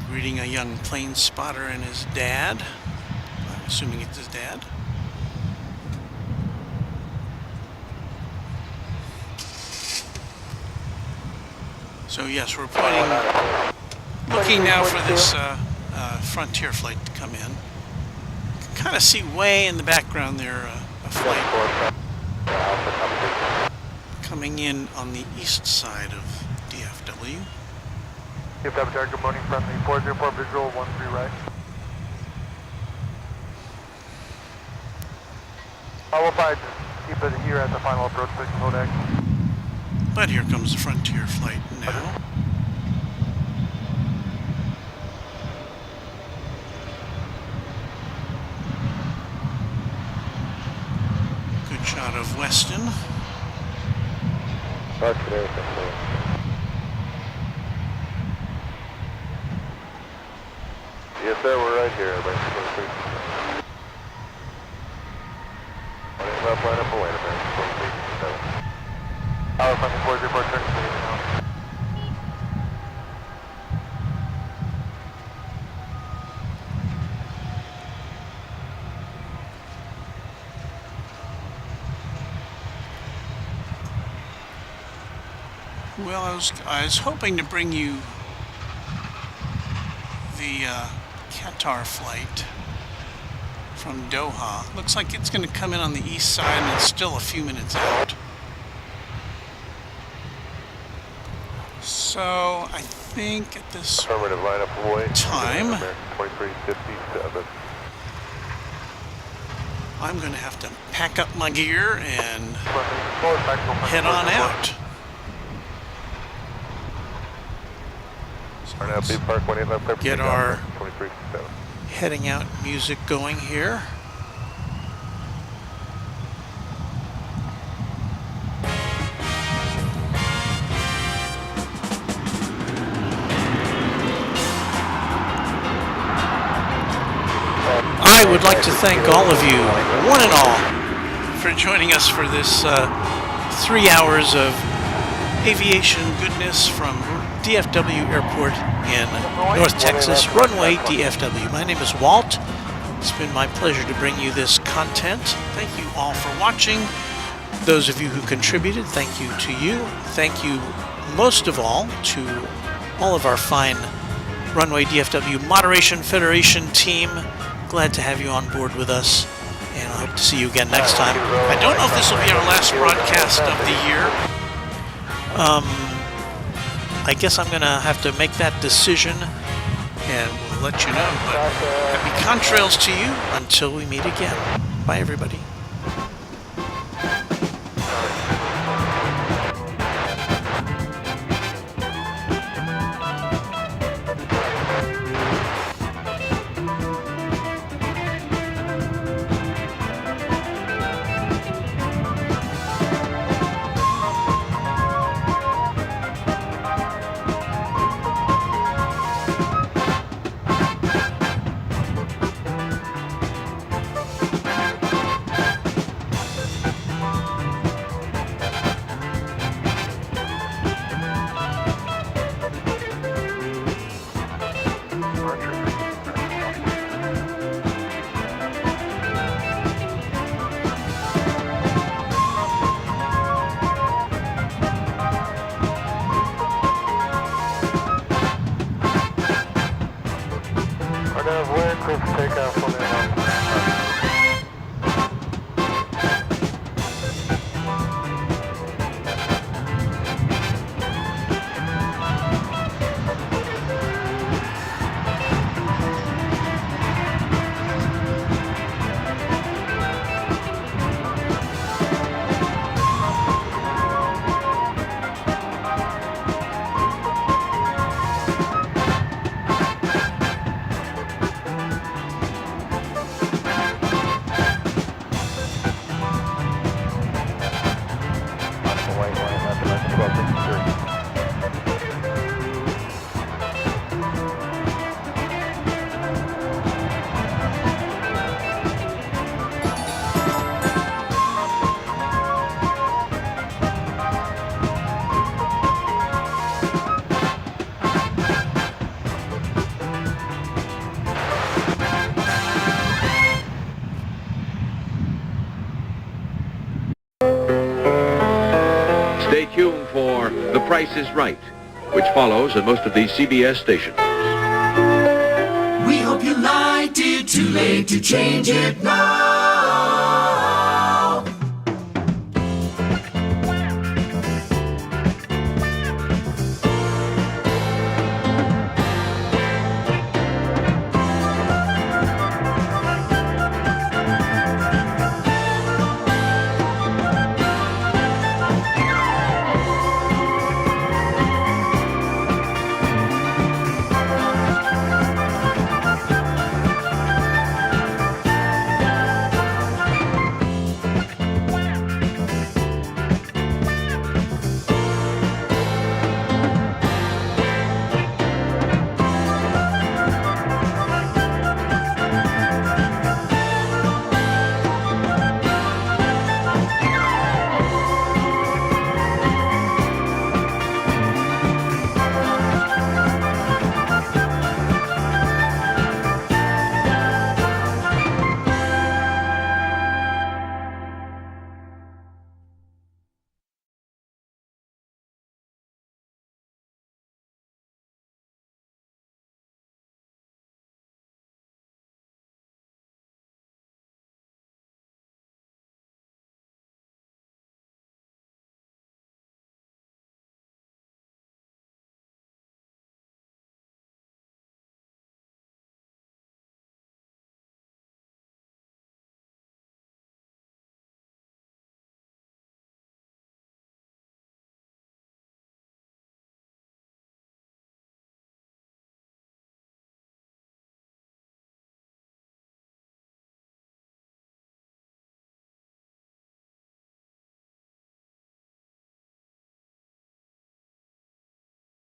Greeting a young plane spotter and his dad. I'm assuming it's his dad. So yes, we're looking now for this Frontier flight to come in. You can kind of see way in the background there a flight coming in on the east side of DFW. DFW Tower, good morning from the 404 visual 13 right. I will probably just keep it here at the final approach position, hold X. But here comes the Frontier flight now. Good shot of Weston. Yes sir, we're right here. Line up away, Our from the 404 turn now. Well, I was hoping to bring you the Qatar flight from Doha. Looks like it's going to come in on the east side and it's still a few minutes out. So I think at this Affirmative, line up away. time 2357. I'm going to have to pack up my gear and head on out. So let's get our heading out music going here. I would like to thank all of you, one and all, for joining us for this 3 hours of aviation goodness from DFW Airport in North Texas, Runway DFW. My name is Walt. It's been my pleasure to bring you this content. Thank you all for watching. Those of you who contributed, thank you to you. Thank you most of all to all of our fine Runway DFW Moderation Federation team. Glad to have you on board with us, and I hope to see you again next time. I don't know if this will be our last broadcast of the year. I guess I'm going to have to make that decision, and we'll let you know. But happy contrails to you until we meet again. Bye, everybody. Price is Right, which follows at most of the CBS stations. We hope you liked it. Too late to change it now.